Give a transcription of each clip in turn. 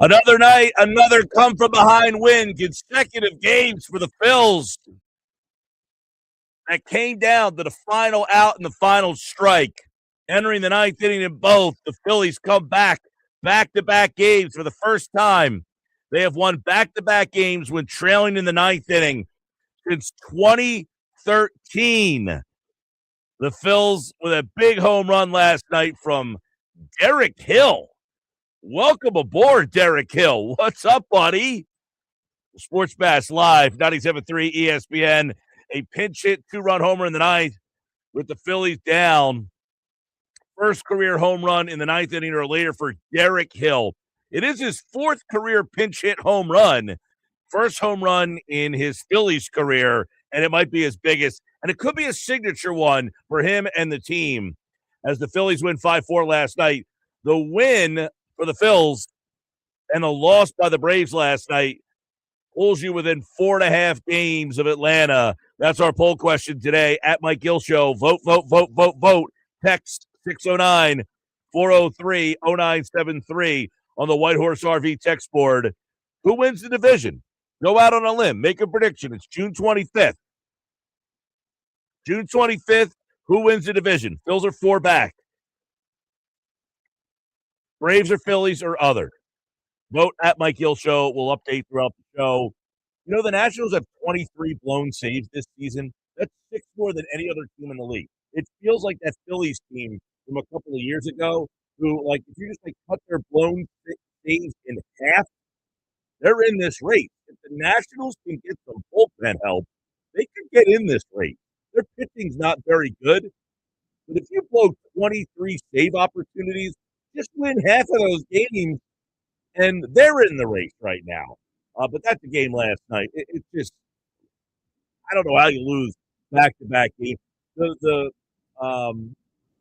Another night, another come-from-behind win, consecutive games for the Phils. That came down to the final out and the final strike. Entering the ninth inning in both, the Phillies come back-to-back games for the first time. They have won back-to-back games when trailing in the ninth inning since 2013. The Phils with a big home run last night from Derek Hill. Welcome aboard, Derek Hill. What's up, buddy? Sports Bash Live, 97.3 ESPN. A pinch hit, two-run homer in the ninth with the Phillies down. First career home run in the ninth inning or later for Derek Hill. It is his fourth career pinch hit home run. First home run in his Phillies career, and it might be his biggest. And it could be a signature one for him and the team as the Phillies win 5-4 last night. The win for the Phils and the loss by the Braves last night pulls you within 4.5 games of Atlanta. That's our poll question today at Mike Gill Show. Vote, vote, vote, vote, vote. Text 609-403-0973 on the White Horse RV text board. Who wins the division? Go out on a limb. Make a prediction. It's June 25th. June 25th, who wins the division? Phils are 4 back. Braves or Phillies or other. Vote at Mike Gill Show. We'll update throughout the show. You know, the Nationals have 23 blown saves this season. That's 6 more than any other team in the league. It feels like that Phillies team from a couple of years ago who, like, if you just, like, cut their blown saves in half, they're in this race. If the Nationals can get some bullpen help, they could get in this race. Their pitching's not very good. But if you blow 23 save opportunities, just win half of those games, and they're in the race right now. But that's the game last night. It's just, I don't know how you lose back-to-back games. The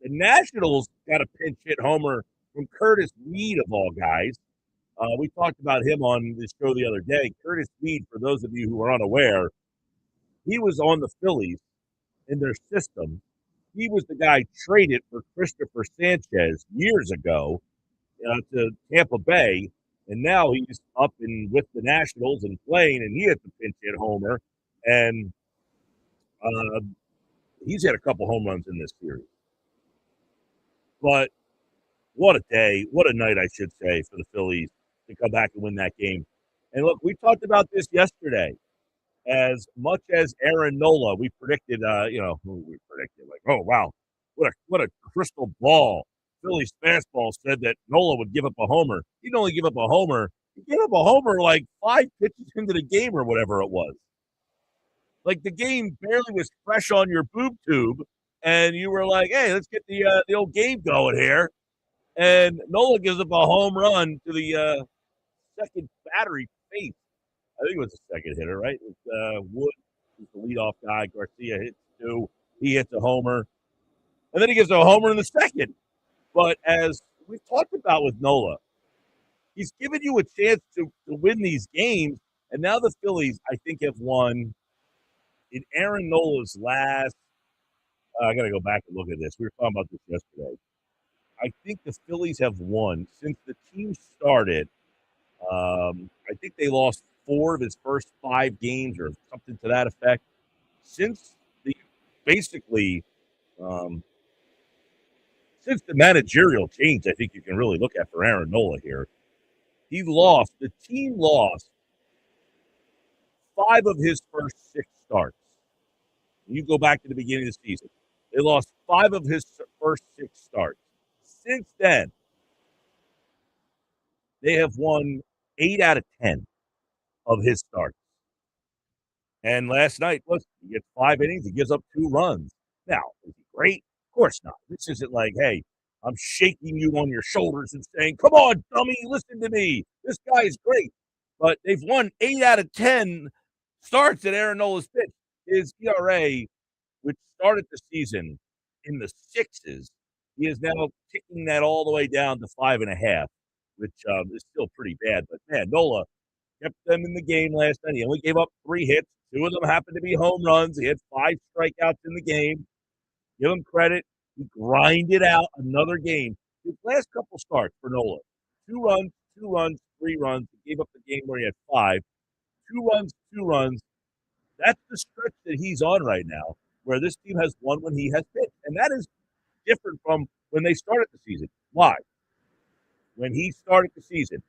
Nationals got a pinch hit homer from Curtis Weed, of all guys. We talked about him on this show the other day. Curtis Weed, for those of you who are unaware, he was on the Phillies in their system. He was the guy traded for Christopher Sanchez years ago to Tampa Bay, and now he's up and with the Nationals and playing, and he hit the pinch hit homer, and he's had a couple home runs in this series. But what a day, what a night, I should say, for the Phillies to come back and win that game. And look, we talked about this yesterday. As much as Aaron Nola, we predicted, like, oh, wow, what a crystal ball. Phillies Fastball said that Nola would give up a homer. He didn't only give up a homer. He gave up a homer like 5 pitches into the game or whatever it was. Like, the game barely was fresh on your boob tube, and you were like, hey, let's get the old game going here. And Nola gives up a home run to the second battery face. I think it was the second hitter, right? It was Wood, who's the leadoff guy. Garcia hits 2. He hits a homer. And then he gives a homer in the second. But as we've talked about with Nola, he's given you a chance to win these games. And now the Phillies, I think, have won in Aaron Nola's last I got to go back and look at this. We were talking about this yesterday. I think the Phillies have won since the team started. I think they lost 4 of his first 5 games or something to that effect. Since the since the managerial change, I think you can really look at for Aaron Nola here. The team lost 5 of his first 6 starts. You go back to the beginning of the season. They lost 5 of his first 6 starts. Since then, they have won 8 out of 10 of his starts. And last night, listen, he gets 5 innings, he gives up 2 runs. Now, is he great? Of course not. This isn't like, hey, I'm shaking you on your shoulders and saying, come on, dummy, listen to me. This guy's great. But they've won 8 out of 10 starts that Aaron Nola's pitched. His ERA, which started the season in the 6s, he is now kicking that all the way down to 5.5, which is still pretty bad. But, man, Nola kept them in the game last night. He only gave up 3 hits. 2 of them happened to be home runs. He had 5 strikeouts in the game. Give him credit. He grinded out another game. His last couple starts for Nola, 2 runs, 2 runs, 3 runs. He gave up the game where he had 5. 2 runs, 2 runs. That's the stretch that he's on right now, where this team has won when he has pitched. And that is different from when they started the season. Why? When he started the season,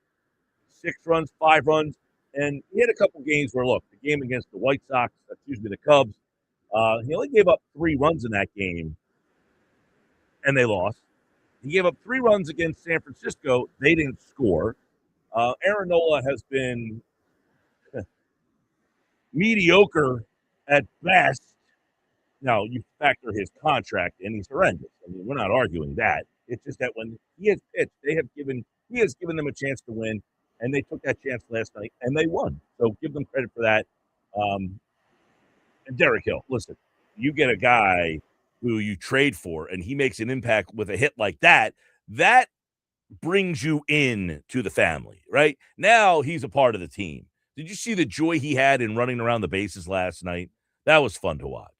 6 runs, 5 runs, and he had a couple games where, look, the game against the White Sox, the Cubs, he only gave up 3 runs in that game, and they lost. He gave up 3 runs against San Francisco. They didn't score. Aaron Nola has been mediocre at best. Now, you factor his contract, and he's horrendous. I mean, we're not arguing that. It's just that when he has pitched, he has given them a chance to win, and they took that chance last night, and they won. So give them credit for that. And Derek Hill, listen, you get a guy who you trade for, and he makes an impact with a hit like that, that brings you in to the family, right? Now he's a part of the team. Did you see the joy he had in running around the bases last night? That was fun to watch.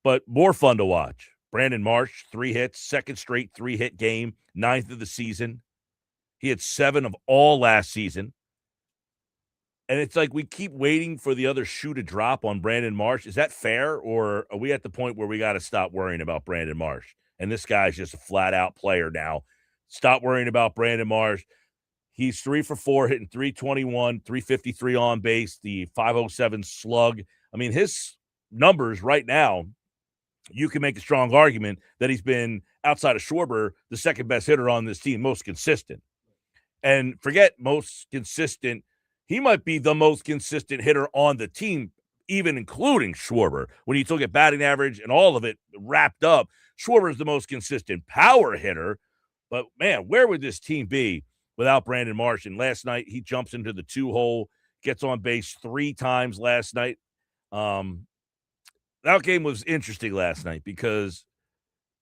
But more fun to watch. Brandon Marsh, 3 hits, second straight 3-hit game, 9th of the season. He had 7 of all last season. And it's like we keep waiting for the other shoe to drop on Brandon Marsh. Is that fair, or are we at the point where we got to stop worrying about Brandon Marsh? And this guy's just a flat-out player now. Stop worrying about Brandon Marsh. He's 3 for 4, hitting 321, 353 on base, the 507 slug. I mean, his numbers right now, you can make a strong argument that he's been, outside of Schwarber, the second best hitter on this team, most consistent. And forget most consistent, he might be the most consistent hitter on the team, even including Schwarber. When you look at batting average and all of it wrapped up, Schwarber is the most consistent power hitter. But, man, where would this team be without Brandon Marsh? And last night, he jumps into the 2-hole, gets on base 3 times last night. That game was interesting last night because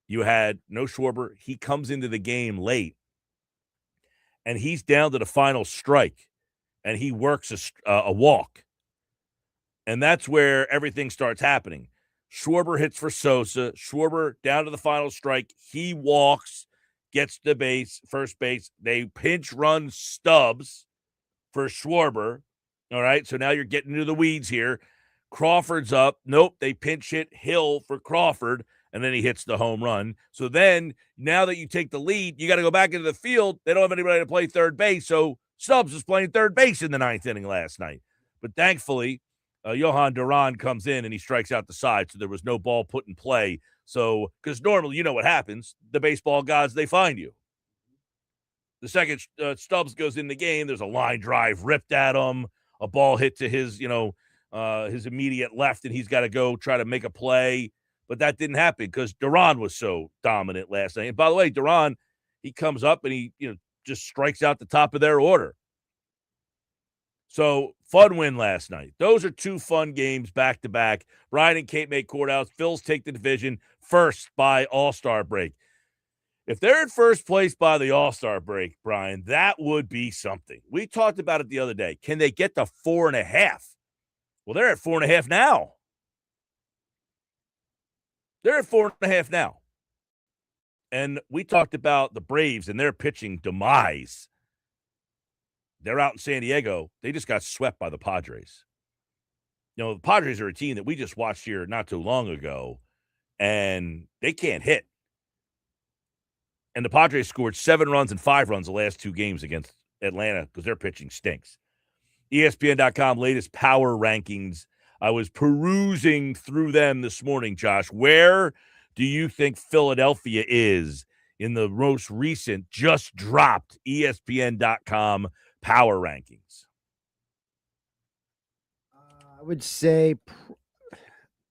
you had no Schwarber. He comes into the game late, and he's down to the final strike, and he works a walk. And that's where everything starts happening. Schwarber hits for Sosa. Schwarber down to the final strike. He walks, gets to base, first base. They pinch run Stubbs for Schwarber. All right, so now you're getting into the weeds here. Crawford's up. Nope, they pinch hit Hill for Crawford, and then he hits the home run. So then, now that you take the lead, you got to go back into the field. They don't have anybody to play third base, so Stubbs was playing third base in the 9th inning last night. But thankfully, Johan Duran comes in, and he strikes out the side, so there was no ball put in play. So, because normally, you know what happens. The baseball gods, they find you. The second Stubbs goes in the game, there's a line drive ripped at him, a ball hit to his immediate left, and he's got to go try to make a play. But that didn't happen because Duran was so dominant last night. And by the way, Duran, he comes up and he just strikes out the top of their order. So, fun win last night. Those are 2 fun games back-to-back. Brian and Kate make courthouse. Phils take the division first by All-Star break. If they're in first place by the All-Star break, Brian, that would be something. We talked about it the other day. Can they get to 4.5? Well, they're at 4.5 now. They're at 4.5 now. And we talked about the Braves and their pitching demise. They're out in San Diego. They just got swept by the Padres. The Padres are a team that we just watched here not too long ago, and they can't hit. And the Padres scored 7 runs and 5 runs the last 2 games against Atlanta because their pitching stinks. ESPN.com latest power rankings. I was perusing through them this morning, Josh. Where do you think Philadelphia is in the most recent, just dropped ESPN.com power rankings? I would say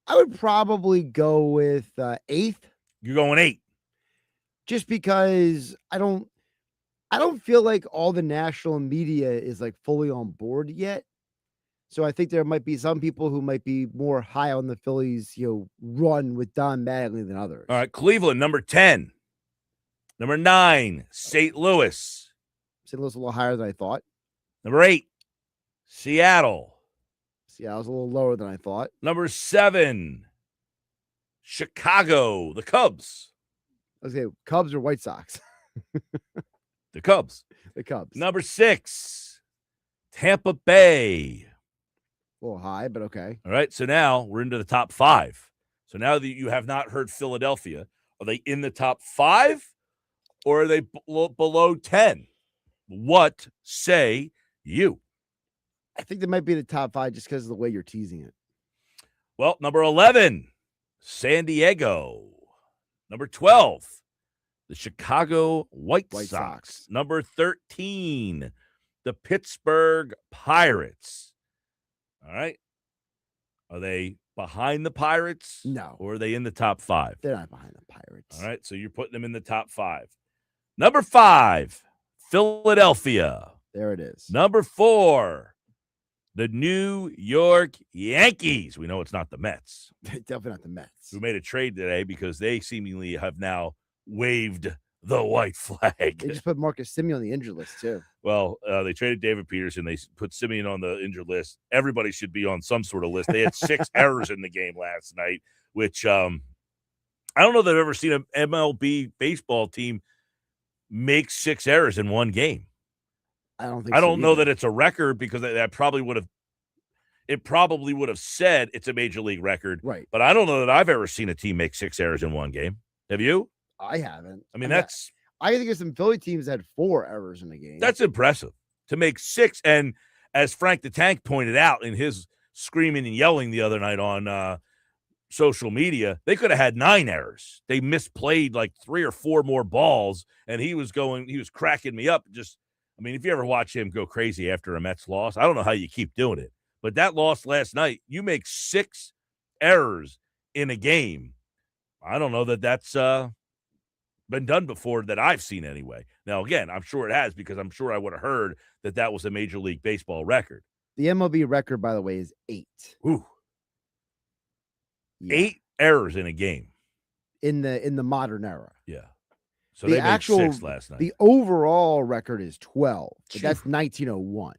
I would probably go with 8th. You're going 8. Just because I don't feel like all the national media is like fully on board yet. So I think there might be some people who might be more high on the Phillies, run with Don Mattingly than others. All right, Cleveland, number 10. Number 9, St. Louis. St. Louis a little higher than I thought. Number 8, Seattle. Seattle's a little lower than I thought. Number 7, Chicago, the Cubs. Okay, Cubs or White Sox? The Cubs. The Cubs. Number 6, Tampa Bay. A little high, but okay. All right, so now we're into the top 5. So now that you have not heard Philadelphia, are they in the top 5 or are they below 10? What say you? I think they might be the top 5 just because of the way you're teasing it. Well, number 11, San Diego. Number 12, the Chicago White Sox. Number 13, the Pittsburgh Pirates. All right. Are they behind the Pirates? No. Or are they in the top 5? They're not behind the Pirates. All right, so you're putting them in the top 5. Number 5, Philadelphia. There it is. Number 4, the New York Yankees. We know it's not the Mets. Definitely not the Mets. Who made a trade today because they seemingly have now waved the white flag. They just put Marcus Semien on the injured list, too. Well, they traded David Peterson. They put Semien on the injured list. Everybody should be on some sort of list. They had 6 errors in the game last night, which I don't know that I've ever seen an MLB baseball team make 6 errors in one game. I don't know that it's a record because that probably would have said it's a major league record. Right. But I don't know that I've ever seen a team make 6 errors in one game. Have you? I haven't. I mean, I think of some Philly teams that had 4 errors in a game. That's impressive to make 6. And as Frank the Tank pointed out in his screaming and yelling the other night on social media, they could have had 9 errors. They misplayed like 3 or 4 more balls, and he was cracking me up. If you ever watch him go crazy after a Mets loss, I don't know how you keep doing it. But that loss last night, you make 6 errors in a game. I don't know that that's been done before that I've seen anyway. Now, again, I'm sure it has because I'm sure I would have heard that was a Major League Baseball record. The MLB record, by the way, is 8. Ooh. Yeah. 8 errors in a game. In the modern era. Yeah. So they made 6 last night. The overall record is 12. But that's 1901.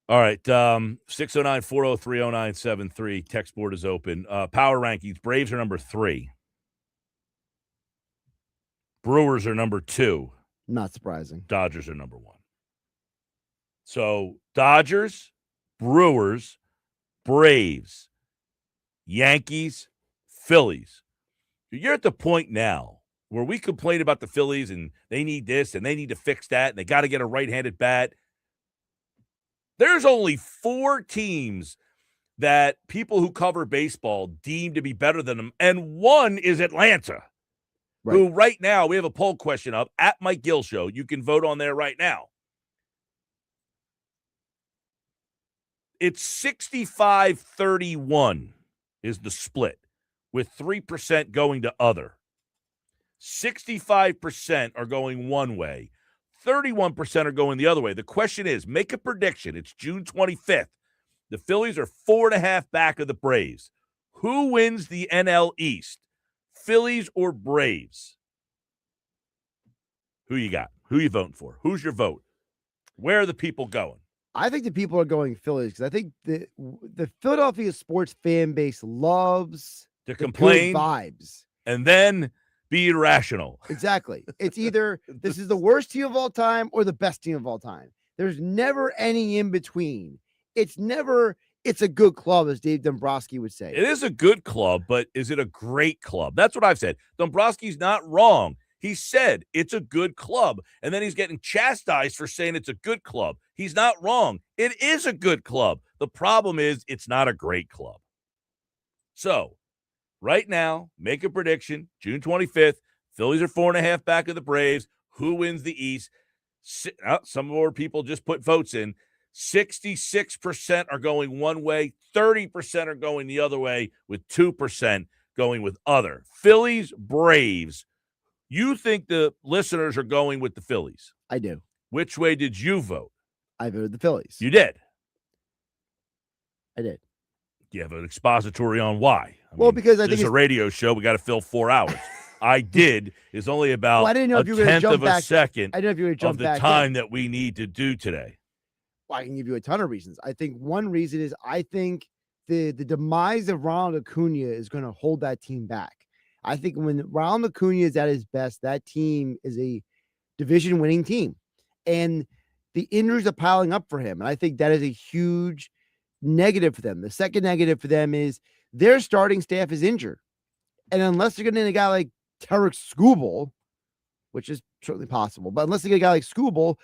All right. 609-403-0973. Text board is open. Power rankings. Braves are number 3. Brewers are number 2. Not surprising. Dodgers are number 1. So Dodgers, Brewers, Braves, Yankees, Phillies. You're at the point now where we complain about the Phillies and they need this and they need to fix that and they got to get a right-handed bat. There's only 4 teams that people who cover baseball deem to be better than them, and one is Atlanta. Right. Who right now, we have a poll question up at Mike Gill Show. You can vote on there right now. It's 65-31 is the split, with 3% going to other. 65% are going one way. 31% are going the other way. The question is, make a prediction. It's June 25th. The Phillies are 4.5 back of the Braves. Who wins the NL East? Phillies or Braves? Who you got? Who you voting for? Who's your vote? Where are the people going? I think the people are going Phillies because I think the Philadelphia sports fan base loves to complain, good vibes, and then be irrational. Exactly. It's either this is the worst team of all time or the best team of all time. There's never any in between. It's a good club, as Dave Dombrowski would say. It is a good club, but is it a great club? That's what I've said. Dombrowski's not wrong. He said it's a good club, and then he's getting chastised for saying it's a good club. He's not wrong. It is a good club. The problem is it's not a great club. So, right now, make a prediction. June 25th, Phillies are 4.5 back of the Braves. Who wins the East? Some more people just put votes in. 66% are going one way, 30% are going the other way, with 2% going with other. Phillies, Braves. You think the listeners are going with the Phillies? I do. Which way did you vote? I voted the Phillies. You did? I did. You have an expository on why? Because I think it's a radio show. We got to fill 4 hours. I did is only about I didn't know a if you were gonna tenth jump of a back. second I didn't know if you were of the time that we need to do today. Well, I can give you a ton of reasons. I think one reason is I think the demise of Ronald Acuna is going to hold that team back. I think when Ronald Acuna is at his best, that team is a division-winning team. And the injuries are piling up for him, and I think that is a huge negative for them. The second negative for them is their starting staff is injured. And unless they're getting a guy like Tarek Skubal, which is certainly possible, but unless they get a guy like Skubal,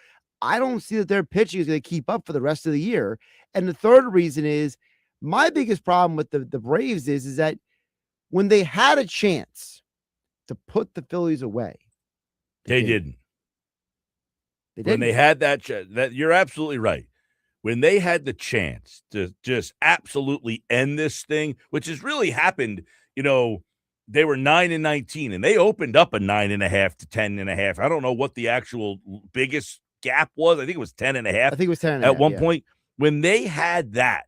I don't see that their pitching is going to keep up for the rest of the year. And the third reason is my biggest problem with the Braves is that when they had a chance to put the Phillies away, they didn't. They when didn't. they had that you're absolutely right. When they had the chance to just absolutely end this thing, which has really happened, they were 9-19 and they opened up a 9.5 to 10.5. I don't know what the actual biggest gap was. I think it was 10.5. I think it was 10.5 at one point. When they had that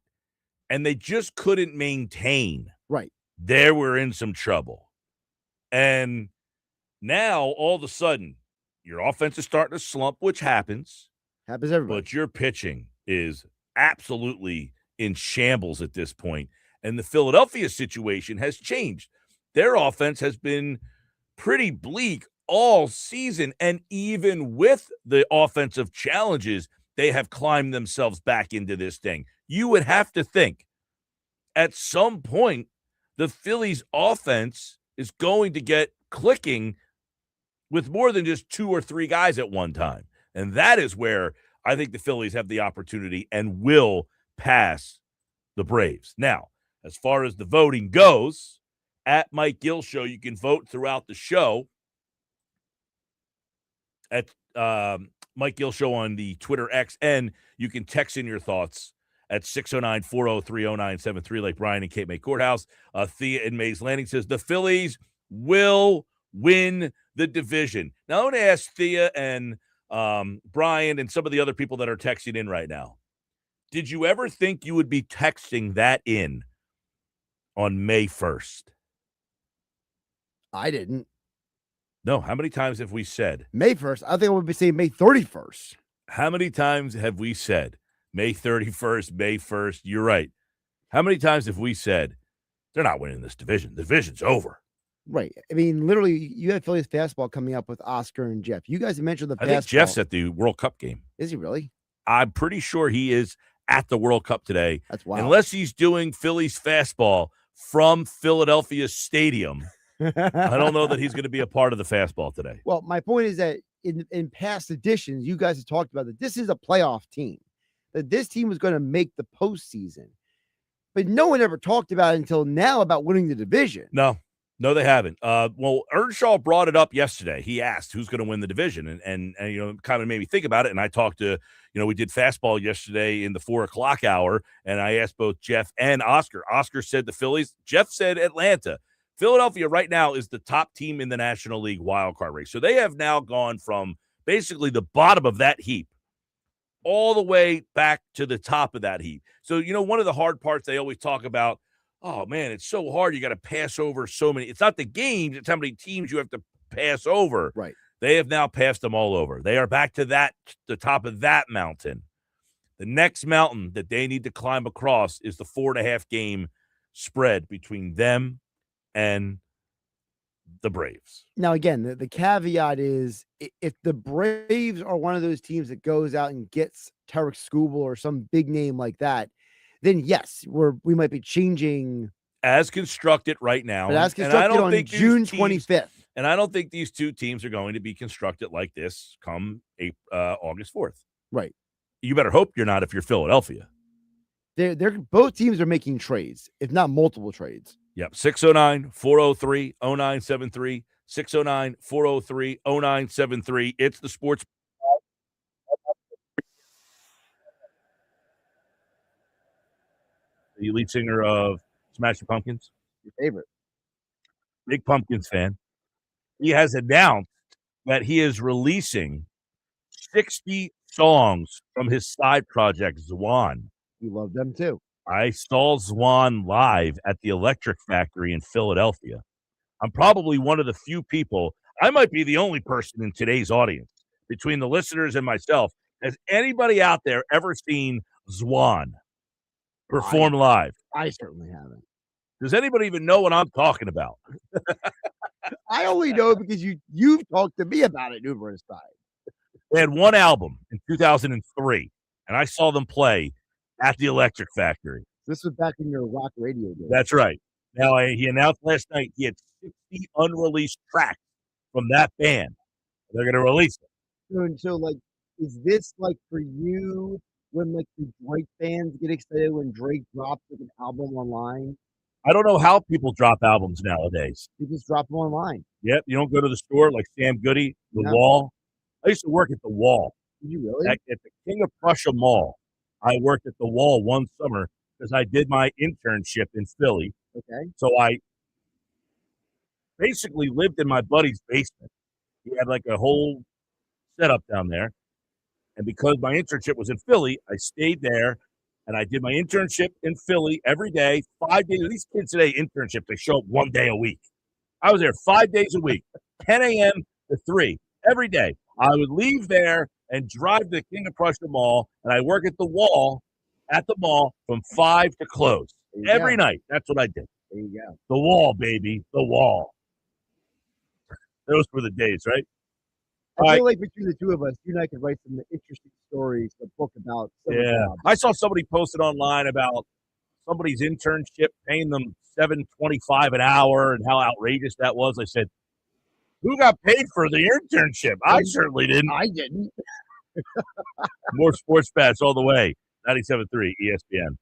and they just couldn't maintain, right, they were in some trouble. And now all of a sudden, your offense is starting to slump, which happens. Happens everybody. But your pitching is absolutely in shambles at this point. And the Philadelphia situation has changed. Their offense has been pretty bleak all season. And even with the offensive challenges, they have climbed themselves back into this thing. You would have to think at some point, the Phillies offense is going to get clicking with more than just 2 or 3 guys at one time. And that is where I think the Phillies have the opportunity and will pass the Braves. Now, as far as the voting goes, at Mike Gill Show, you can vote throughout the show. At Mike Gill Show on the Twitter X, and you can text in your thoughts at 609-403-0973, like Brian and Cape May Courthouse. Thea in Mays Landing says the Phillies will win the division. Now, I want to ask Thea and Brian and some of the other people that are texting in right now. Did you ever think you would be texting that in on May 1st? I didn't. No. How many times have we said? May 1st. I think I would be saying May 31st. How many times have we said May 31st, May 1st? You're right. How many times have we said they're not winning this division? The division's over. Right. I mean, literally, you have Phillies fastball coming up with Oscar and Jeff. You guys mentioned the fastball. I think Jeff's at the World Cup game. Is he really? I'm pretty sure he is at the World Cup today. That's wild. Unless he's doing Phillies fastball from Philadelphia Stadium. I don't know that he's going to be a part of the fastball today. Well, my point is that in past editions, you guys have talked about that this is a playoff team, that this team was going to make the postseason. But no one ever talked about it until now about winning the division. No, they haven't. Well, Earnshaw brought it up yesterday. He asked who's going to win the division, and kind of made me think about it. And I talked to, we did fastball yesterday in the 4:00 hour, and I asked both Jeff and Oscar. Oscar said the Phillies. Jeff said Atlanta. Philadelphia right now is the top team in the National League wildcard race. So they have now gone from basically the bottom of that heap all the way back to the top of that heap. So, one of the hard parts they always talk about, oh, man, it's so hard. You got to pass over so many. It's not the games. It's how many teams you have to pass over. Right. They have now passed them all over. They are back to the top of that mountain. The next mountain that they need to climb across is the 4.5 game spread between them and the Braves. Now, again, the caveat is if the Braves are one of those teams that goes out and gets Tarek Skubal or some big name like that, then yes, we might be changing as constructed right now. But as constructed on June 25th. And I don't think these two teams are going to be constructed like this come August 4th. Right. You better hope you're not if you're Philadelphia. They're both teams are making trades, if not multiple trades. Yep. 609-403-0973. 609-403-0973. It's the Sports. The lead singer of Smashing Pumpkins. Your favorite. Big Pumpkins fan. He has announced that he is releasing 60 songs from his side project, Zwan. You love them too. I saw Zwan live at the Electric Factory in Philadelphia. I'm probably one of the few people, I might be the only person in today's audience, between the listeners and myself. Has anybody out there ever seen Zwan perform live? I certainly haven't. Does anybody even know what I'm talking about? I only know because you've talked to me about it numerous times. They had one album in 2003, and I saw them play at the Electric Factory. This was back in your rock radio days. That's right. Now, he announced last night he had 60 unreleased tracks from that band. They're going to release it. So, like, is this like for you when like the Drake fans get excited when Drake drops like an album online? I don't know how people drop albums nowadays. They just drop them online. Yep, you don't go to the store like Sam Goody, the No. Wall. I used to work at the Wall. Did you really? At the King of Prussia Mall. I worked at the Wall one summer because I did my internship in Philly. Okay. So I basically lived in my buddy's basement. He had like a whole setup down there. And because my internship was in Philly, I stayed there and I did my internship in Philly every day, 5 days. These kids today, internships, they show up one day a week. I was there 5 days a week, 10 a.m. to 3 every day. I would leave there and drive to the King of Prussia Mall, and I work at the Wall, from 5 to close every night. That's what I did. There you go. The Wall, baby, the Wall. Those were the days, right? I feel like between the two of us, you and I could write some interesting stories, a book about jobs. I saw somebody posted online about somebody's internship paying them $7.25 an hour and how outrageous that was. I said, who got paid for the internship? I certainly didn't. I didn't. More sports bats all the way. 97.3 ESPN.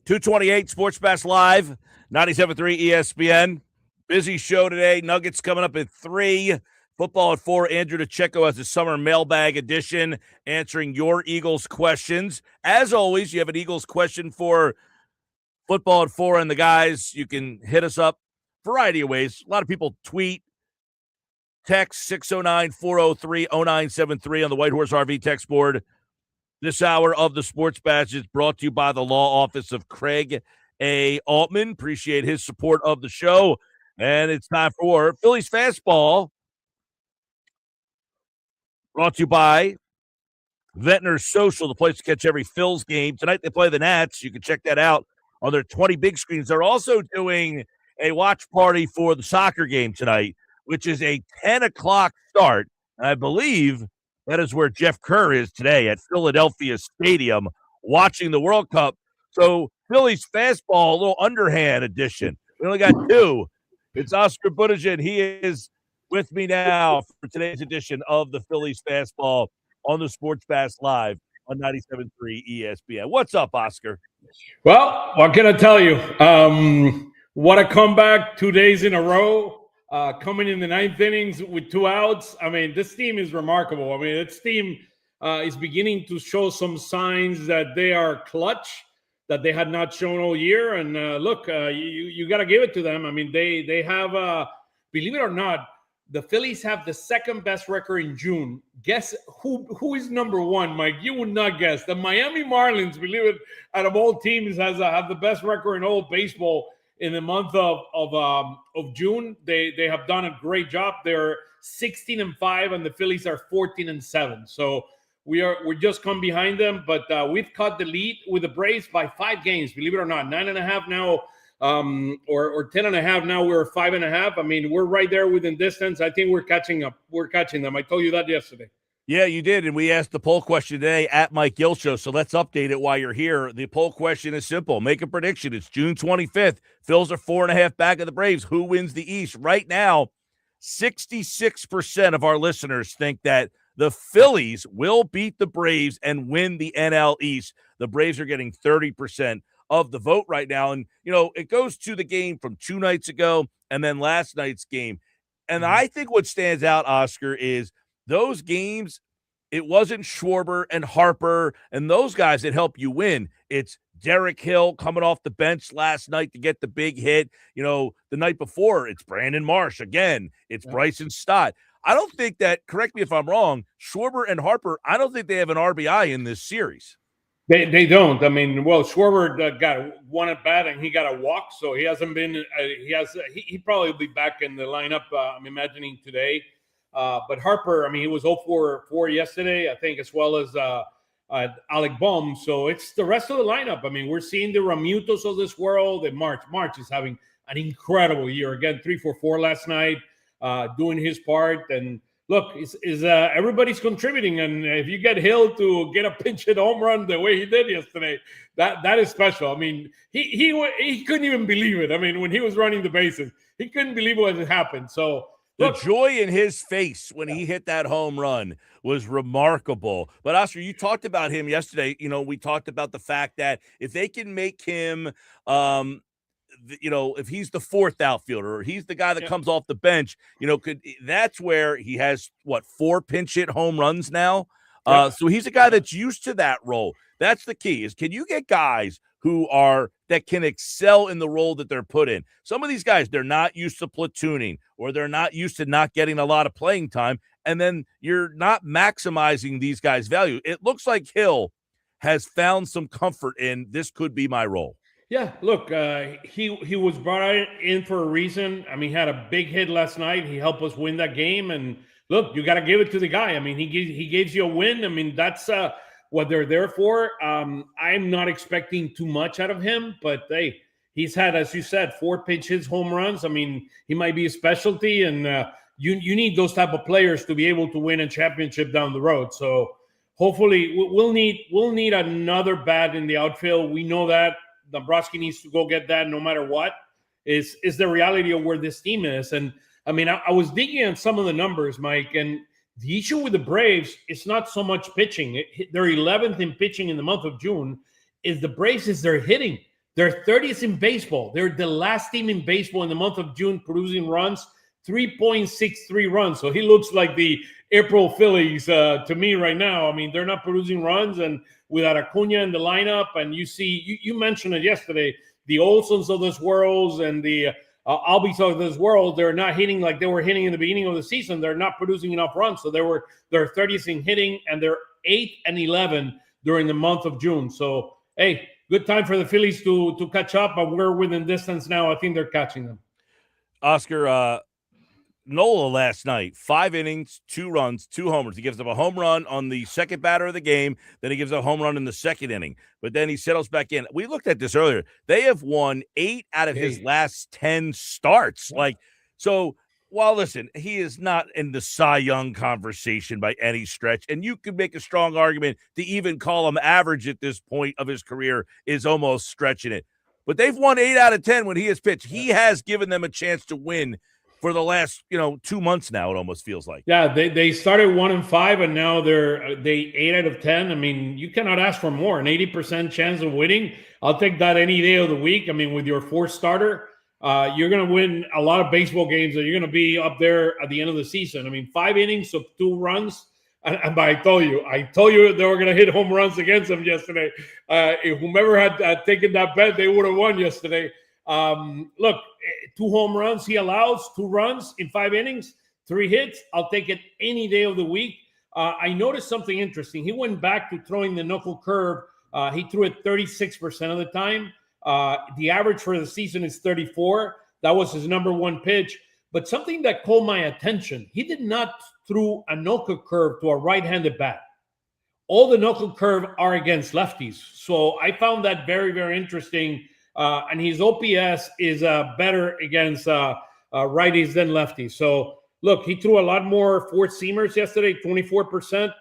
228 Sports Bash Live, 97.3 ESPN. Busy show today. Nuggets coming up at 3. Football at 4. Andrew DiCecco has a summer mailbag edition answering your Eagles questions. As always, you have an Eagles question for Football at 4 and the guys. You can hit us up a variety of ways. A lot of people tweet, text 609-403-0973 on the White Horse RV text board. This hour of the Sports Bash is brought to you by the law office of Craig A. Altman. Appreciate his support of the show. And it's time for Phillies Fastball, brought to you by Ventnor's Social, the place to catch every Phil's game. Tonight they play the Nats. You can check that out on their 20 big screens. They're also doing a watch party for the soccer game tonight, which is a 10 o'clock start. And I believe that is where Jeff Kerr is today at Philadelphia Stadium watching the World Cup. So Phillies Fastball, a little underhand edition. We only got 2. It's Oscar Budijan. He is with me now for today's edition of the Phillies Fastball on the Sports Bash Live on 97.3 ESPN. What's up, Oscar? Well, what can I tell you? What a comeback 2 days in a row. Coming in the 9th innings with 2 outs. I mean, this team is remarkable. I mean, this team is beginning to show some signs that they are clutch, that they had not shown all year. And look, you got to give it to them. I mean, they have, believe it or not, the Phillies have the second best record in June. Guess who is number 1, Mike? You would not guess. The Miami Marlins, believe it, out of all teams, have the best record in all baseball. In the month of June, they have done a great job. They're 16-5, and the Phillies are 14-7. So we're just come behind them, but we've cut the lead with the Braves by 5 games. Believe it or not, 9.5 now, or 10.5 now. We're 5.5. I mean, we're right there within distance. I think we're catching up. We're catching them. I told you that yesterday. Yeah, you did, and we asked the poll question today at Mike Gill Show, so let's update it while you're here. The poll question is simple. Make a prediction. It's June 25th. Phils are 4.5 back of the Braves. Who wins the East? Right now, 66% of our listeners think that the Phillies will beat the Braves and win the NL East. The Braves are getting 30% of the vote right now, and, you know, it goes to the game from 2 nights ago and then last night's game. And I think what stands out, Oscar, is those games, it wasn't Schwarber and Harper and those guys that help you win. It's Derek Hill coming off the bench last night to get the big hit. You know, the night before, it's Brandon Marsh. Again, it's Bryson Stott. I don't think that, correct me if I'm wrong, Schwarber and Harper, I don't think they have an RBI in this series. They don't. I mean, well, Schwarber got 1 at bat and he got a walk, so he hasn't been. He probably will be back in the lineup. I'm imagining today. But Harper, I mean, he was 0 for 4 yesterday, I think, as well as Alec Bohm. So it's the rest of the lineup. I mean, we're seeing the Ramutos of this world. And March is having an incredible year. Again, 3 for 4 last night, doing his part. And look, everybody's contributing. And if you get Hill to get a pinch hit home run the way he did yesterday, that is special. I mean, he couldn't even believe it. I mean, when he was running the bases, he couldn't believe what had happened. So the joy in his face when he hit that home run was remarkable. But, Oscar, you talked about him yesterday. You know, we talked about the fact that if they can make him, if he's the 4th outfielder or he's the guy that comes off the bench, that's where he has, 4 pinch hit home runs now? So he's a guy that's used to that role. That's the key, is can you get guys that can excel in the role that they're put in? Some of these guys, they're not used to platooning, or they're not used to not getting a lot of playing time, and then you're not maximizing these guys' value. It looks like Hill has found some comfort in this could be my role. Yeah, look, he was brought in for a reason. I mean, he had a big hit last night. He helped us win that game, and look, you got to give it to the guy. I mean, he gives you a win. I mean, that's what they're there for. I'm not expecting too much out of him, but hey, he's had, as you said, 4 pinch hits, home runs. I mean, he might be a specialty, and you need those type of players to be able to win a championship down the road. So hopefully we'll need another bat in the outfield. We know that Dombrowski needs to go get that no matter what. Is the reality of where this team is. And I mean, I was digging on some of the numbers, Mike, and the issue with the Braves is not so much pitching. They're 11th in pitching in the month of June. Is the Braves is their hitting. They're 30th in baseball. They're the last team in baseball in the month of June producing runs, 3.63 runs. So he looks like the April Phillies to me right now. I mean, they're not producing runs, and without Acuna in the lineup, and you mentioned it yesterday, the Olsons of this world and the Albies of this world, they're not hitting like they were hitting in the beginning of the season. They're not producing enough runs. So they're 30th in hitting, and they're 8 and 11 during the month of June. So, hey, good time for the Phillies to catch up, but we're within distance now. I think they're catching them. Oscar, Nola last night, 5 innings, 2 runs, 2 homers. He gives up a home run on the second batter of the game. Then he gives up a home run in the second inning. But then he settles back in. We looked at this earlier. They have won 8 out of his last 10 starts. Yeah. So while, listen, he is not in the Cy Young conversation by any stretch, and you could make a strong argument to even call him average at this point of his career is almost stretching it. But they've won 8 out of 10 when he has pitched. He has given them a chance to win for the last 2 months now, it almost feels like. Yeah, they started 1-5, and now they 8 out of 10. I mean, you cannot ask for more. An 80% chance of winning. I'll take that any day of the week. I mean, with your 4th starter, you're going to win a lot of baseball games, and you're going to be up there at the end of the season. I mean, 5 innings of 2 runs. And I told you they were going to hit home runs against them yesterday. If whomever had taken that bet, they would have won yesterday. Look, 2 home runs he allows, 2 runs in 5 innings, 3 hits. I'll take it any day of the week. I noticed something interesting. He went back to throwing the knuckle curve. He threw it 36% of the time. The average for the season is 34. That was his number 1 pitch. But something that caught my attention, he did not throw a knuckle curve to a right-handed bat. All the knuckle curve are against lefties. So I found that very, very interesting. And his OPS is better against righties than lefties. So, look, he threw a lot more 4-seamers yesterday, 24%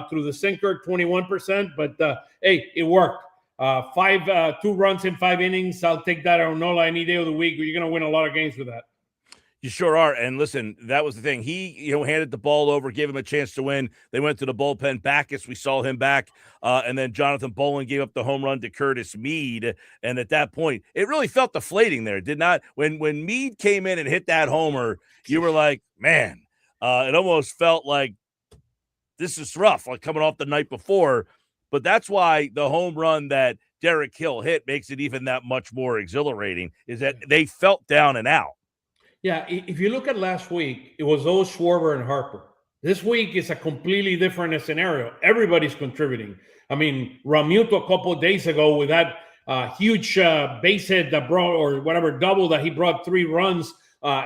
through the sinker, 21%. But, hey, it worked. 2 runs in 5 innings. I'll take that on Nola any day of the week. You're going to win a lot of games with that. You sure are. And listen, that was the thing. He, handed the ball over, gave him a chance to win. They went to the bullpen. Backus, we saw him back. And then Jonathan Bolin gave up the home run to Curtis Mead. And at that point, it really felt deflating there, did not? When Mead came in and hit that homer, you were like, man, it almost felt like this is rough, like coming off the night before. But that's why the home run that Derek Hill hit makes it even that much more exhilarating, is that they felt down and out. Yeah, if you look at last week, it was those Schwarber and Harper. This week is a completely different scenario. Everybody's contributing. I mean, Realmuto a couple of days ago with that huge base hit that brought, or whatever, double that he brought 3 runs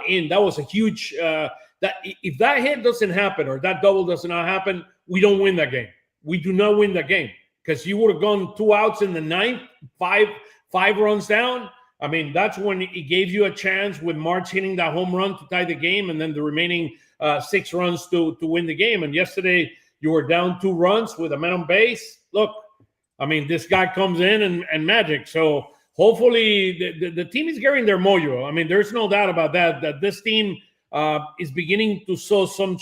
in. That was a huge that if that hit doesn't happen or that double does not happen, we don't win that game. We do not win that game, because you would have gone 2 outs in the 9th, five runs down. I mean, that's when it gave you a chance with March hitting that home run to tie the game, and then the remaining 6 runs to win the game. And yesterday, you were down 2 runs with a man on base. Look, I mean, this guy comes in and magic. So hopefully the team is getting their mojo. I mean, there's no doubt about that this team is beginning to show some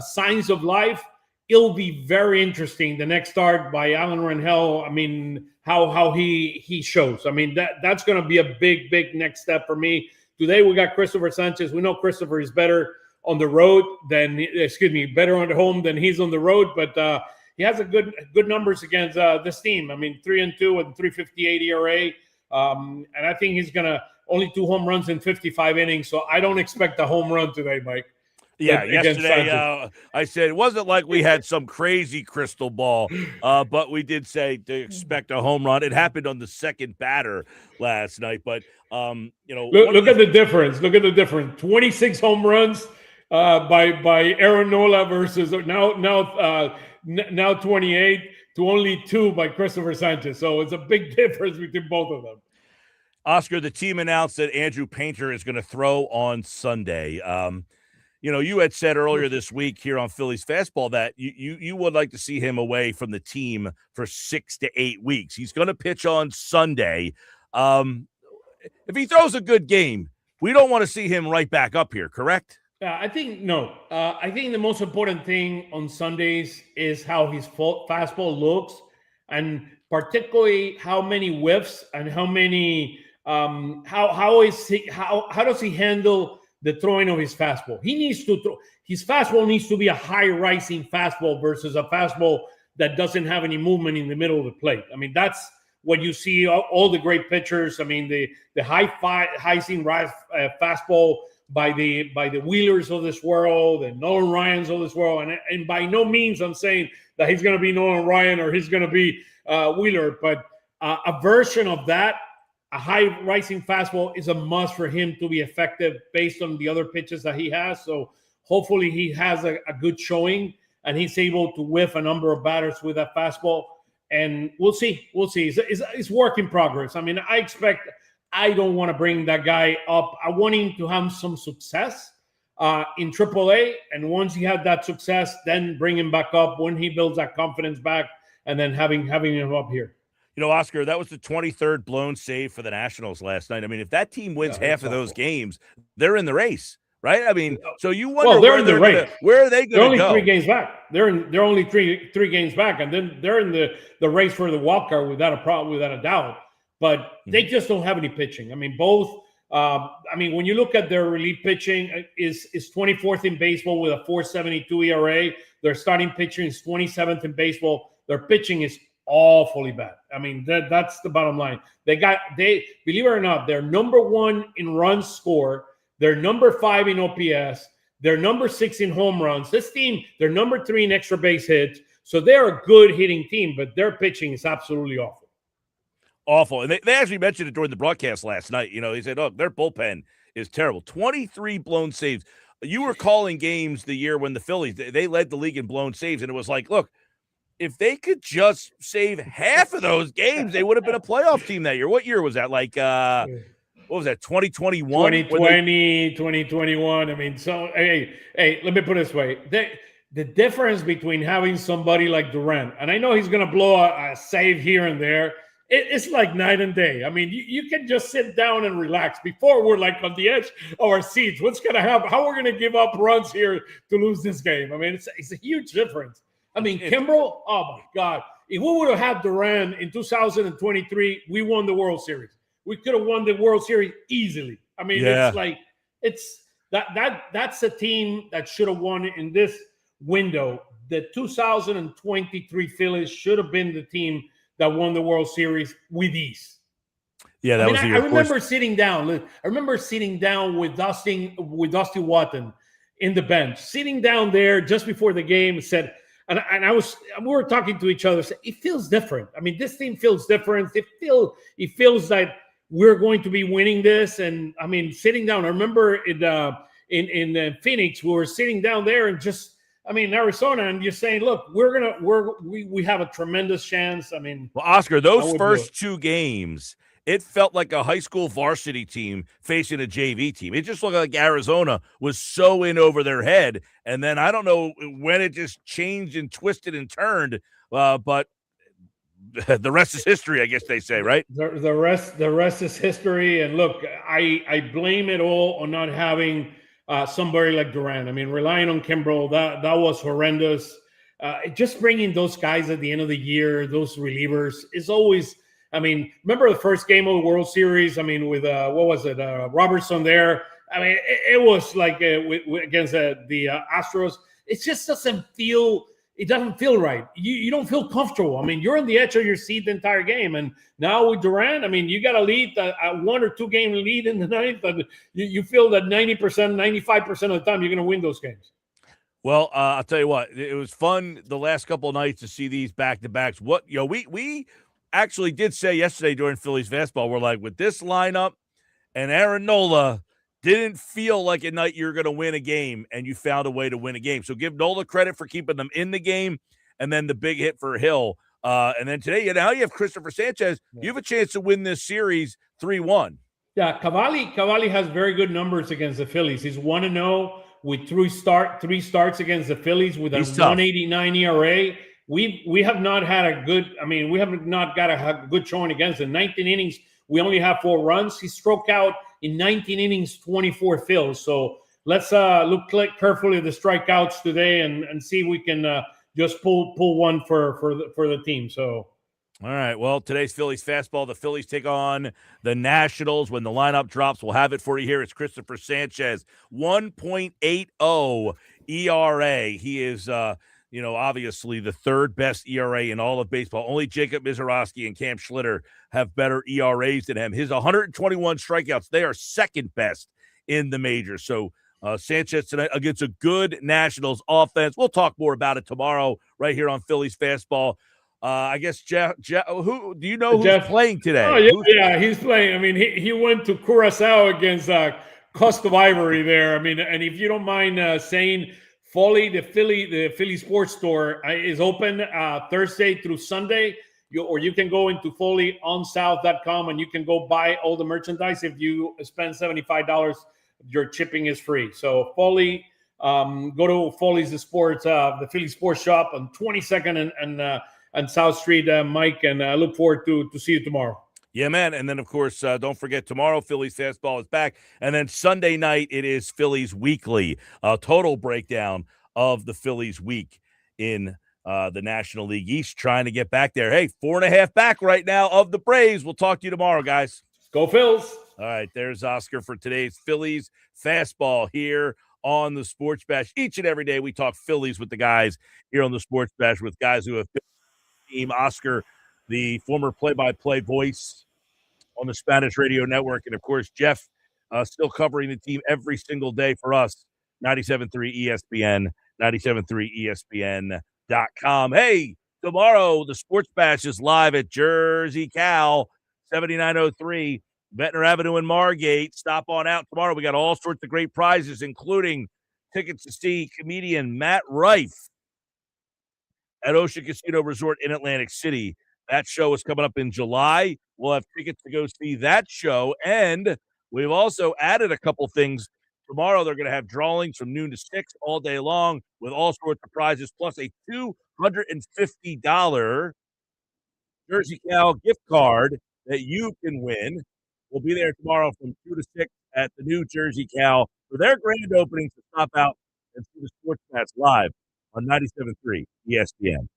signs of life. It'll be very interesting, the next start by Alan Rangel. I mean, how he shows. I mean, that's going to be a big next step for me. Today we got Christopher Sanchez. We know Christopher is better on the road better on the home than he's on the road. But he has a good numbers against this team. I mean, 3-2 and 3.58 ERA. And I think he's going to only 2 home runs in 55 innings. So I don't expect a home run today, Mike. Yeah, yesterday I said it wasn't like we had some crazy crystal ball, but we did say to expect a home run. It happened on the second batter last night, but look at the difference. Look at the difference. 26 home runs by Aaron Nola versus now 28 to only 2 by Christopher Sanchez. So it's a big difference between both of them. Oscar, the team announced that Andrew Painter is going to throw on Sunday. You had said earlier this week here on Phillies Fastball that you would like to see him away from the team for 6 to 8 weeks. He's going to pitch on Sunday. If he throws a good game, we don't want to see him right back up here, correct? I think no. I think the most important thing on Sundays is how his fastball looks. And particularly how many whiffs and how many how does he handle the throwing of his fastball? He needs to throw his fastball needs to be a high rising fastball versus a fastball that doesn't have any movement in the middle of the plate. I mean, that's what you see all the great pitchers. I mean, the high rising fastball by the Wheelers of this world and Nolan Ryans of this world, and by no means I'm saying that he's going to be Nolan Ryan or he's going to be Wheeler, but a version of that, a high rising fastball is a must for him to be effective based on the other pitches that he has. So hopefully he has a good showing and he's able to whiff a number of batters with that fastball. And we'll see. It's work in progress. I mean, I don't want to bring that guy up. I want him to have some success in AAA. And once he had that success, then bring him back up when he builds that confidence back and then having him up here. You know, Oscar, that was the 23rd blown save for the Nationals last night. I mean, if that team wins half of those games, they're in the race, right? I mean, so you wonder they're in the race. Where are they going to go? They're only 3 games back. They're only three games back, and then they're in the race for the wild card without a doubt. But they just don't have any pitching. I mean, both. When you look at their relief pitching, is 24th in baseball with a 4.72 ERA. Their starting pitching is 27th in baseball. Their pitching is awfully bad. I mean, that's the bottom line. They believe it or not, they're number 1 in runs scored. They're number 5 in OPS. They're number 6 in home runs. This team, they're number 3 in extra base hits. So they're a good hitting team, but their pitching is absolutely awful. Awful. And they actually mentioned it during the broadcast last night. You know, they said, their bullpen is terrible. 23 blown saves. You were calling games the year when the Phillies, they led the league in blown saves, and it was like, look, if they could just save half of those games, they would have been a playoff team that year. What year was that? Like, what was that, 2021? 2020, 2021. I mean, so, hey, let me put it this way. The difference between having somebody like Durant, and I know he's going to blow a save here and there, it's like night and day. I mean, you can just sit down and relax. Before, we're like on the edge of our seats. What's going to happen? How we're going to give up runs here to lose this game? I mean, it's a huge difference. I mean, Kimbrel, oh, my God. If we would have had Durant in 2023, we won the World Series. We could have won the World Series easily. I mean, It's like that's a team that should have won in this window. The 2023 Phillies should have been the team that won the World Series with ease. Yeah, that was the year. I remember sitting down. I remember sitting down with Dusty Watson in the bench, sitting down there just before the game. Said, and we were talking to each other. Said, it feels different. I mean, this team feels different. It feels like we're going to be winning this. And I mean, sitting down. I remember in Phoenix, we were sitting down there and just. I mean, Arizona, and you're saying, look, we have a tremendous chance. I mean, well, Oscar, those first 2 games, it felt like a high school varsity team facing a JV team. It just looked like Arizona was so in over their head. And then I don't know when it just changed and twisted and turned, but the rest is history, I guess they say, right? The rest is history. And look, I blame it all on not having somebody like Durant. I mean, relying on Kimbrel, that was horrendous. Just bringing those guys at the end of the year, those relievers, is always. I mean, remember the first game of the World Series? I mean, with what was it, Robertson there? I mean, it was like against the Astros. It just doesn't feel. It doesn't feel right. You don't feel comfortable. I mean, you're on the edge of your seat the entire game. And now with Durant, I mean, you got a lead, a 1 or 2 game lead in the ninth, but you feel that 90%, 95% of the time you're going to win those games. Well, I'll tell you what, it was fun the last couple of nights to see these back-to-backs. We actually did say yesterday during Phillies Fastball, we're like, with this lineup and Aaron Nola, didn't feel like a night you're going to win a game, and you found a way to win a game. So give Nola credit for keeping them in the game, and then the big hit for Hill. And then today, now you have Christopher Sanchez. You have a chance to win this series 3-1. Yeah, Cavalli has very good numbers against the Phillies. He's 1-0 with 3 starts against the Phillies with a 1.89 ERA. We have not had a good. I mean, we have not got a good showing against him. 19 innings, we only have 4 runs. He struck out in 19 innings, 24 fills. So let's look carefully at the strikeouts today and see if we can just pull one for the team. So All right. Well, today's Phillies fastball. The Phillies take on the Nationals. When the lineup drops, we'll have it for you here. It's Christopher Sanchez, 1.80 ERA. He is, obviously the third best ERA in all of baseball. Only Jacob Mizorowski and Cam Schlitter have better ERAs than him. His 121 strikeouts, they are second best in the majors. So Sanchez tonight against a good Nationals offense. We'll talk more about it tomorrow right here on Phillies fastball. I guess Jeff. Who do you know who's Jeff playing today? Oh yeah, he's playing. I mean, he went to Curacao against Coast of Ivory there. I mean, and if you don't mind saying, Foley, the Philly sports store is open Thursday through Sunday. You can go into FoleyOnSouth.com and you can go buy all the merchandise. If you spend $75, your shipping is free. So Foley, go to Foley's Sports, the Philly Sports Shop on 22nd and South Street, Mike, and I look forward to see you tomorrow. Yeah, man. And then, of course, don't forget tomorrow, Phillies fastball is back. And then Sunday night, it is Phillies Weekly, a total breakdown of the Phillies week in the National League East, trying to get back there. Hey, 4.5 back right now of the Braves. We'll talk to you tomorrow, guys. Go Phils. All right, there's Oscar for today's Phillies fastball here on the Sports Bash. Each and every day, we talk Phillies with the guys here on the Sports Bash with guys who have team. Oscar, the former play-by-play voice on the Spanish radio network, and of course Jeff, still covering the team every single day for us. 97.3 ESPN, 97.3 ESPN.com. Hey, tomorrow the Sports Bash is live at Jersey Cal, 7903 Ventnor Avenue in Margate. Stop on out tomorrow. We got all sorts of great prizes, including tickets to see comedian Matt Rife at Ocean Casino Resort in Atlantic City. That show is coming up in July. We'll have tickets to go see that show. And we've also added a couple things. Tomorrow, they're going to have drawings from noon to 6 all day long with all sorts of prizes, plus a $250 Jersey Cal gift card that you can win. We'll be there tomorrow from 2 to 6 at the new Jersey Cal for their grand opening to stop out and see the Sports Cast live on 97.3 ESPN.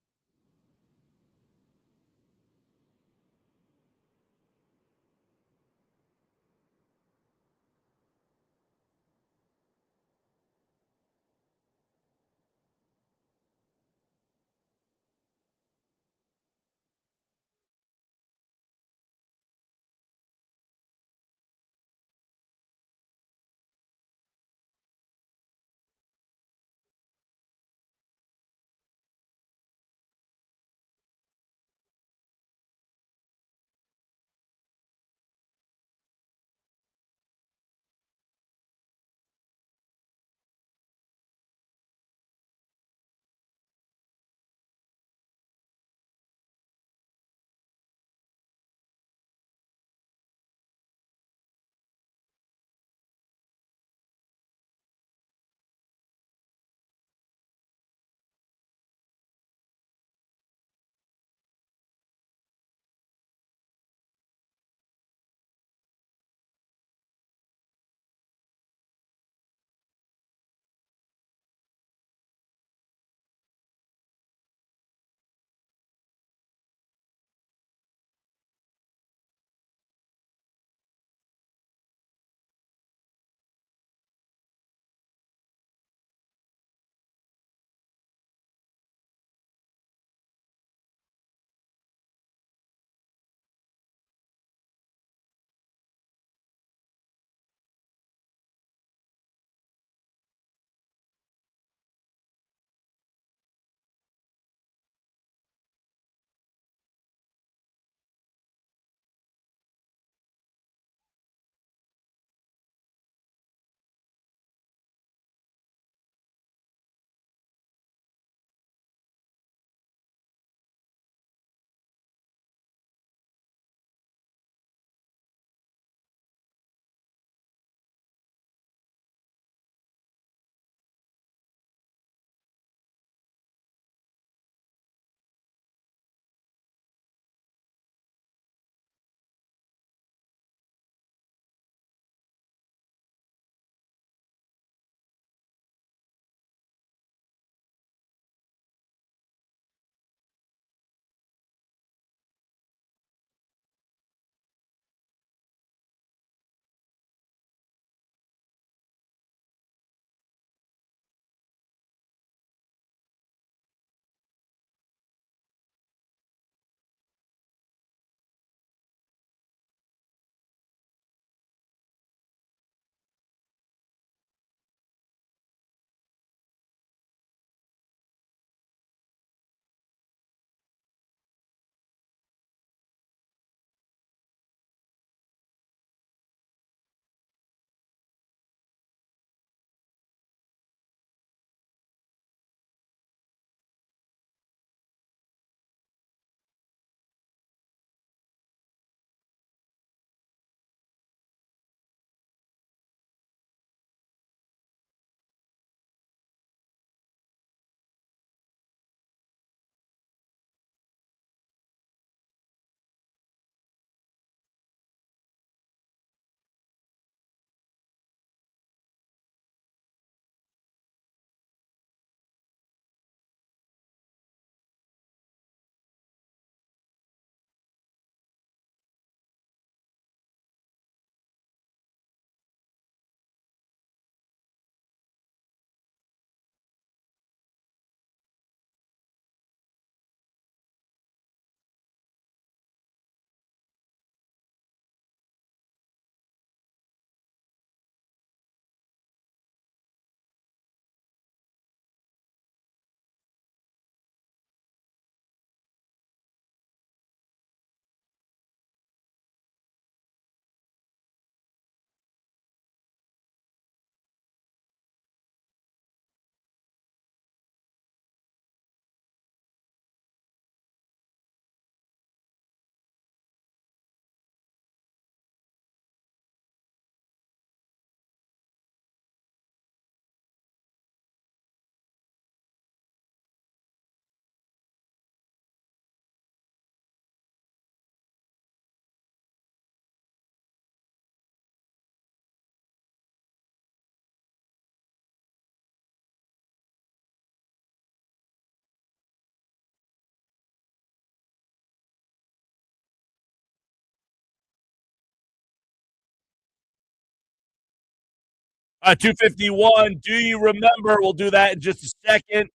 251. Do you remember? We'll do that in just a second.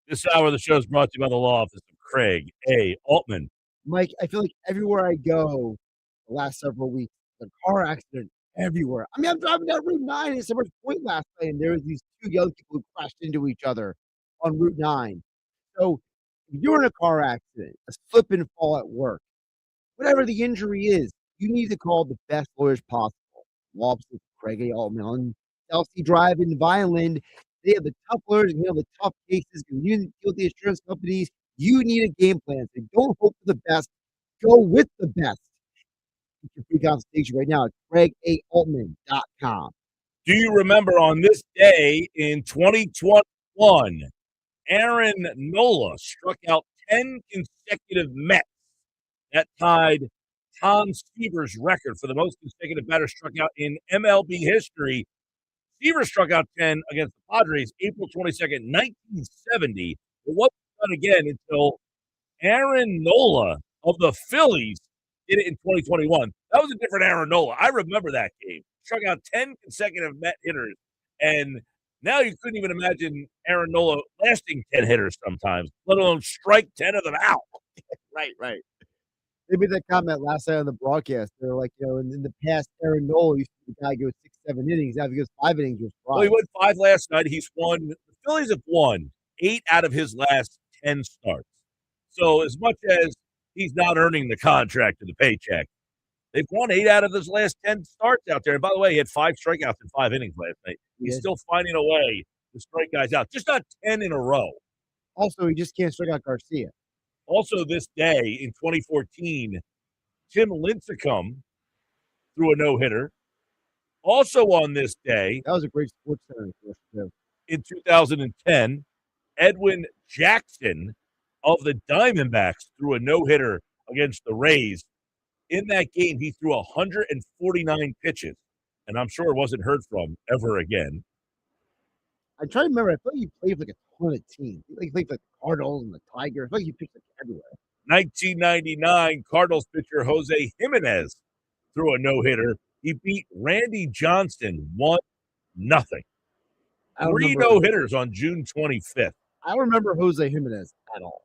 This hour of the show is brought to you by the law office of Craig A. Altman. Mike, I feel like everywhere I go the last several weeks, the car accident everywhere. I mean, I'm driving down Route 9 in Summers Point last night, and there was these two young people who crashed into each other on Route 9. So if you're in a car accident, a slip and fall at work, whatever the injury is, you need to call the best lawyers possible. Law office of Craig A. Altman on Chelsea Drive in Vineland. They have the tough lawyers and the tough cases. When you deal with the insurance companies, you need a game plan. So don't hope for the best. Go with the best. Get your free consultation right now at CraigAAltman.com. Do you remember on this day in 2021, Aaron Nola struck out 10 consecutive Mets? That tied Tom Seaver's record for the most consecutive batters struck out in MLB history. Seaver struck out 10 against the Padres April 22nd, 1970. It wasn't done again until Aaron Nola of the Phillies did it in 2021. That was a different Aaron Nola. I remember that game. Struck out 10 consecutive Met hitters. And now you couldn't even imagine Aaron Nola lasting 10 hitters sometimes, let alone strike 10 of them out. Right. They made that comment last night on the broadcast. They're like, in the past, Aaron Nola used to be the guy who goes 6, 7 innings. Now if he goes 5 innings, you're Well, he surprised. went 5 last night. He's won. The Phillies have won 8 out of his last 10 starts. So as much as he's not earning the contract or the paycheck, they've won 8 out of his last 10 starts out there. And by the way, he had 5 strikeouts in 5 innings last night. He's still finding a way to strike guys out, just not 10 in a row. Also, he just can't strike out Garcia. Also, this day in 2014, Tim Lincecum threw a no-hitter. Also on this day, That was a great sports center too. in 2010, Edwin Jackson of the Diamondbacks threw a no-hitter against the Rays. In that game, he threw 149 pitches, and I'm sure it wasn't heard from ever again. I'm trying to remember. I feel like he played for like a ton of teams. He played for the Cardinals and the Tigers. I feel like he pitched like everywhere. 1999, Cardinals pitcher Jose Jimenez threw a no-hitter. He beat Randy Johnson 1-0. 3 no-hitters on June 25th. I don't remember Jose Jimenez at all.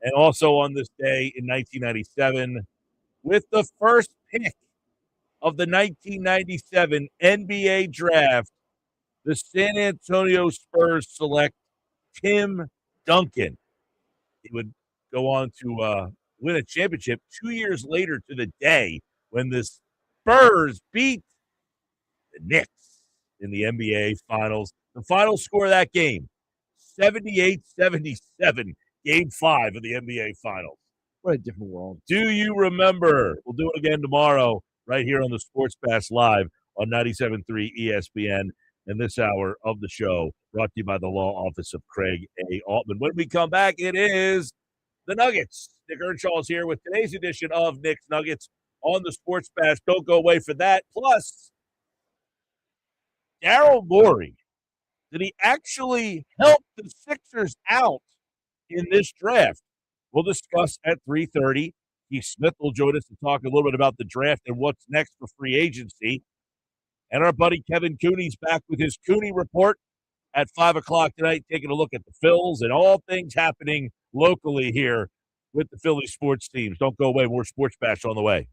And also on this day in 1997, with the first pick of the 1997 NBA draft, the San Antonio Spurs select Tim Duncan. He would go on to win a championship 2 years later to the day when the Spurs beat the Knicks in the NBA Finals. The final score of that game, 78-77, Game 5 of the NBA Finals. What a different world. Do you remember? We'll do it again tomorrow right here on the Sports Pass Live on 97.3 ESPN. And this hour of the show brought to you by the law office of Craig A. Altman. When we come back, it is the Nuggets. Nick Earnshaw is here with today's edition of Nick's Nuggets on the Sports Pass. Don't go away for that. Plus, Daryl Morey, did he actually help the Sixers out in this draft? We'll discuss at 3:30. Keith Smith will join us to talk a little bit about the draft and what's next for free agency. And our buddy Kevin Cooney's back with his Cooney Report at 5 o'clock tonight, taking a look at the Phils and all things happening locally here with the Philly sports teams. Don't go away. More Sports Bash on the way.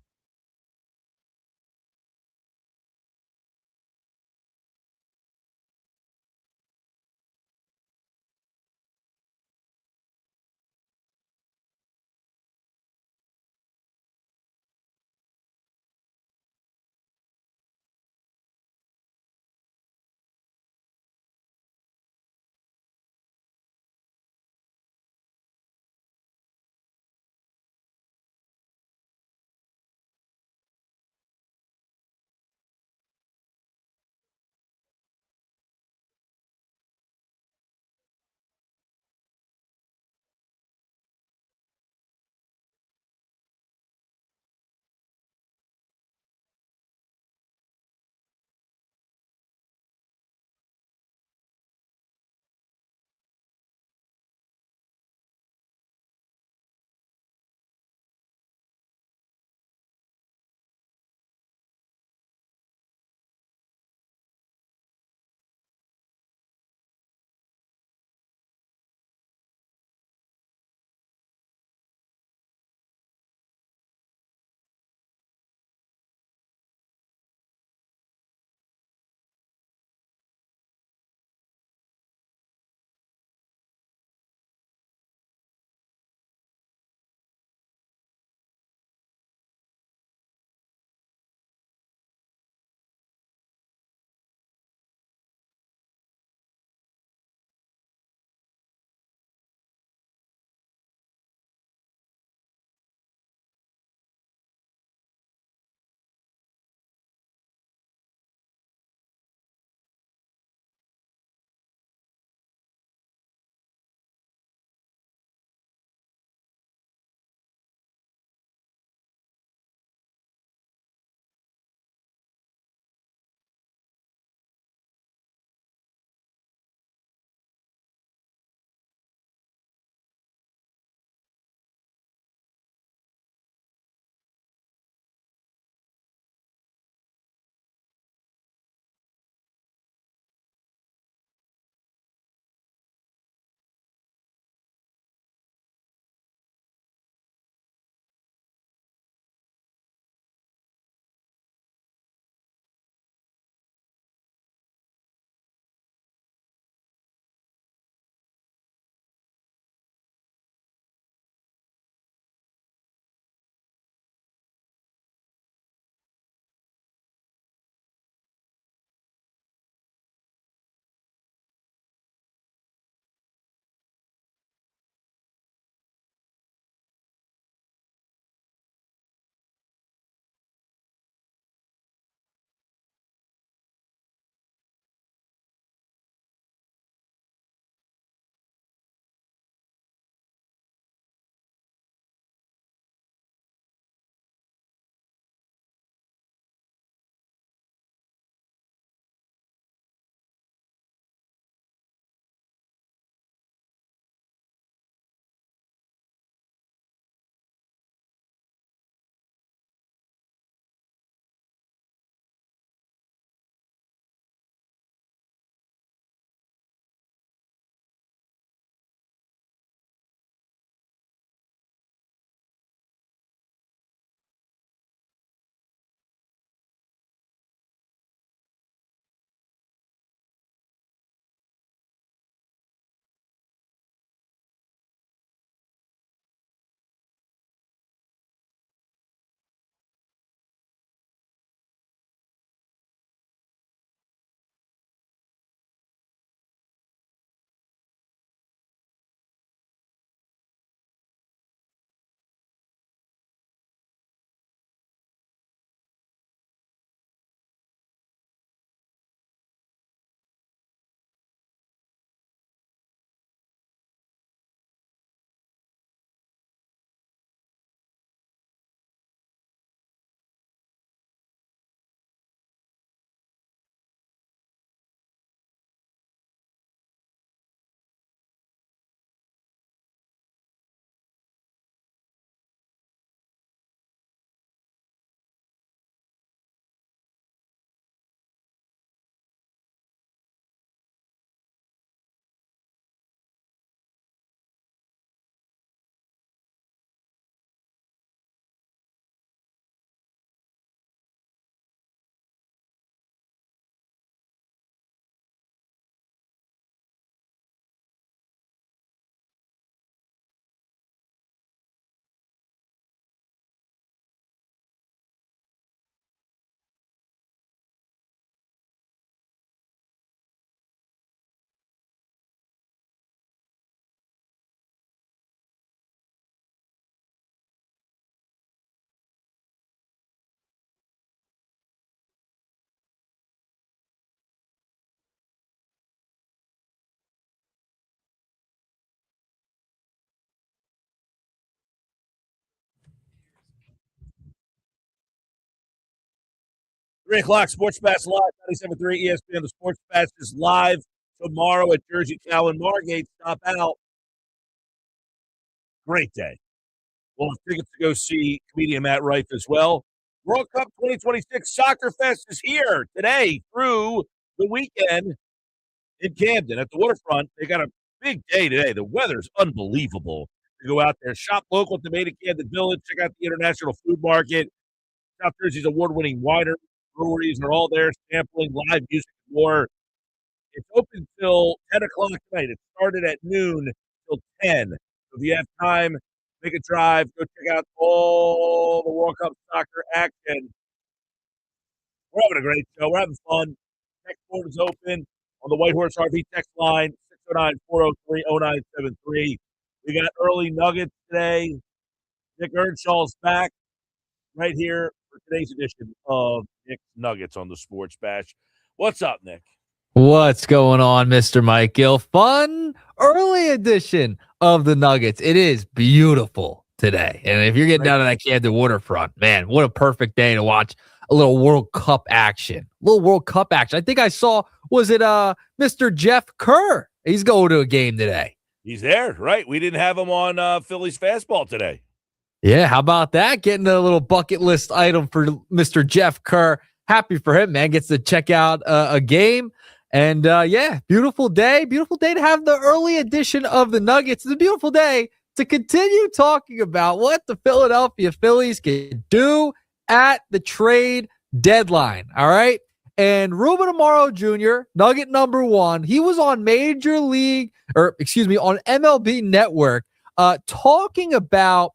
3 o'clock, Sports Bash Live, 97.3 ESPN. The Sports Bash is live tomorrow at Jersey Cow and Margate. Stop out. Great day. We'll have tickets to go see comedian Matt Rife as well. World Cup 2026 Soccer Fest is here today through the weekend in Camden at the waterfront. They got a big day today. The weather's unbelievable to go out there. Shop local at the Main Camden Village. Check out the International Food Market. South Jersey's award-winning wineries, breweries are all there, sampling, live music, and more. It's open till 10 o'clock tonight. It started at noon till 10. So if you have time, make a drive, go check out all the World Cup soccer action. We're having a great show. We're having fun. Text board is open on the White Horse RV text line, 609-403-0973. We got early nuggets today. Nick Earnshaw's back right here for today's edition of Nick's Nuggets on the Sports Bash. What's up, Nick? What's going on, Mr. Mike Gill? Fun early edition of the Nuggets. It is beautiful today. And if you're getting down to that Camden waterfront, man, what a perfect day to watch a little World Cup action. I think I saw, was it Mr. Jeff Kerr? He's going to a game today. He's there, right? We didn't have him on Phillies Fastball today. Yeah, how about that? Getting a little bucket list item for Mr. Jeff Kerr. Happy for him, man. Gets to check out a game. And, yeah, beautiful day. Beautiful day to have the early edition of the Nuggets. It's a beautiful day to continue talking about what the Philadelphia Phillies can do at the trade deadline, all right? And Ruben Amaro Jr., Nugget number one, he was on on MLB Network talking about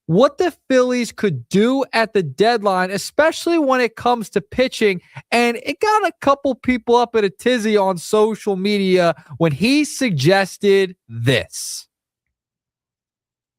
what the Phillies could do at the deadline, especially when it comes to pitching. And it got a couple people up at a tizzy on social media when he suggested this.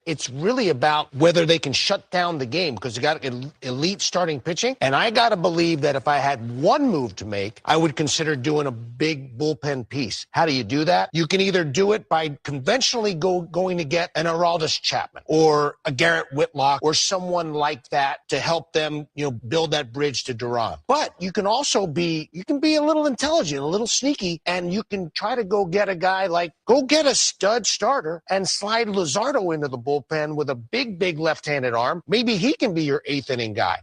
It's really about whether they can shut down the game because you got elite starting pitching. And I got to believe that if I had one move to make, I would consider doing a big bullpen piece. How do you do that? You can either do it by conventionally going to get an Aroldis Chapman or a Garrett Whitlock or someone like that to help them, build that bridge to Duran. But you can also be a little intelligent, a little sneaky, and you can try to go get a guy go get a stud starter and slide Luzardo into the bullpen with a big left-handed arm. Maybe he can be your 8th inning guy.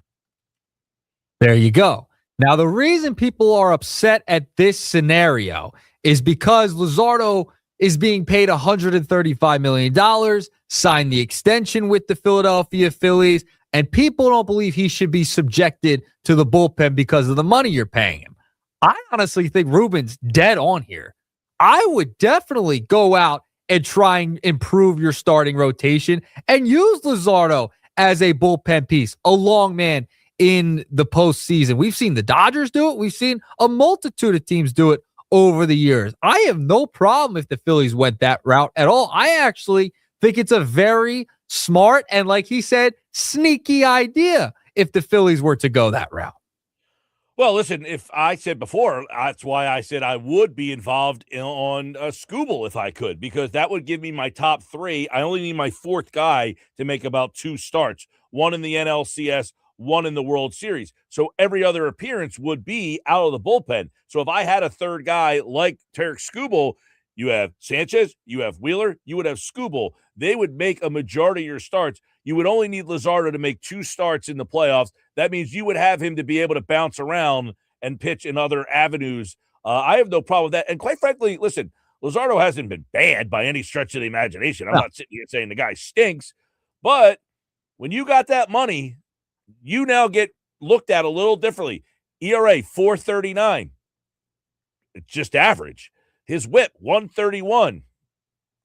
There you go. Now, the reason people are upset at this scenario is because Luzardo is being paid $135 million, signed the extension with the Philadelphia Phillies, and people don't believe he should be subjected to the bullpen because of the money you're paying him. I honestly think Ruben's dead on here. I would definitely go out and try and improve your starting rotation and use Luzardo as a bullpen piece, a long man in the postseason. We've seen the Dodgers do it. We've seen a multitude of teams do it over the years. I have no problem if the Phillies went that route at all. I actually think it's a very smart and, like he said, sneaky idea if the Phillies were to go that route. Well, listen, if I said before, that's why I said I would be involved on Scooble if I could, because that would give me my top 3. I only need my 4th guy to make about 2 starts, one in the NLCS, one in the World Series. So every other appearance would be out of the bullpen. So if I had a 3rd guy like Tarek Scooble, you have Sanchez, you have Wheeler, you would have Scooble. They would make a majority of your starts. You would only need Luzardo to make 2 starts in the playoffs. That means you would have him to be able to bounce around and pitch in other avenues. I have no problem with that. And quite frankly, listen, Luzardo hasn't been bad by any stretch of the imagination. I'm not sitting here saying the guy stinks. But when you got that money, you now get looked at a little differently. ERA, 4.39. It's just average. His whip, 131.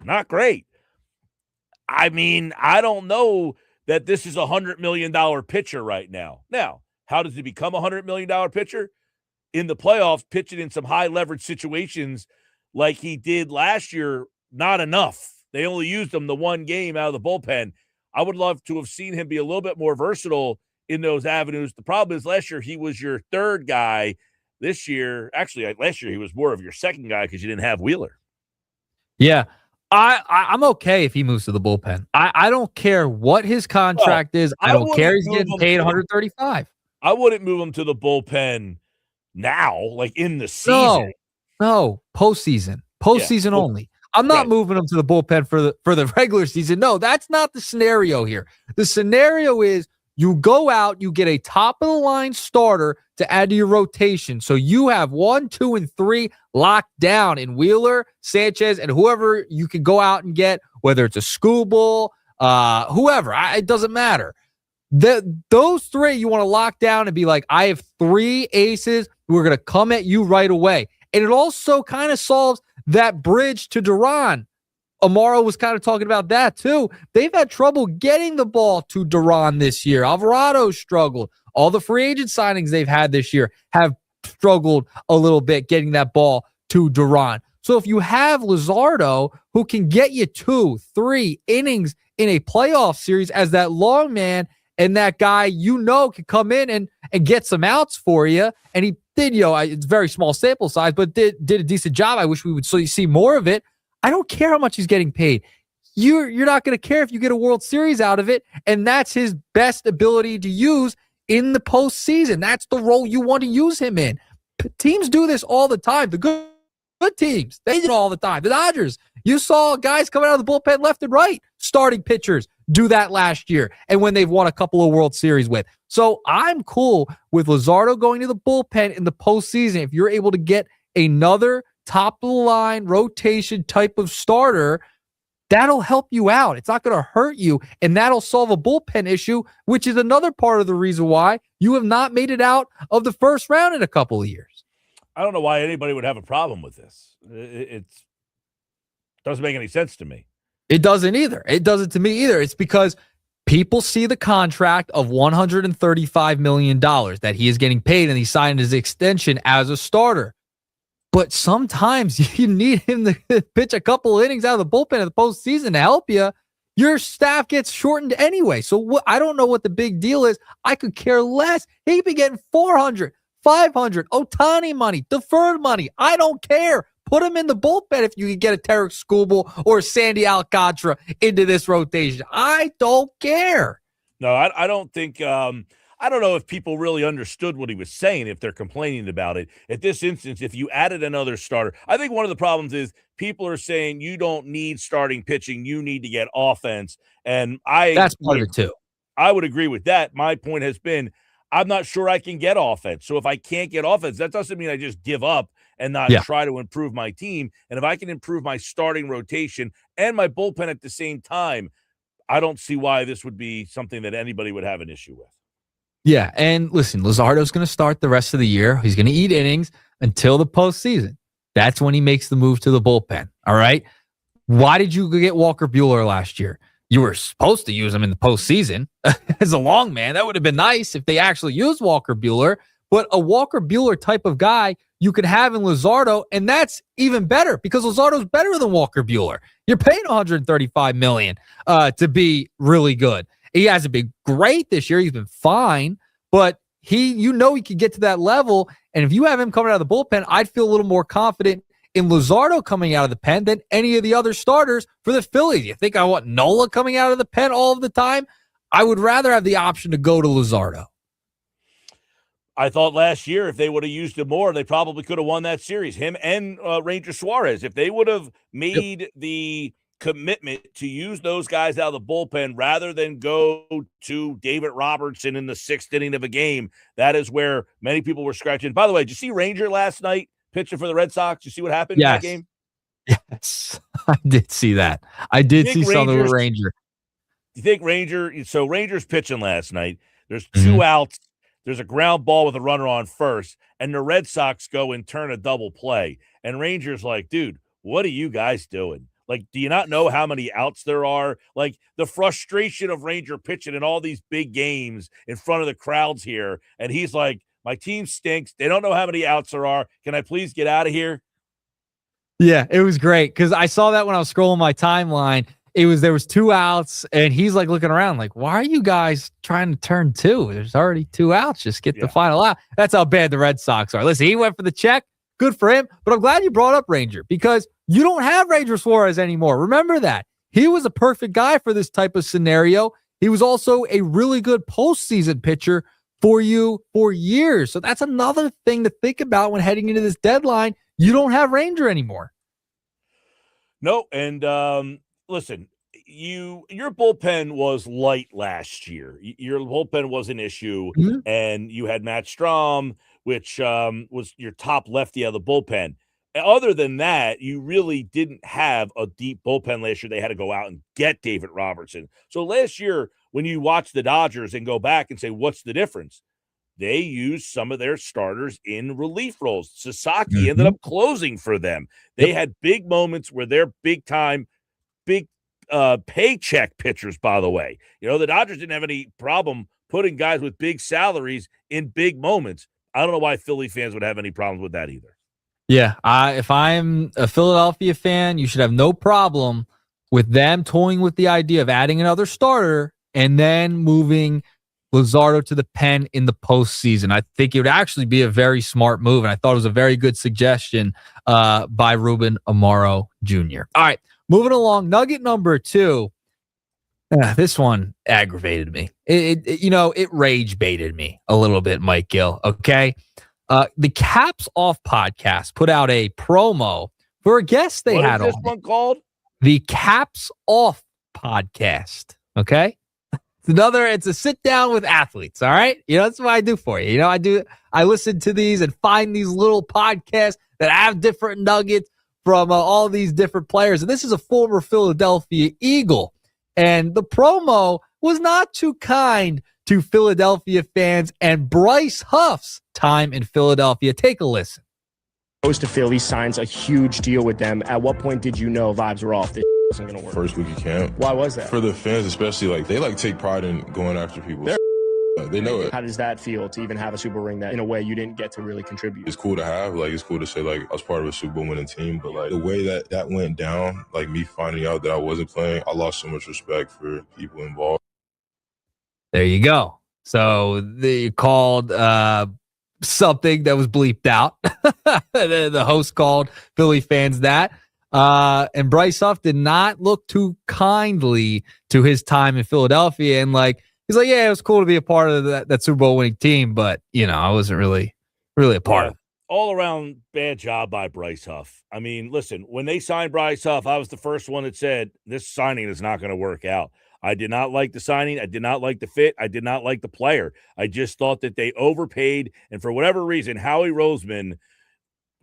Not great. I mean, I don't know that this is a $100 million pitcher right now. Now, how does he become a $100 million pitcher? In the playoffs, pitching in some high leverage situations like he did last year, not enough. They only used him the one game out of the bullpen. I would love to have seen him be a little bit more versatile in those avenues. The problem is last year he was your 3rd guy. This year, actually, last year he was more of your 2nd guy because you didn't have Wheeler. Yeah. I'm okay if he moves to the bullpen. I don't care what his contract is. I don't care he's getting paid $135. I wouldn't move him to the bullpen now, like in the season. No, postseason. Postseason only. I'm not moving him to the bullpen for the regular season. No, that's not the scenario here. The scenario is you go out, you get a top of the line starter to add to your rotation. So you have 1, 2, and 3 locked down in Wheeler, Sanchez, and whoever you can go out and get, whether it's a Skubal, whoever. It doesn't matter. Those 3 you want to lock down and be like, I have 3 aces who are going to come at you right away. And it also kind of solves that bridge to Duran. Amaro was kind of talking about that too. They've had trouble getting the ball to Duran this year. Alvarado struggled. All the free agent signings they've had this year have struggled a little bit getting that ball to Duran. So if you have Luzardo, who can get you 2, 3 innings in a playoff series as that long man, and that guy can come in and get some outs for you, and he did, it's very small sample size, but did a decent job. I wish we would see more of it. I don't care how much he's getting paid. You're not going to care if you get a World Series out of it, and that's his best ability to use in the postseason. That's the role you want to use him in. Teams do this all the time. The good teams, they do it all the time. The Dodgers, you saw guys coming out of the bullpen left and right, starting pitchers do that last year, and when they've won a couple of World Series with. So I'm cool with Luzardo going to the bullpen in the postseason. If you're able to get another top-of-the-line rotation type of starter, that'll help you out. It's not going to hurt you, and that'll solve a bullpen issue, which is another part of the reason why you have not made it out of the first round in a couple of years. I don't know why anybody would have a problem with this. It doesn't make any sense to me. It doesn't either. It doesn't to me either. It's because people see the contract of $135 million that he is getting paid, and he signed his extension as a starter. But sometimes you need him to pitch a couple of innings out of the bullpen in the postseason to help you. Your staff gets shortened anyway. So I don't know what the big deal is. I could care less. He could be getting 400, 500, Ohtani money, deferred money. I don't care. Put him in the bullpen if you can get a Tarek Skubal or Sandy Alcantara into this rotation. I don't care. No, I don't think I don't know if people really understood what he was saying, if they're complaining about it. At this instance, if you added another starter, I think one of the problems is people are saying you don't need starting pitching, you need to get offense. And that's part of it too. I would agree with that. My point has been, I'm not sure I can get offense. So if I can't get offense, that doesn't mean I just give up and not try to improve my team. And if I can improve my starting rotation and my bullpen at the same time, I don't see why this would be something that anybody would have an issue with. Yeah, and listen, Luzardo's going to start the rest of the year. He's going to eat innings until the postseason. That's when he makes the move to the bullpen, all right? Why did you get Walker Buehler last year? You were supposed to use him in the postseason as a long man. That would have been nice if they actually used Walker Buehler, but a Walker Buehler type of guy you could have in Luzardo, and that's even better because Luzardo's better than Walker Buehler. You're paying $135 million to be really good. He hasn't been great this year. He's been fine, but he could get to that level. And if you have him coming out of the bullpen, I'd feel a little more confident in Luzardo coming out of the pen than any of the other starters for the Phillies. You think I want Nola coming out of the pen all of the time? I would rather have the option to go to Luzardo. I thought last year if they would have used him more, they probably could have won that series. Him and Ranger Suarez. If they would have made the commitment to use those guys out of the bullpen rather than go to David Robertson in the 6th inning of a game, that is where many people were scratching. By the way, did you see Ranger last night pitching for the Red Sox? Did you see what happened in that game? Yes, I did see that. I did see something with Ranger. You think Ranger's pitching last night. There's 2 outs. There's a ground ball with a runner on first, and the Red Sox go and turn a double play. And Ranger's like, dude, what are you guys doing? Like, do you not know how many outs there are? Like, the frustration of Ranger pitching in all these big games in front of the crowds here. And he's like, my team stinks. They don't know how many outs there are. Can I please get out of here? Yeah, it was great because I saw that when I was scrolling my timeline. There was 2 outs, and he's like looking around like, why are you guys trying to turn 2? There's already 2 outs. Just get the final out. That's how bad the Red Sox are. Listen, he went for the check. Good for him. But I'm glad you brought up Ranger because you don't have Ranger Suarez anymore. Remember that. He was a perfect guy for this type of scenario. He was also a really good postseason pitcher for you for years. So that's another thing to think about when heading into this deadline. You don't have Ranger anymore. No, and listen, your bullpen was light last year. Your bullpen was an issue, and you had Matt Strahm, which was your top lefty out of the bullpen. Other than that, you really didn't have a deep bullpen last year. They had to go out and get David Robertson. So last year, when you watch the Dodgers and go back and say, what's the difference? They used some of their starters in relief roles. Sasaki ended up closing for them. They had big moments where they're big-time, big paycheck pitchers, by the way. You know, the Dodgers didn't have any problem putting guys with big salaries in big moments. I don't know why Philly fans would have any problems with that either. Yeah, if I'm a Philadelphia fan, you should have no problem with them toying with the idea of adding another starter and then moving Luzardo to the pen in the postseason. I think it would actually be a very smart move, and I thought it was a very good suggestion by Ruben Amaro Jr. All right, moving along. Nugget number 2. This one aggravated me. It rage baited me a little bit, Mike Gill. Okay. The Caps Off podcast put out a promo for a guest they had on. What is this one called? The Caps Off podcast. Okay. It's a sit down with athletes. All right. That's what I do for you. I listen to these and find these little podcasts that have different nuggets from all these different players. And this is a former Philadelphia Eagle. And the promo was not too kind to Philadelphia fans and Bryce Huff's time in Philadelphia. Take a listen. Goes to Philly, signs a huge deal with them. At what point did you know vibes were off? This wasn't going to work. First week of camp. Why was that? For the fans especially, they take pride in going after people. They know it. How does that feel to even have a Super ring that in a way you didn't get to really contribute? It's cool to have. It's cool to say, I was part of a Super Bowl winning team. But, the way that went down, me finding out that I wasn't playing, I lost so much respect for people involved. There you go. So they called something that was bleeped out. The host called Philly fans that. And Bryce Huff did not look too kindly to his time in Philadelphia. And he's like, yeah, it was cool to be a part of that Super Bowl winning team, but I wasn't really a part of it. All around bad job by Bryce Huff. I mean, listen, when they signed Bryce Huff, I was the first one that said this signing is not going to work out. I did not like the signing. I did not like the fit. I did not like the player. I just thought that they overpaid. And for whatever reason, Howie Roseman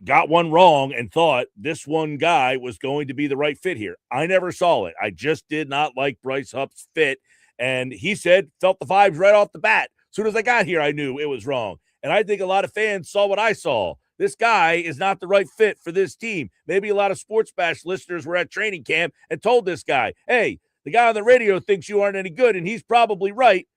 got one wrong and thought this one guy was going to be the right fit here. I never saw it. I just did not like Bryce Huff's fit. And he felt the vibes right off the bat. As soon as I got here, I knew it was wrong. And I think a lot of fans saw what I saw. This guy is not the right fit for this team. Maybe a lot of Sports Bash listeners were at training camp and told this guy, hey, the guy on the radio thinks you aren't any good, and he's probably right.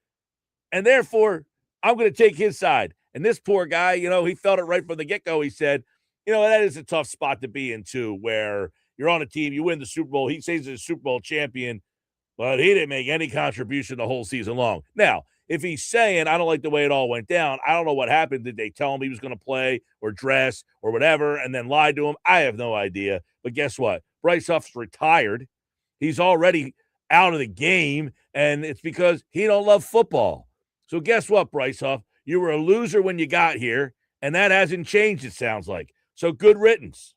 And therefore, I'm going to take his side. And this poor guy, he felt it right from the get-go. He said, that is a tough spot to be in, too, where you're on a team, you win the Super Bowl. He says he's a Super Bowl champion, but he didn't make any contribution the whole season long. Now, if he's saying, I don't like the way it all went down, I don't know what happened. Did they tell him he was going to play or dress or whatever and then lie to him? I have no idea. But guess what? Bryce Huff's retired. He's already out of the game, and it's because he don't love football. So guess what, Bryce Huff? You were a loser when you got here, and that hasn't changed, it sounds like. So good riddance.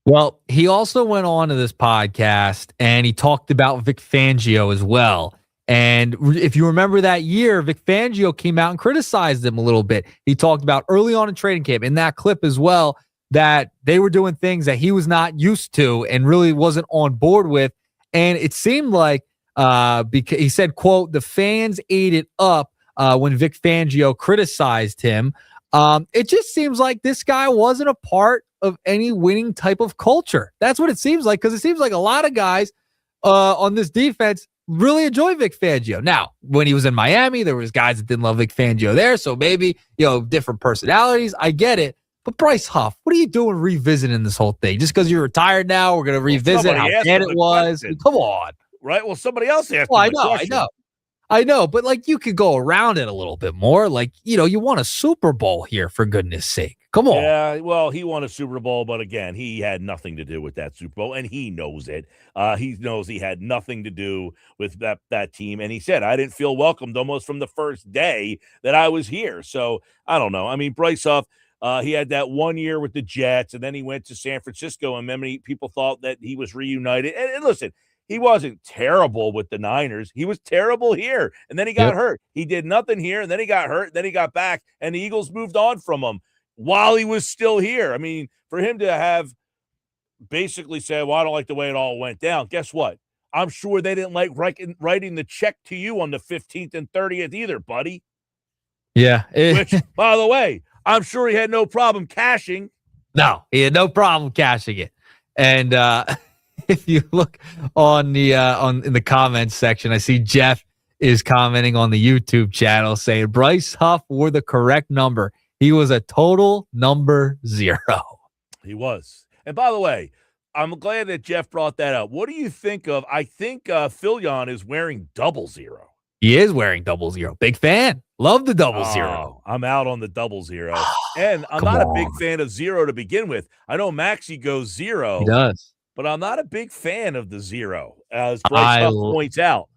Well, he also went on to this podcast, and he talked about Vic Fangio as well. And if you remember that year, Vic Fangio came out and criticized him a little bit. He talked about early on in training camp, in that clip as well, that they were doing things that he was not used to and really wasn't on board with. And it seemed like, because he said, quote, the fans ate it up when Vic Fangio criticized him. It just seems like this guy wasn't a part of any winning type of culture. That's what it seems like, because it seems like a lot of guys on this defense really enjoy Vic Fangio. Now, when he was in Miami, there was guys that didn't love Vic Fangio there, so maybe, different personalities. I get it. But Bryce Huff, what are you doing revisiting this whole thing? Just because you're retired now, we're going to revisit how bad it was? Come on. Right? Well, somebody else asked I know. I know, but like you could go around it a little bit more. Like, you won a Super Bowl here, for goodness sake. Come on. Yeah, well, he won a Super Bowl, but again, he had nothing to do with that Super Bowl, and he knows it. He knows he had nothing to do with that team, and he said, "I didn't feel welcomed almost from the first day that I was here." So I don't know. I mean, Bryce Huff, he had that 1 year with the Jets, and then he went to San Francisco, and many people thought that he was reunited. And listen, he wasn't terrible with the Niners. He was terrible here, and then he got hurt. He did nothing here, and then he got hurt, and then he got back, and the Eagles moved on from him while he was still here. I mean, for him to have basically said, well, I don't like the way it all went down, guess what? I'm sure they didn't like writing the check to you on the 15th and 30th either, buddy. Yeah. Which, by the way, I'm sure he had no problem cashing. No, he had no problem cashing it. And if you look on the in the comments section, I see Jeff is commenting on the YouTube channel saying Bryce Huff wore the correct number. He was a total number 0. He was. And by the way, I'm glad that Jeff brought that up. What do you think of? I think Phillion is wearing 00. He is wearing 00. Big fan. Love the 00. I'm out on the 00. And I'm not a big fan of 0 to begin with. I know Maxie goes 0. He does. But I'm not a big fan of the 0, as Bryce Huff points out.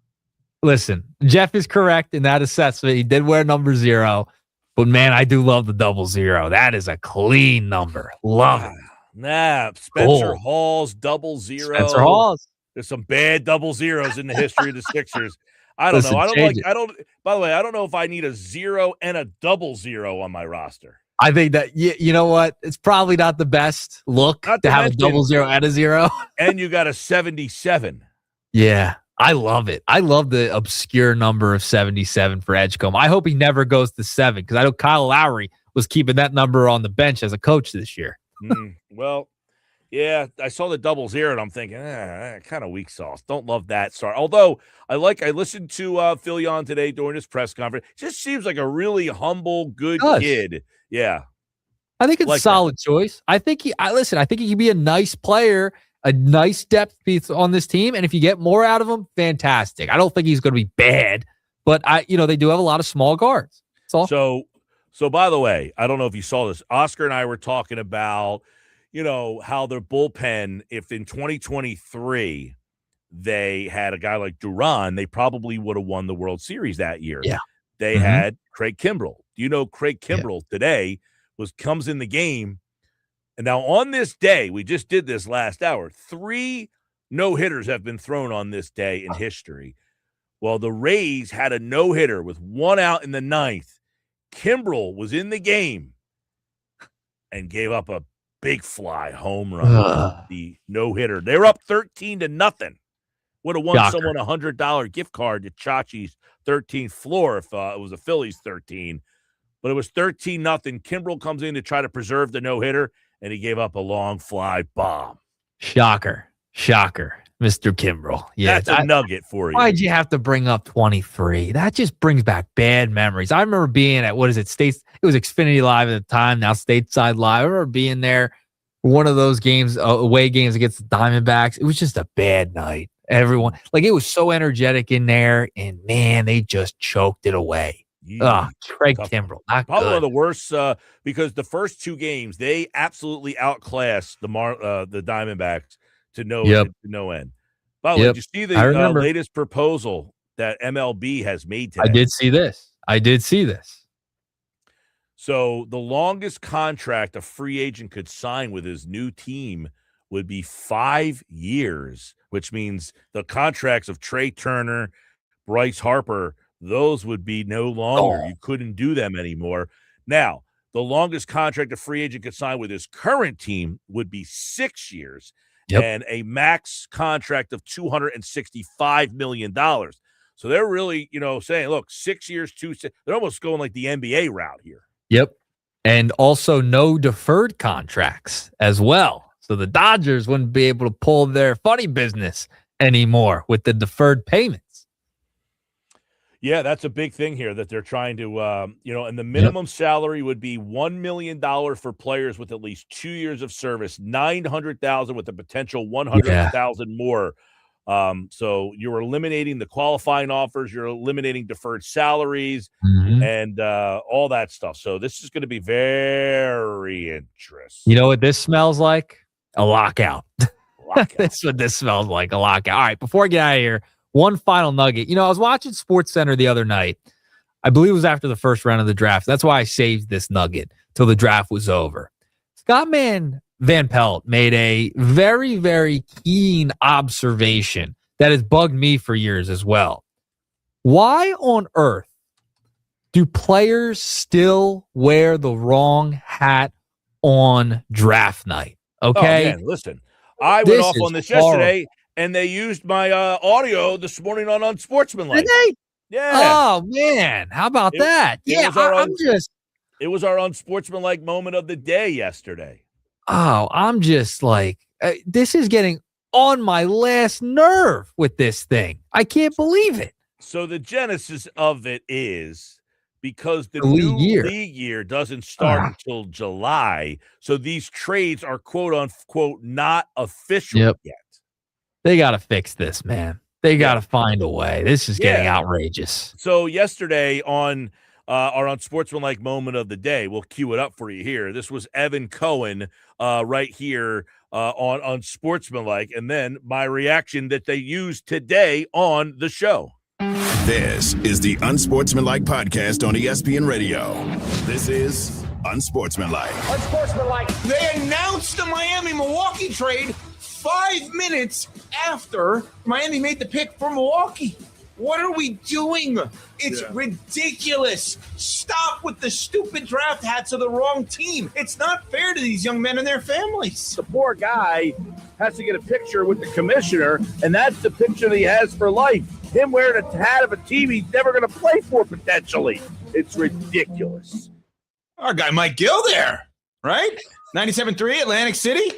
Listen, Jeff is correct in that assessment. He did wear number 0. But, man, I do love the 00. That is a clean number. Love it. Nah, Spencer Hall's 00. Spencer Hall's. There's some bad 00s in the history of the Sixers. I don't know. By the way, I don't know if I need a 0 and a 00 on my roster. I think that, you know what? It's probably not the best look to have a 00 and a 0. And you got a 77. Yeah. I love it. I love the obscure number of 77 for Edgecombe. I hope he never goes to 7 because I know Kyle Lowry was keeping that number on the bench as a coach this year. Well, yeah, I saw the 00 and I'm thinking, kind of weak sauce. Don't love that start. Although I listened to Phillion today during his press conference. Just seems like a really humble, good kid. Yeah. I think it's a solid choice. I think he can be a nice player, a nice depth piece on this team. And if you get more out of him, fantastic. I don't think he's going to be bad, but they do have a lot of small guards. That's all. So by the way, I don't know if you saw this. Oscar and I were talking about, how their bullpen, if in 2023 they had a guy like Duran, they probably would have won the World Series that year. Yeah. They had Craig Kimbrell. Do you know Craig Kimbrell today comes in the game? And now on this day, we just did this last hour, 3 no-hitters have been thrown on this day in history. Well, the Rays had a no-hitter with 1 out in the 9th. Kimbrell was in the game and gave up a big fly home run. The no-hitter. They were up 13-0. Would have won someone a $100 gift card to Chachi's 13th floor if it was a Phillies 13. But it was 13-0. Kimbrell comes in to try to preserve the no-hitter, and he gave up a long fly bomb. Shocker, Mr. Kimbrell. Yeah, that's a nugget for you. Why'd you have to bring up 23? That just brings back bad memories. I remember being at, States? It was Xfinity Live at the time, now Stateside Live. I remember being there for one of those games, away games against the Diamondbacks. It was just a bad night. Everyone, it was so energetic in there, and man, they just choked it away. Craig Kimbrell, not probably good. One of the worst because the first 2 games they absolutely outclassed the Diamondbacks to no end. By the way, did you see the latest proposal that MLB has made today? I did see this. So the longest contract a free agent could sign with his new team would be 5 years, which means the contracts of Trey Turner, Bryce Harper, those would be no longer. You couldn't do them anymore. Now, the longest contract a free agent could sign with his current team would be 6 years and a max contract of $265 million. So they're really, saying, look, 6 years, they're almost going like the NBA route here. Yep. And also no deferred contracts as well. So the Dodgers wouldn't be able to pull their funny business anymore with the deferred payments. Yeah, that's a big thing here that they're trying to, and the minimum salary would be $1 million for players with at least 2 years of service, $900,000 with the potential $100,000 more So you're eliminating the qualifying offers, you're eliminating deferred salaries, and all that stuff. So this is going to be very interesting. You know what this smells like? A lockout. That's what this smells like, a lockout. All right, before I get out of here, one final nugget. I was watching SportsCenter the other night. I believe it was after the first round of the draft. That's why I saved this nugget till the draft was over. Scottman Van Pelt made a very, very keen observation that has bugged me for years as well. Why on earth do players still wear the wrong hat on draft night? Okay. Oh, man, listen, I went off on this yesterday, and they used my audio this morning on Unsportsmanlike. Did they? Yeah. Oh, man. How about that? It was our Unsportsmanlike moment of the day yesterday. Oh, I'm just like, this is getting on my last nerve with this thing. I can't believe it. So the genesis of it is because the new league year doesn't start until July. So these trades are quote unquote not official yet. They got to fix this, man. They got to find a way. This is getting outrageous. So yesterday on our Unsportsmanlike moment of the day, we'll cue it up for you here. This was Evan Cohen right here on Unsportsmanlike, and then my reaction that they used today on the show. This is the Unsportsmanlike podcast on ESPN Radio. This is Unsportsmanlike. Unsportsmanlike. They announced the Miami-Milwaukee trade 5 minutes after Miami made the pick for Milwaukee. What are we doing? It's ridiculous. Stop with the stupid draft hats of the wrong team. It's not fair to these young men and their families. The poor guy has to get a picture with the commissioner, and that's the picture that he has for life. Him wearing a hat of a team he's never going to play for, potentially. It's ridiculous. Our guy Mike Gill there, right? 97.3 Atlantic City.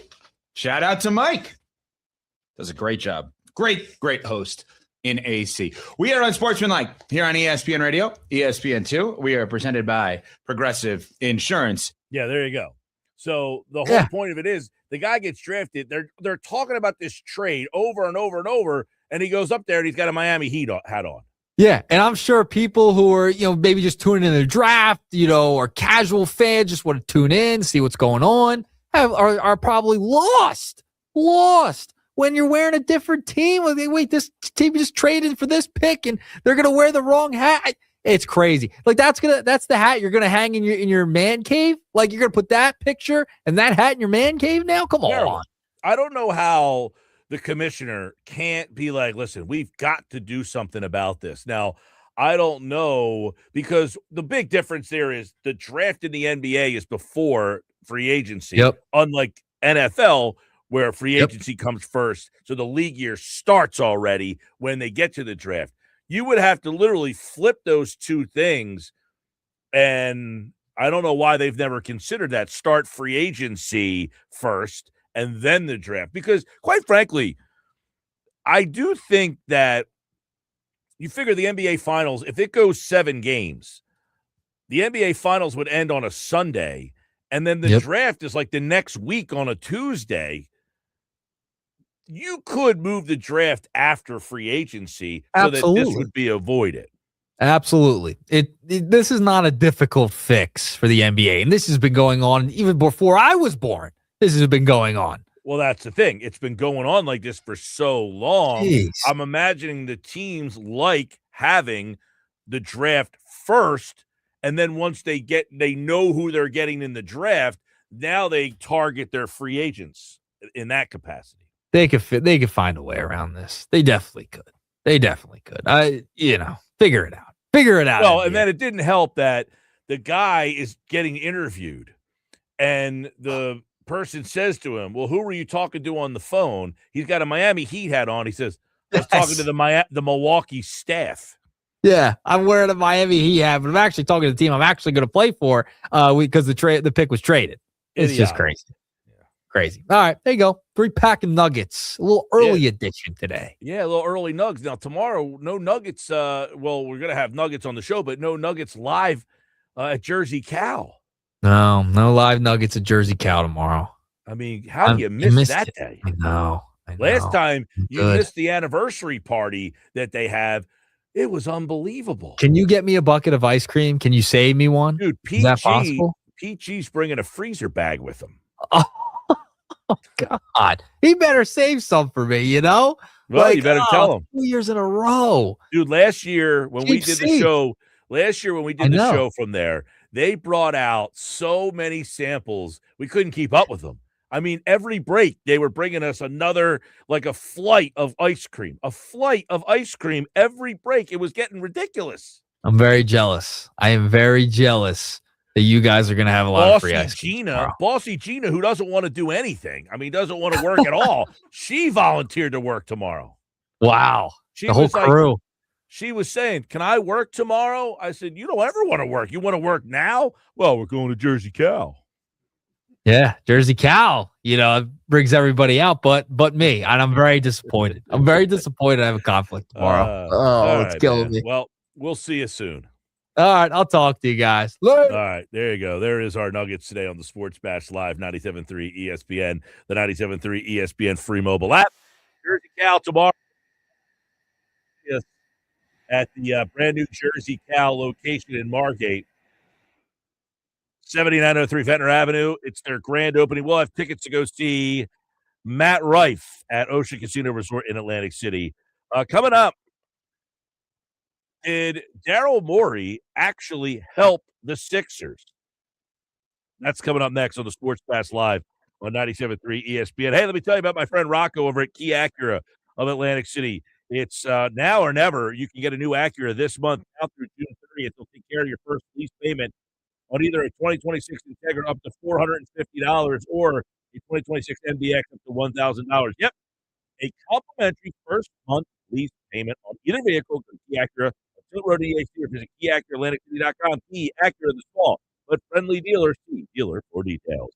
Shout out to Mike. Does a great job. Great host in AC. We are Unsportsmanlike here on ESPN Radio, ESPN2. We are presented by Progressive Insurance. Yeah, there you go. So the whole point of it is the guy gets drafted. They're talking about this trade over and over and over, and he goes up there and he's got a Miami Heat hat on. Yeah, and I'm sure people who are, maybe just tuning in the draft, or casual fans just want to tune in, see what's going on, are probably lost when you're wearing a different team. Wait, this team just traded for this pick and they're going to wear the wrong hat. It's crazy. Like that's the hat you're going to hang in your man cave. Like you're going to put that picture and that hat in your man cave now. Come on. I don't know how the commissioner can't be like, listen, we've got to do something about this. Now, I don't know, because the big difference there is the draft in the NBA is before free agency, unlike NFL, where free agency comes first. So the league year starts already when they get to the draft. You would have to literally flip those two things. And I don't know why they've never considered that. Start free agency first and then the draft. Because quite frankly, I do think that you figure the NBA Finals, if it goes 7 games, the NBA Finals would end on a Sunday, and then the draft is like the next week on a Tuesday. You could move the draft after free agency so that this would be avoided. Absolutely. This is not a difficult fix for the NBA, and this has been going on even before I was born. This has been going on. Well, that's the thing. It's been going on like this for so long. Jeez. I'm imagining the teams like having the draft first, and then once they know who they're getting in the draft, now they target their free agents in that capacity. They could find a way around this. They definitely could. Figure it out. Well, and then it didn't help that the guy is getting interviewed, and the person says to him, well, who were you talking to on the phone? He's got a Miami Heat hat on. He says, I was talking to the Milwaukee staff. Yeah, I'm wearing a Miami Heat hat, but I'm actually talking to the team I'm actually going to play for because the pick was traded. It's just crazy. Yeah. Crazy. All right, there you go. 3-pack of nuggets. A little early edition today. Yeah, a little early nugs. Now, tomorrow, no nuggets. We're going to have nuggets on the show, but no nuggets live at Jersey Cow. No live nuggets at Jersey Cow tomorrow. I mean, how do you miss that day? I know. Last time you Good. missed the anniversary party that they have. It was unbelievable. Can you get me a bucket of ice cream? Can you save me one? Dude, Is that possible? PG's bringing a freezer bag with him. Oh, God. He better save some for me, you know? Well, you better tell him. 2 years in a row. Dude, last year when we Cheap did the seat. show from there, they brought out so many samples, we couldn't keep up with them. I mean, every break, they were bringing us another, like a flight of ice cream. A flight of ice cream every break. It was getting ridiculous. I'm very jealous. I am very jealous that you guys are going to have a lot of free ice cream tomorrow. Bossy Gina, who doesn't want to do anything. I mean, doesn't want to work at all. She volunteered to work tomorrow. Wow. She the whole was crew. She was saying, can I work tomorrow? I said, you don't ever want to work. You want to work now? Well, we're going to Jersey Cal. Yeah, Jersey Cal, it brings everybody out, but me, and I'm very disappointed. I'm very disappointed I have a conflict tomorrow. It's killing me. Well, we'll see you soon. All right, I'll talk to you guys. All right, there you go. There is our Nuggets today on the Sports Bash Live, 97.3 ESPN, the 97.3 ESPN free mobile app. Jersey Cal tomorrow. Yes, at the brand new Jersey Cal location in Margate. 7903 Ventnor Avenue. It's their grand opening. We'll have tickets to go see Matt Rife at Ocean Casino Resort in Atlantic City. Coming up, did Daryl Morey actually help the Sixers? That's coming up next on the Sports Pass Live on 97.3 ESPN. Hey, let me tell you about my friend Rocco over at Key Acura of Atlantic City. It's now or never. You can get a new Acura this month out through June 30th. They'll take care of your first lease payment on either a 2026 Integra up to $450 or a 2026 MDX up to $1,000. Yep, a complimentary first month lease payment on either vehicle from Key Acura, Tilt Road EAC, or visit KeyAcuraAtlanticCity.com. Key Acura the small but friendly dealer. See dealer for details.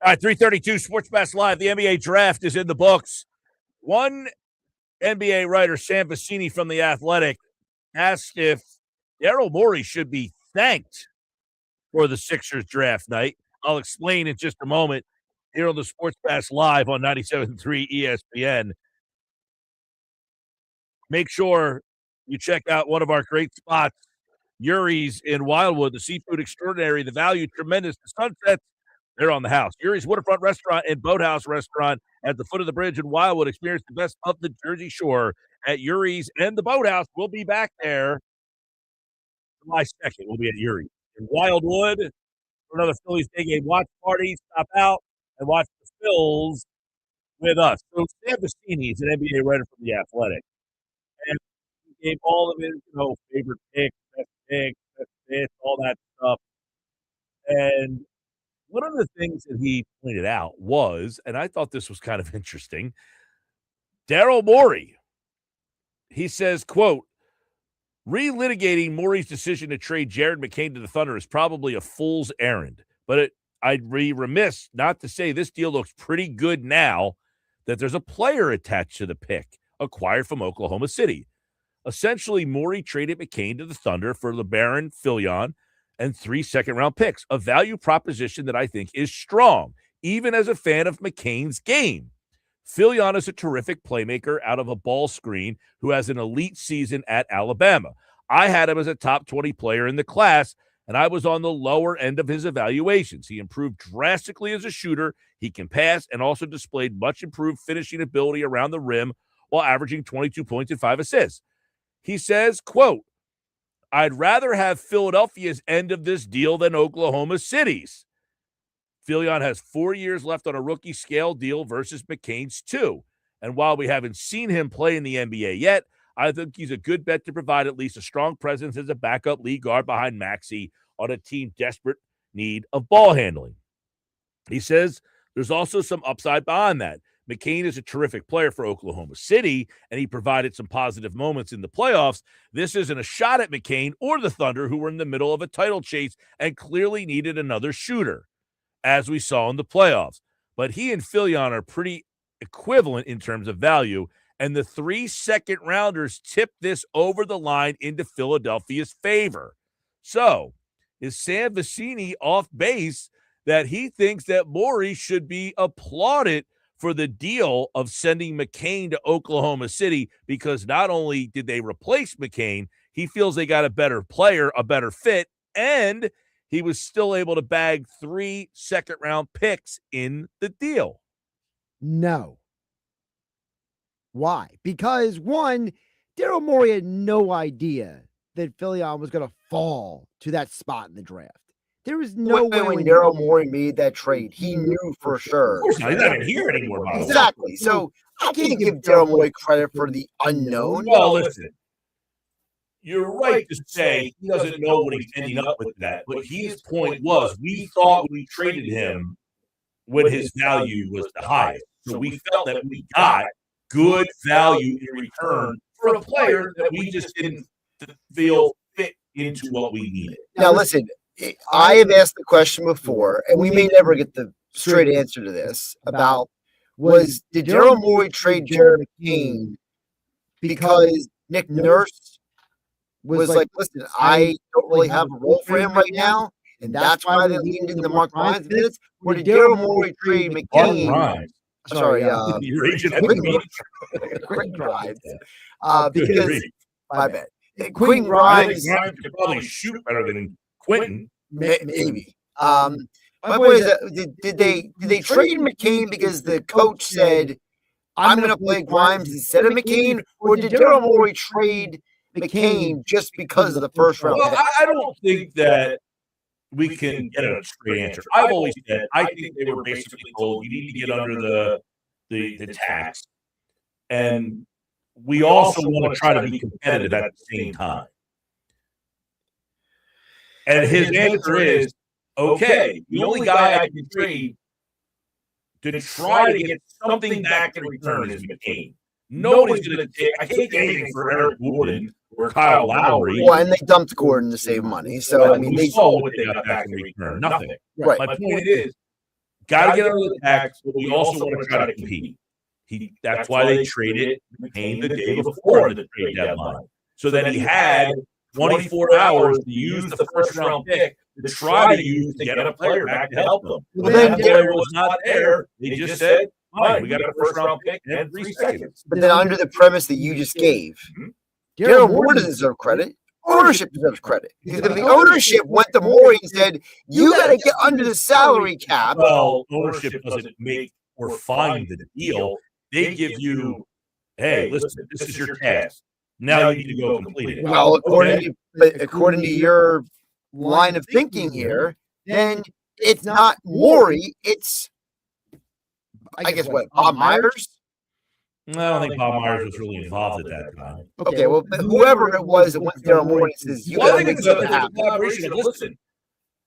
All right, 332 Sports Bass Live. The NBA draft is in the books. One NBA writer, Sam Vecini from The Athletic, asked if Daryl Morey should be thanked for the Sixers draft night. I'll explain in just a moment here on the Sports Bass Live on 97.3 ESPN. Make sure you check out one of our great spots, Yuri's in Wildwood, the seafood extraordinary, the value tremendous, the sunsets. They're on the house. Yuri's Waterfront Restaurant and Boathouse Restaurant at the foot of the bridge in Wildwood. Experience the best of the Jersey Shore at Yuri's and the Boathouse. We'll be back there July 2nd. We'll be at Yuri's in Wildwood for another Phillies Day Game watch party. Stop out and watch the Phils with us. So Sam Vecini is an NBA writer from The Athletic. And he gave all of his, favorite picks, best fits, all that stuff. And one of the things that he pointed out was, and I thought this was kind of interesting, Daryl Morey. He says, quote, relitigating Morey's decision to trade Jared McCain to the Thunder is probably a fool's errand, but I'd be remiss not to say this deal looks pretty good now that there's a player attached to the pick acquired from Oklahoma City. Essentially, Morey traded McCain to the Thunder for LeBaron, Filion, and 3 second-round picks, a value proposition that I think is strong, even as a fan of McCain's game. Filion is a terrific playmaker out of a ball screen who has an elite season at Alabama. I had him as a top 20 player in the class, and I was on the lower end of his evaluations. He improved drastically as a shooter. He can pass and also displayed much improved finishing ability around the rim while averaging 22 points and 5 assists. He says, quote, I'd rather have Philadelphia's end of this deal than Oklahoma City's. Filion has 4 years left on a rookie scale deal versus McCain's 2. And while we haven't seen him play in the NBA yet, I think he's a good bet to provide at least a strong presence as a backup lead guard behind Maxey on a team desperate need of ball handling. He says there's also some upside behind that. McCain is a terrific player for Oklahoma City, and he provided some positive moments in the playoffs. This isn't a shot at McCain or the Thunder, who were in the middle of a title chase and clearly needed another shooter, as we saw in the playoffs. But he and Filion are pretty equivalent in terms of value, and the 3 second-rounders tipped this over the line into Philadelphia's favor. So, is Sam Vecini off base that he thinks that Morey should be applauded for the deal of sending McCain to Oklahoma City, because not only did they replace McCain, he feels they got a better player, a better fit, and he was still able to bag 3 second-round picks in the deal? No. Why? Because, one, Daryl Morey had no idea that Filion was going to fall to that spot in the draft. There was no way when Daryl Morey made that trade, he knew for sure. Of course not. He's not even here anymore. Exactly. So I can't give Daryl Morey credit for the unknown. Well, listen, you're right to say he doesn't know what he's ending up with that. But his point was, we thought we traded him when his value was the highest. So we felt that we got good value in return for a player that we just didn't feel fit into what we needed. Now, listen, I have asked the question before, and we may never get the straight answer to this, about did Daryl Morey trade Jared McCain because Nick Nurse was like, listen, I don't really have a role for him right now, and that's why they leaned into Mark Grimes minutes? Or did Daryl Morey trade McCain? Sorry, Quentin Grimes. Because, my bad. Quentin Grimes could probably shoot better than Quentin. Maybe. My point is that did they trade McCain because the coach said, I'm going to play Grimes instead of McCain? Or did Daryl Morey trade McCain just because of the first round? Well, I don't think that we can get a straight answer. I've always said I think they were basically told you need to get under the tax. And we also want to try to be competitive at the same time. And his answer is, okay, the only guy I can trade to try to get something back in return is McCain. Nobody's going to take – I can't get anything for Eric Gordon or Kyle Lowry. Well, and they dumped Gordon to save money. So, I mean, they saw what they got back in return. Nothing. Right. My point is, got to get under the tax, but we also want to try to compete. That's why they traded McCain the day before the trade deadline. So then he had 24 hours to use the first-round pick to try to use to get a player back to help them. When that player was not there, they just said, fine, we got a first-round pick and 3 seconds. But then under the premise that you just gave, Daryl Moore doesn't deserve credit. Ownership deserves credit. Because if the ownership went to Moore and said, you got to get under the salary cap. Well, ownership doesn't make or find the deal. They give you, hey, listen, this is your task. Now you need to go complete it. Well, according to your line of thinking here, then it's not Morey, it's, I guess, what, Bob Myers? I don't think Bob Myers was really involved at that time. Okay, well, whoever it was that went to Daryl Morey says, you got to make something a happen. collaboration. Listen,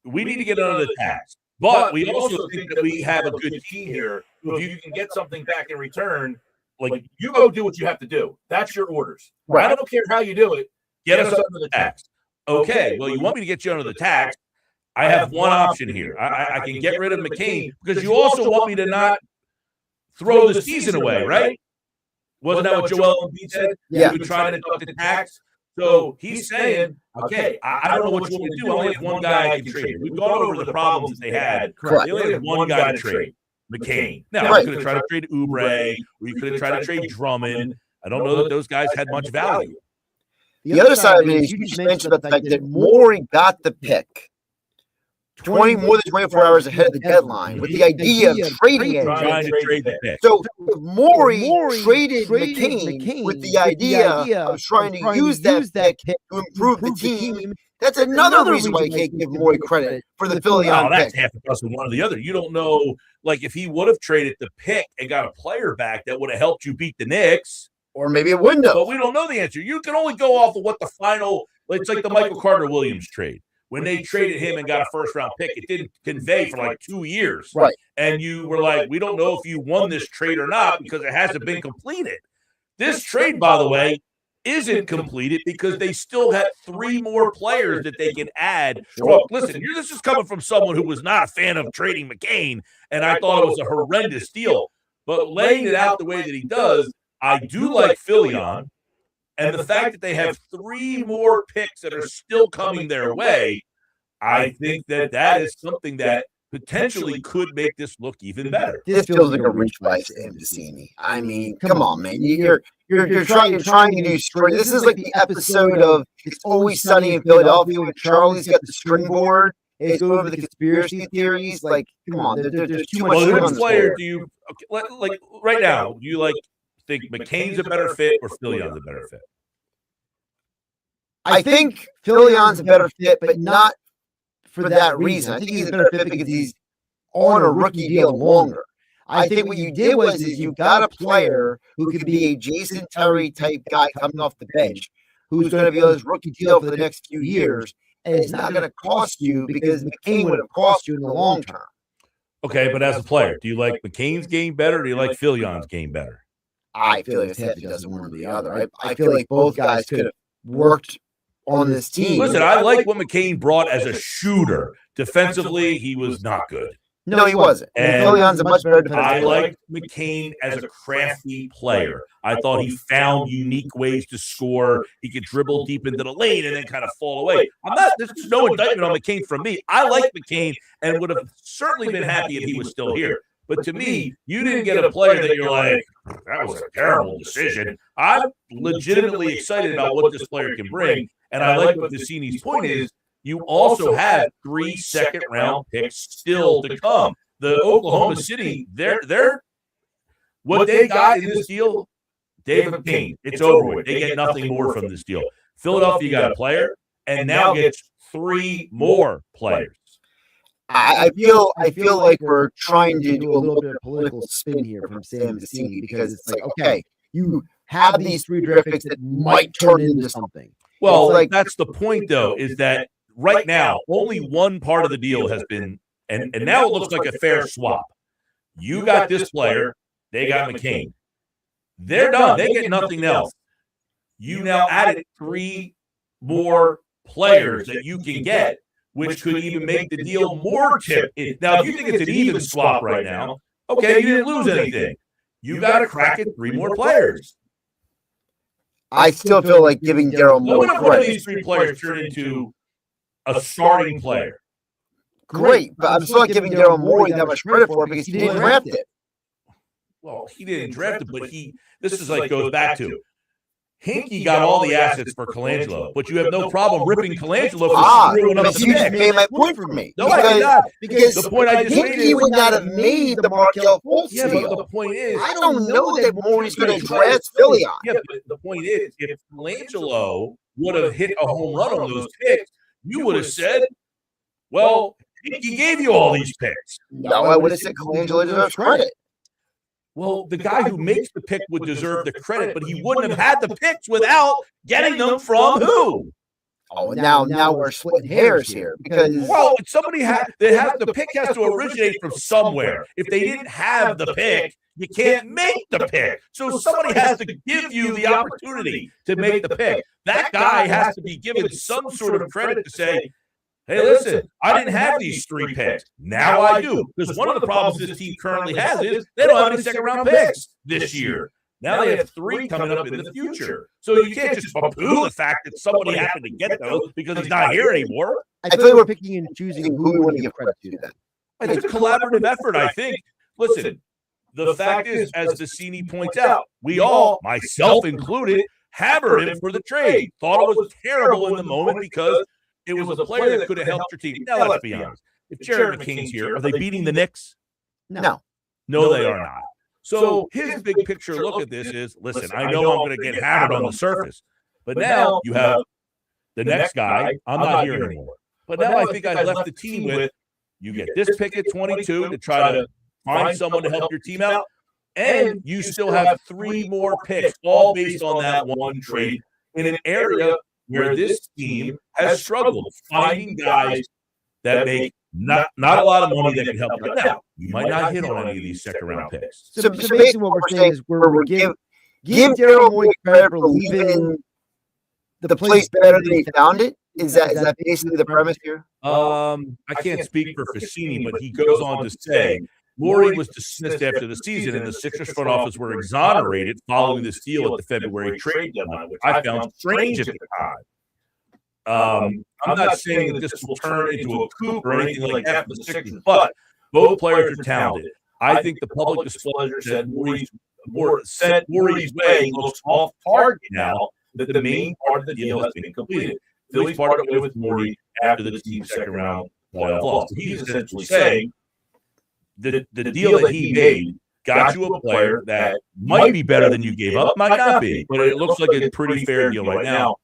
we need to get under the tax, but we also think that we have a good team here. So if you can get something back in return, like, you go do what you have to do. That's your orders. Right. I don't care how you do it. Get us under the tax. Okay, well, you want me to get you under the tax. I have one option here. I can get rid of McCain because you also want me to not throw the season away, right? Wasn't that what Joel Embiid said? Yeah. We would try to deduct the tax. So he's saying, okay, I don't know what you want me to do. I only have one guy I can trade. We've gone over the problems that they had. Correct. They only had one guy to trade. McCain. Now, Right. we could have tried to trade Oubre. We could have tried to trade Drummond. I don't know that those guys had much value. The other side of it is you just mentioned about the fact that Morey got the pick more than 24 hours ahead of the deadline with the idea of trading it. Trying to trade the pick. So if Morey traded McCain with the idea of trying to use that pick to improve the team, that's another reason why you can't give Morey credit for the Philly Oh, on that's pick. half a dozen one or the other. You don't know, like, if he would have traded the pick and got a player back that would have helped you beat the Knicks. Or maybe it wouldn't have. But we don't know the answer. You can only go off of what the final, it's like the Michael Carter-Williams trade. When they traded him and got a first-round pick, it didn't convey for like 2 years. Right. And you were like, we don't know if you won this trade or not because it hasn't been completed. This trade, by the way, isn't completed because they still had 3 more players that they can add. Look, listen, this is coming from someone who was not a fan of trading McCain, and I thought it was a horrendous deal. But laying it out the way that he does, I do like Philly on. And the fact that they have 3 more picks that are still coming their way, I think that is something that potentially could make this look even better. This feels like a reach by Sam DiCecco. I mean, come on, man. You're trying to do string. This is like the episode of It's Always Sunny in Philadelphia when Charlie's got the string board. It's over the conspiracy theories. Like, come on, there's too much. Well, which player do you like right now? Do you think McCain's a better fit or Phillion's a better fit? I think Phillion's a better fit, but not for that reason. I think he's a better fit because he's on a rookie deal longer. I think what you did was you got a player who could be a Jason Terry type guy coming off the bench, who's going to be on his rookie deal for the next few years, and it's not going to cost you because McCain would have cost you in the long term. Okay, but as a player, do you like McCain's game better or do you like Phillion's game better? I feel like it's half a dozen one or the other. I feel like both guys could have worked on this team. Listen, I like what McCain brought as a shooter. Defensively, he was not good. No, he wasn't. And Phillion's a much better defensive I player. liked McCain as a crafty player. I thought he found unique ways to score. He could dribble deep into the lane and then kind of fall away. There's no indictment on McCain from me. I like McCain and would have certainly been happy if he was still here. But to me, you didn't get a player that you're like, that was a terrible decision. I'm legitimately excited about what this player can bring. And I like what DiCecco's point is. You also have 3 second-round picks still to come. The Oklahoma City, they're what they got in this deal, David McCain, it's over with. They get nothing more from this deal. Philadelphia got a player and now gets 3 more players. I feel like we're trying to do a little bit of political spin here from Sam DiCecco because it's like, okay, you have these 3 draft picks that might turn into something. Well, that's the point, though, is that right now, only one part of the deal has been, and now it looks like a fair swap. You got this player, they got McCain. They're done. They get nothing else. You now added 3 more players that you can get. which could even make the deal more tip. Now, if you think it's an even swap right now, okay, you didn't lose anything. You got to crack it 3 more players. I still feel like giving Daryl Morey What if one of credit. these 3 players turn into a starting player? Great, but I'm still not giving Daryl Morey that much credit for it because he didn't draft it. Well, he didn't draft it, but this is like goes back to Hinkie got all the assets for Colangelo, but you have no problem ripping Colangelo for screwing up the you just pick. made my point for me. No, I did not. Because the point I just made Hinkie would not have made the Markelle Fultz Yeah, deal. but the point is, I don't know that Morey's going to draft Philly on. Yeah, but the point is, if Colangelo would have hit a home run on those picks, you would have said, well, Hinkie gave you all these picks. No, I would have said Colangelo deserves credit. Well, the guy who makes the pick would deserve the credit, but he wouldn't have had the picks without getting them from who? Oh, now we're splitting hairs here because somebody the pick has to originate from somewhere. If they didn't have the pick, you can't make the pick. So somebody has to give you the opportunity to make the pick. That guy has to be given some sort of credit to say, hey, listen, I didn't have these 3 picks. Now I do. Because one of the problems this team currently has is they don't have any second-round picks this year. Now they have 3 coming up in the future. So you can't just poo-poo the fact that somebody happened to get those because he's not here anymore. I feel like we're picking and choosing who we want to give credit to then. It's a collaborative effort, I think. Listen, the fact is, as DiCecco points out, we all, myself included, hammered him for the trade. Thought it was terrible in the moment because it was a player that could have helped your team. Now, let's be honest. If Jared McCain's here, are they beating the Knicks? No. No, they are not. So his big picture look at this is, listen, I know I'm going to get hammered on the surface. But now you have the next guy. I'm not here anymore. But now I think I left the team with, you get this pick at 22 to try to find someone to help your team out. And you still have 3 more picks, all based on that one trade in an area where this team has struggled finding guys that make not a lot of money that can help you. Now, you might not hit on any of these second-round picks. So basically what we're saying is we're give Daryl Morey credit for leaving the place better than he found it. Is that basically the premise here? I can't speak for Fastball, but he goes on to say, Morey was dismissed after the season, and the Sixers front office were exonerated following this deal at the February trade deadline, which I found strange at the time. I'm not saying that this will turn into a coup or anything like that for the Sixers, but both players are talented. I think the public displeasure said Morey's way looks off target now that the main part of the deal has been completed. Phillies parted way with Morey after the team's second-round playoff loss. He's essentially saying the deal that he made got you a player that might be better than you gave up, might not be, but it looks like a pretty fair deal right now.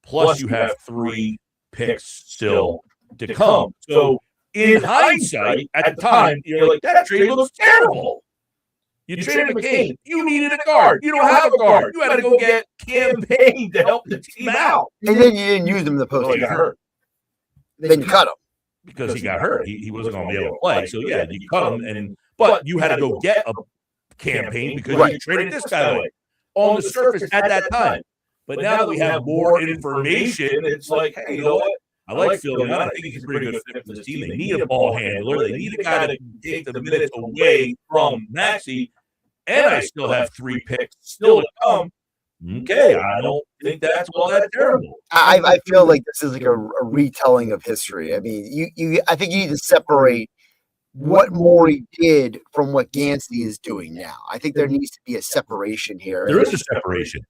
Plus, you have 3 picks still to come. So, in hindsight, at the time, you're like, that trade looks terrible. You traded McCain. You needed a guard. You don't have a guard. You had to go get campaign to help the team out. And then you didn't use him in the post. He got hurt. Then you cut him. Because he got hurt. He wasn't going to be able to play. So, yeah, you cut him. But you had to go get a campaign because you traded this guy away on the surface at that time. But now that we have more information, it's like, hey, you know what? I like Philly. I think he's a pretty good fit for this team. They need a ball handler. They need a guy that can take the minutes away from Maxey. And I still have 3 picks still to come. Okay, I don't think that's all that terrible. I feel like this is like a retelling of history. I mean, I think you need to separate what Morey did from what Gansey is doing now. I think there needs to be a separation here. There is a separation.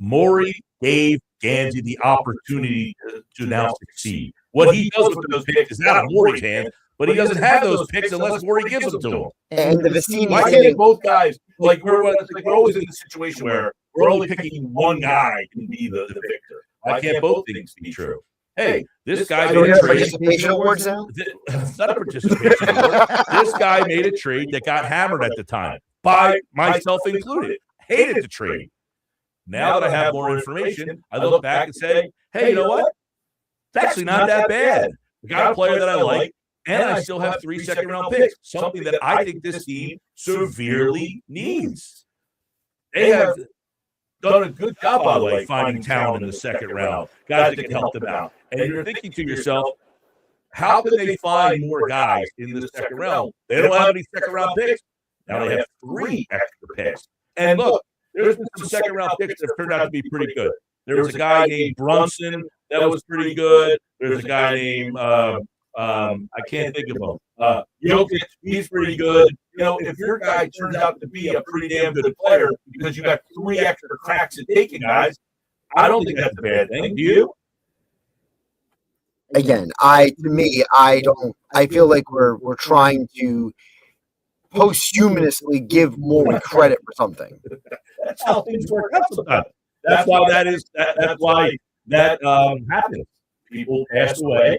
Morey gave Gansey the opportunity to now succeed. What he does with those picks is out of Morey's hand, but he doesn't have those picks unless Morey gives them to him. And the Vecini why can't both guys, like we're always in the situation where we're only picking one guy can be the victor. Why can't both things be true? Hey, this guy made a trade. Participation awards now? It's not a participation award. This guy made a trade that got hammered at the time, by myself included. Hated the trade. Now that I have more information, I look back and say, hey, you know what? It's actually not that bad. I got a player that I like, and I still have 3 second-round picks, something that I think this team severely needs. They have done a good job, by the way, finding talent in the second round, guys that can help them out. And you're thinking to yourself, how can they find more guys in the second round? They don't have any second round picks. Now they have 3 extra picks. And look, there's been some second round picks that have turned out to be pretty good. There was a guy named Brunson that was pretty good. There's a guy named I can't think of him. Jokic, he's pretty good. You know, if your guy turns out to be a pretty damn good player because you got 3 extra cracks at taking guys, I don't think that's a bad thing. Do you? Again, I feel like we're trying to posthumously give more credit for something. That's how things work out sometimes. That's why that happens. People pass away,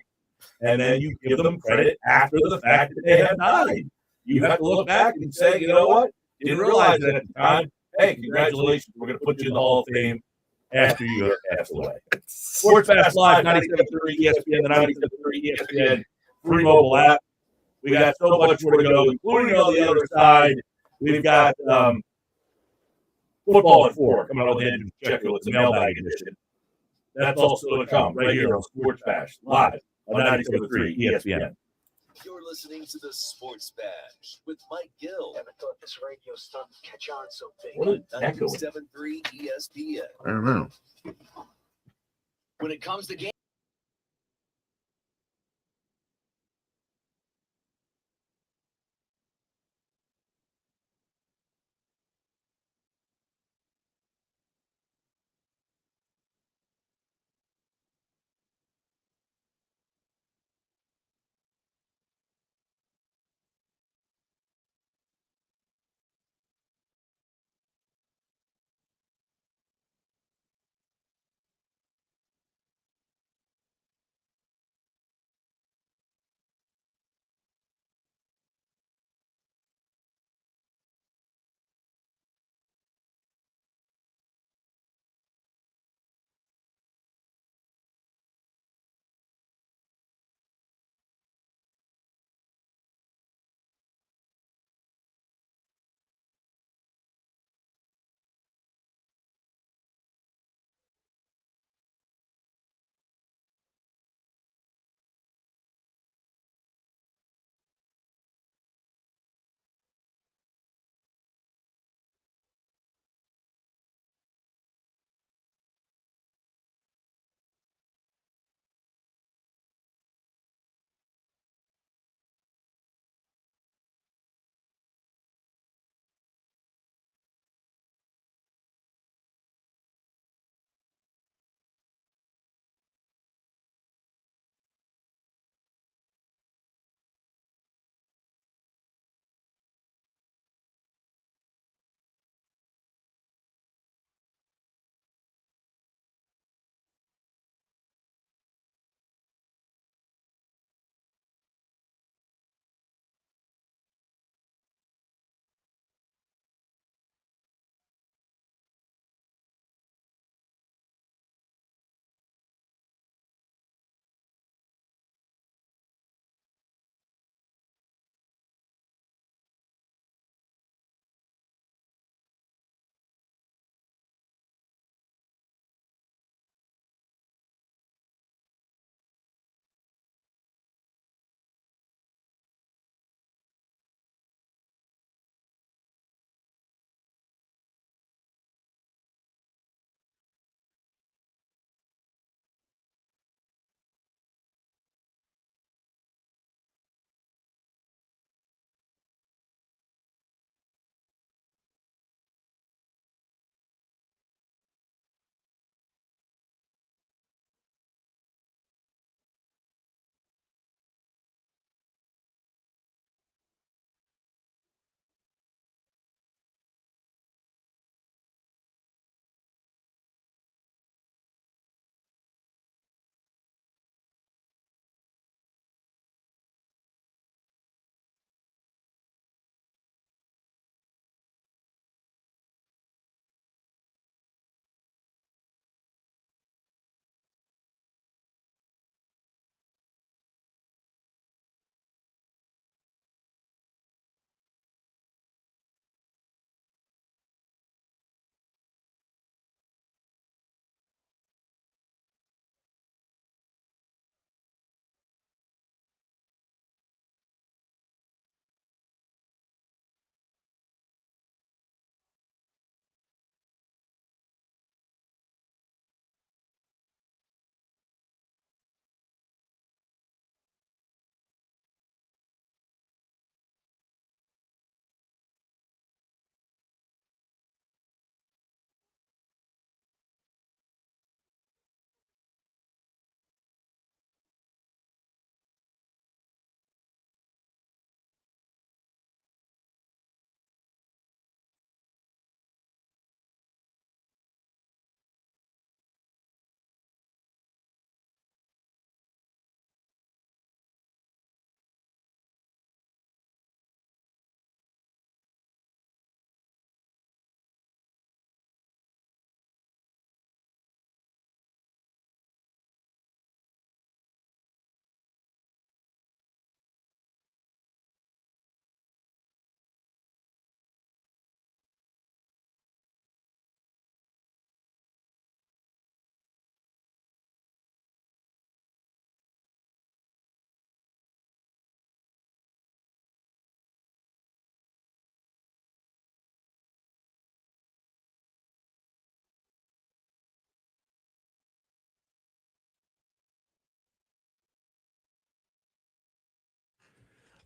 and then you give them credit after the fact that they have died. You have to look back and say, you know what? Didn't realize it at the time. Hey, congratulations. We're going to put you in the Hall of Fame after you pass away. Sports Fast Live, 97.3 ESPN, the 97.3 ESPN free mobile app. We got so much more to go, including on the other side. We've got football at 4 coming on with Andrew DiCecco. It's a mailbag edition. That's also going to come right here on Sports Bash, live on 97.3 ESPN. You're listening to the Sports Bash with Mike Gill. Never thought this radio stuff would catch on so big. What is that going? 97.3 ESPN. I don't know. When it comes to game.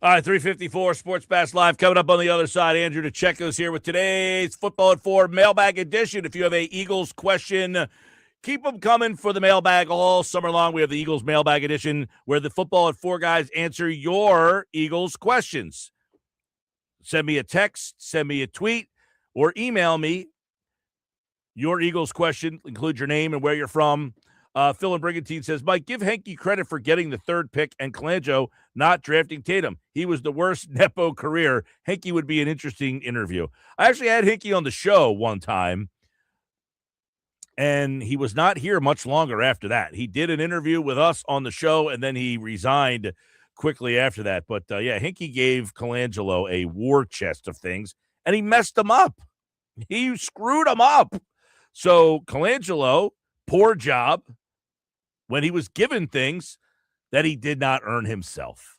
All right, 354 Sports Bash Live coming up on the other side. Andrew DiCecco's here with today's Football at 4 Mailbag Edition. If you have a Eagles question, keep them coming for the mailbag all summer long. We have the Eagles Mailbag Edition where the Football at 4 guys answer your Eagles questions. Send me a text, send me a tweet, or email me your Eagles question. Include your name and where you're from. Phil and Brigantine says, Mike, give Henke credit for getting the third pick and Colangelo not drafting Tatum. He was the worst Nepo career. Henke would be an interesting interview. I actually had Henke on the show one time, and he was not here much longer after that. He did an interview with us on the show, and then he resigned quickly after that. But, yeah, Henke gave Colangelo a war chest of things, and he messed him up. He screwed him up. So Colangelo, poor job, when he was given things that he did not earn himself.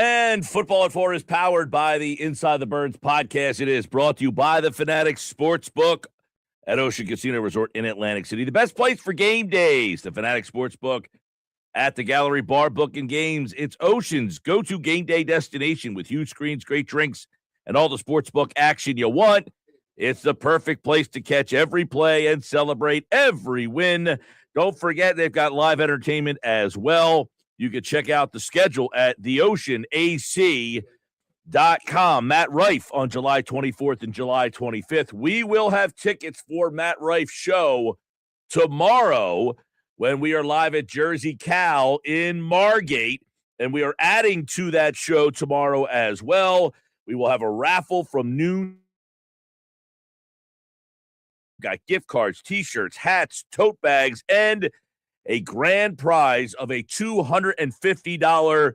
And Football at 4 is powered by the Inside the Birds podcast. It is brought to you by the Fanatics Sportsbook at Ocean Casino Resort in Atlantic City. The best place for game days, the Fanatics Sportsbook at the Gallery Bar, booking games. It's Ocean's go-to game day destination with huge screens, great drinks, and all the sportsbook action you want. It's the perfect place to catch every play and celebrate every win. Don't forget, they've got live entertainment as well. You can check out the schedule at theoceanac.com. Matt Rife on July 24th and July 25th. We will have tickets for Matt Rife's show tomorrow when we are live at Jersey Cal in Margate, and we are adding to that show tomorrow as well. We will have a raffle from noon. Got gift cards, T-shirts, hats, tote bags, and a grand prize of a $250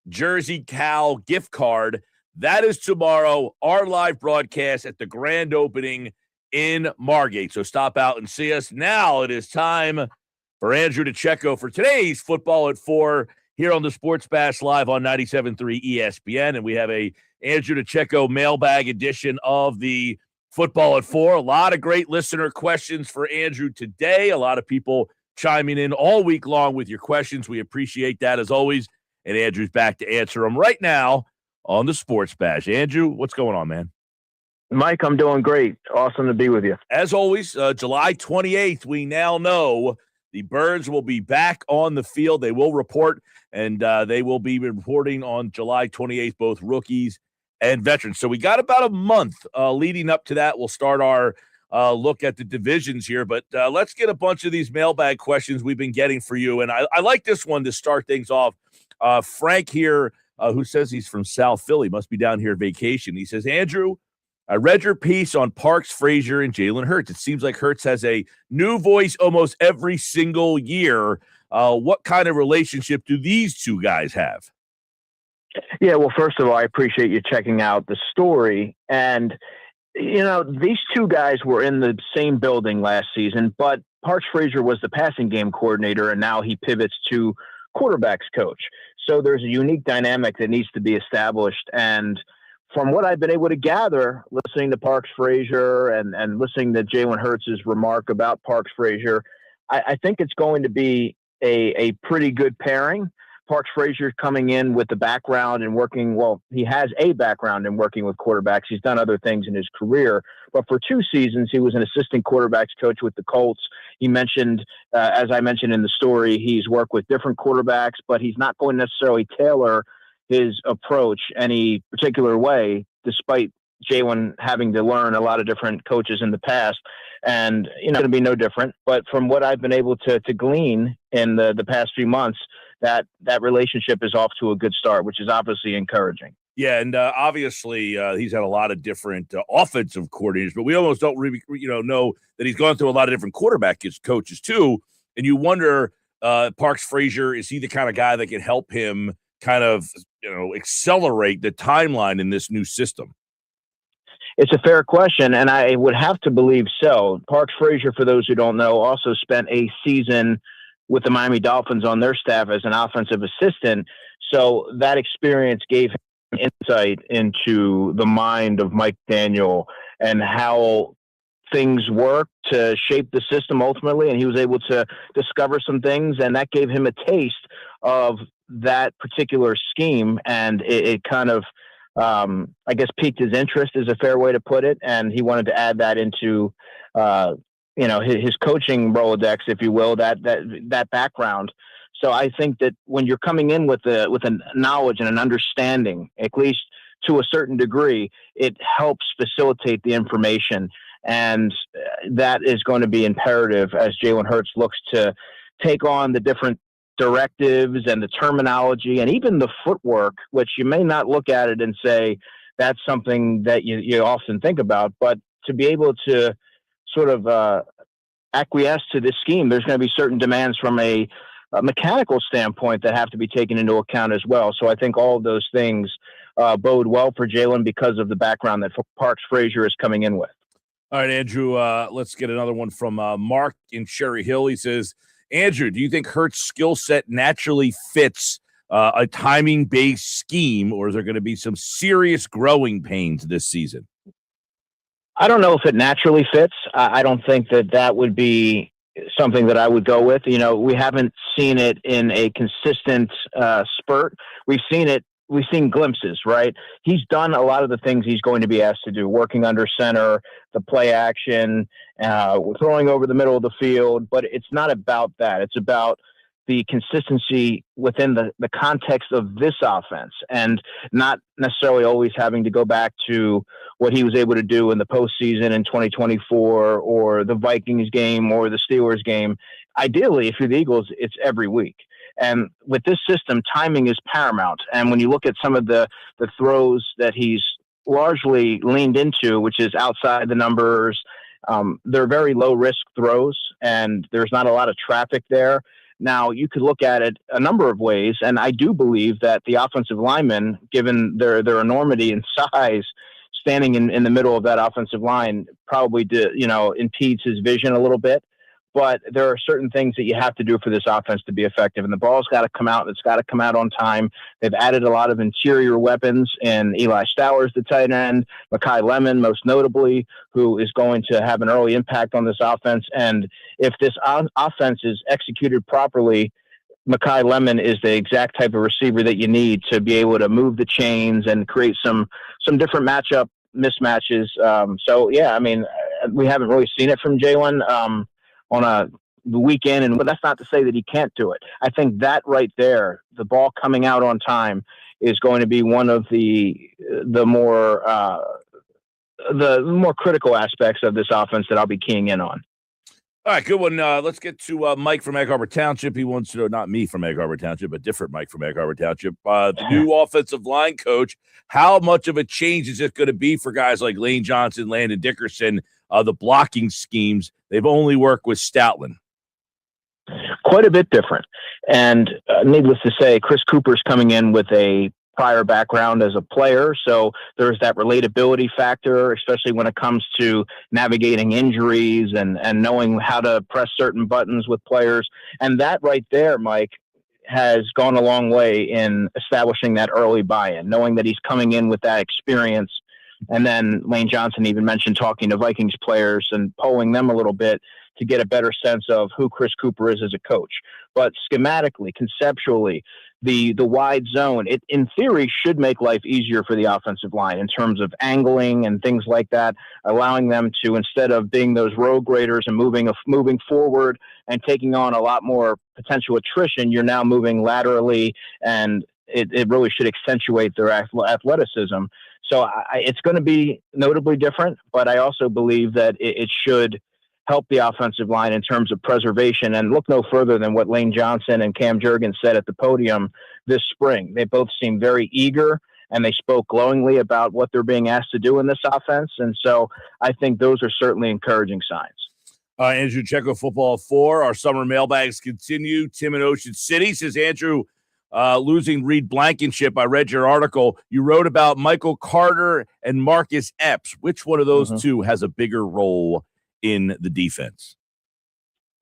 Jersey Cal gift card. That is tomorrow, our live broadcast at the grand opening in Margate. So stop out and see us. Now it is time for Andrew DiCecco for today's Football at 4 here on the Sports Bash Live on 97.3 ESPN. And we have a Andrew DiCecco mailbag edition of the Football at 4. A lot of great listener questions for Andrew today. A lot of people chiming in all week long with your questions. We appreciate that as always. And Andrew's back to answer them right now on the Sports Bash. Andrew, what's going on, man? Mike, I'm doing great. Awesome to be with you. As always, July 28th, we now know the Birds will be back on the field. They will report, and they will be reporting on July 28th, both rookies and veterans. So we got about a month leading up to that. We'll start our look at the divisions here, but let's get a bunch of these mailbag questions we've been getting for you. And I like this one to start things off. Frank here, who says he's from South Philly, must be down here vacation. He says, Andrew, I read your piece on Parks, Frazier, and Jalen Hurts. It seems like Hurts has a new voice almost every single year. What kind of relationship do these two guys have? Yeah, well, first of all, I appreciate you checking out the story. And you know, these two guys were in the same building last season, but Parks Frazier was the passing game coordinator, and now he pivots to quarterbacks coach. So there's a unique dynamic that needs to be established. And from what I've been able to gather, listening to Parks Frazier and listening to Jalen Hurts' remark about Parks Frazier, I think it's going to be a pretty good pairing. Parks Frazier coming in with the background and working, well, he has a background in working with quarterbacks. He's done other things in his career, but for 2 seasons, he was an assistant quarterbacks coach with the Colts. He mentioned, as I mentioned in the story, he's worked with different quarterbacks, but he's not going to necessarily tailor his approach any particular way, despite Jalen having to learn a lot of different coaches in the past. And, you know, it's going to be no different. But from what I've been able to glean in the past few months, that relationship is off to a good start, which is obviously encouraging. Yeah, and obviously he's had a lot of different offensive coordinators, but we almost don't really, know that he's gone through a lot of different quarterback coaches too. And you wonder, Parks Frazier, is he the kind of guy that can help him kind of, accelerate the timeline in this new system? It's a fair question, and I would have to believe so. Parks Frazier, for those who don't know, also spent a season with the Miami Dolphins on their staff as an offensive assistant. So that experience gave him insight into the mind of Mike Daniel and how things work to shape the system ultimately. And he was able to discover some things, and that gave him a taste of that particular scheme. And it kind of, I guess, piqued his interest is a fair way to put it. And he wanted to add that into, his coaching Rolodex, if you will, that background. So I think that when you're coming in with a knowledge and an understanding, at least to a certain degree, it helps facilitate the information. And that is going to be imperative as Jalen Hurts looks to take on the different directives and the terminology and even the footwork, which you may not look at it and say that's something that you often think about, but to be able to sort of acquiesce to this scheme, there's going to be certain demands from a mechanical standpoint that have to be taken into account as well. So I think all of those things bode well for Jalen because of the background that Parks Frazier is coming in with. All right, Andrew, let's get another one from Mark in Cherry Hill. He says, Andrew, do you think Hurts' skill set naturally fits a timing-based scheme, or is there going to be some serious growing pains this season? I don't know if it naturally fits. I don't think that would be something that I would go with. You know, we haven't seen it in a consistent spurt. We've seen glimpses, right? He's done a lot of the things he's going to be asked to do, working under center, the play action, throwing over the middle of the field, but it's not about that. It's about the consistency within the context of this offense, and not necessarily always having to go back to what he was able to do in the postseason in 2024 or the Vikings game or the Steelers game. Ideally, if you're the Eagles, it's every week. And with this system, timing is paramount. And when you look at some of the throws that he's largely leaned into, which is outside the numbers, they're very low risk throws, and there's not a lot of traffic there. Now, you could look at it a number of ways, and I do believe that the offensive linemen, given their enormity and size, standing in the middle of that offensive line probably impedes his vision a little bit. But there are certain things that you have to do for this offense to be effective, and the ball's got to come out, and it's got to come out on time. They've added a lot of interior weapons in Eli Stowers, the tight end, Mekhi Lemon, most notably, who is going to have an early impact on this offense. And if this offense is executed properly, Mekhi Lemon is the exact type of receiver that you need to be able to move the chains and create some different matchup mismatches. So, yeah, I mean, we haven't really seen it from Jalen on the weekend, but that's not to say that he can't do it. I think that right there, the ball coming out on time, is going to be one of the more critical aspects of this offense that I'll be keying in on. All right, good one. Let's get to Mike from Egg Harbor Township. He wants to know, not me from Egg Harbor Township, but different Mike from Egg Harbor Township. The new offensive line coach, how much of a change is it going to be for guys like Lane Johnson, Landon Dickerson, the blocking schemes? They've only worked with Stoutland. Quite a bit different. And needless to say, Chris Cooper's coming in with a prior background as a player, so there's that relatability factor, especially when it comes to navigating injuries and knowing how to press certain buttons with players. And that right there, Mike, has gone a long way in establishing that early buy-in, knowing that he's coming in with that experience. And then Lane Johnson even mentioned talking to Vikings players and polling them a little bit to get a better sense of who Chris Cooper is as a coach. But schematically, conceptually, the wide zone, it in theory should make life easier for the offensive line in terms of angling and things like that, allowing them to, instead of being those road graders and moving forward and taking on a lot more potential attrition, you're now moving laterally, and it really should accentuate their athleticism. So it's going to be notably different, but I also believe that it should help the offensive line in terms of preservation. And look no further than what Lane Johnson and Cam Jurgens said at the podium this spring. They both seemed very eager, and they spoke glowingly about what they're being asked to do in this offense. And so I think those are certainly encouraging signs. Andrew DiCecco, Football 4. Our summer mailbags continue. Tim in Ocean City says, Andrew, losing Reed Blankenship. I read your article. You wrote about Michael Carter and Marcus Epps. Which one of those two has a bigger role in the defense?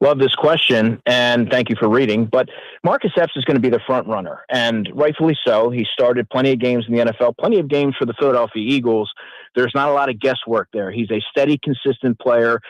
Love this question, and thank you for reading. But Marcus Epps is going to be the front runner, and rightfully so. He started plenty of games in the NFL, plenty of games for the Philadelphia Eagles. There's not a lot of guesswork there. He's a steady, consistent player,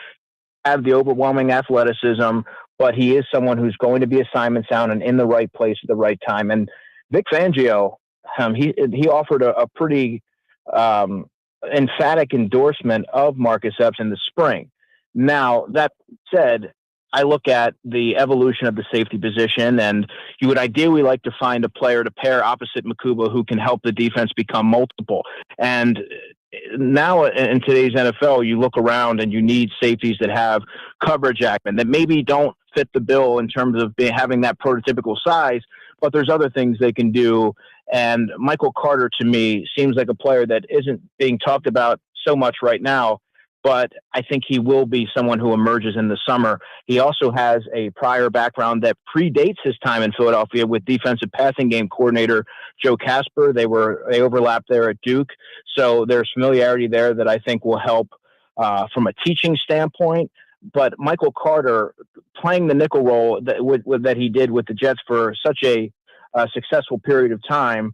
have the overwhelming athleticism, but he is someone who's going to be assignment sound and in the right place at the right time. And Vic Fangio, he offered a pretty emphatic endorsement of Marcus Epps in the spring. Now, that said, I look at the evolution of the safety position, and you would ideally like to find a player to pair opposite Makuba who can help the defense become multiple. And now in today's NFL, you look around and you need safeties that have coverage acumen, that maybe don't fit the bill in terms of having that prototypical size, but there's other things they can do. And Michael Carter, to me, seems like a player that isn't being talked about so much right now, but I think he will be someone who emerges in the summer. He also has a prior background that predates his time in Philadelphia with defensive passing game coordinator Joe Casper. They overlapped there at Duke. So there's familiarity there that I think will help from a teaching standpoint. But Michael Carter playing the nickel role that he did with the Jets for such a successful period of time,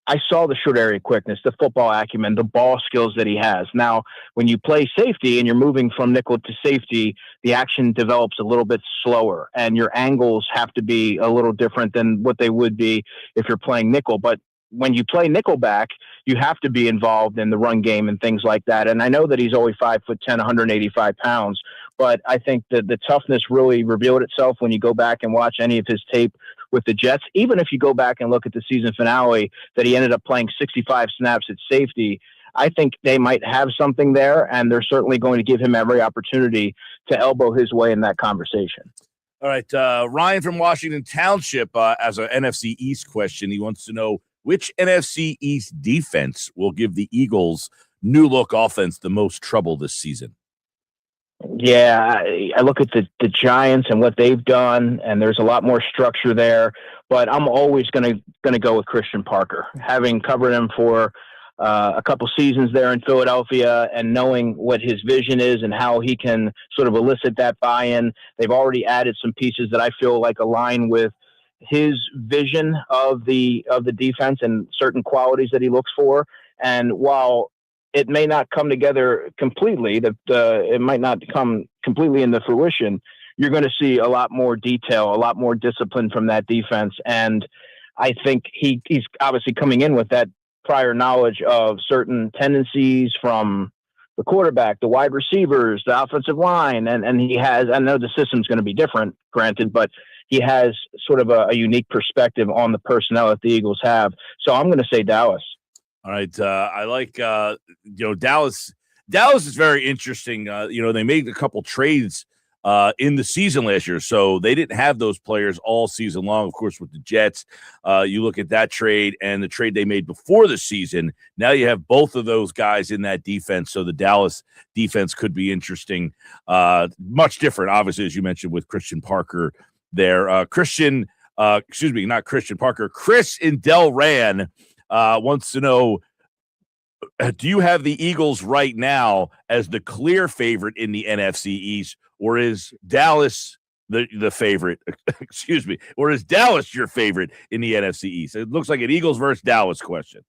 I saw the short area quickness, the football acumen, the ball skills that he has. Now, when you play safety and you're moving from nickel to safety, the action develops a little bit slower, and your angles have to be a little different than what they would be if you're playing nickel. But when you play nickelback, you have to be involved in the run game and things like that. And I know that he's only 5'10", 185 pounds, but I think that the toughness really revealed itself when you go back and watch any of his tape with the Jets. Even if you go back and look at the season finale that he ended up playing 65 snaps at safety, I think they might have something there, and they're certainly going to give him every opportunity to elbow his way in that conversation. All right, Ryan from Washington Township as an NFC East question. He wants to know which NFC East defense will give the Eagles' new look offense the most trouble this season. Yeah, I look at the Giants and what they've done, and there's a lot more structure there. But I'm always going to go with Christian Parker, having covered him for a couple seasons there in Philadelphia, and knowing what his vision is and how he can sort of elicit that buy-in. They've already added some pieces that I feel like align with his vision of the defense and certain qualities that he looks for. And while it may not come together completely, it might not come completely into fruition, you're going to see a lot more detail, a lot more discipline from that defense. And I think he's obviously coming in with that prior knowledge of certain tendencies from the quarterback, the wide receivers, the offensive line. And he has, I know the system's going to be different, granted, but he has sort of a unique perspective on the personnel that the Eagles have. So I'm going to say Dallas. All right. I like, Dallas. Dallas is very interesting. They made a couple trades in the season last year, so they didn't have those players all season long. Of course, with the Jets, you look at that trade and the trade they made before the season. Now you have both of those guys in that defense, so the Dallas defense could be interesting. Much different, obviously, as you mentioned, with Christian Parker there. Chris in Del Ran wants to know, do you have the Eagles right now as the clear favorite in the NFC East, or is Dallas the favorite? Or is Dallas your favorite in the NFC East? It looks like an Eagles versus Dallas question.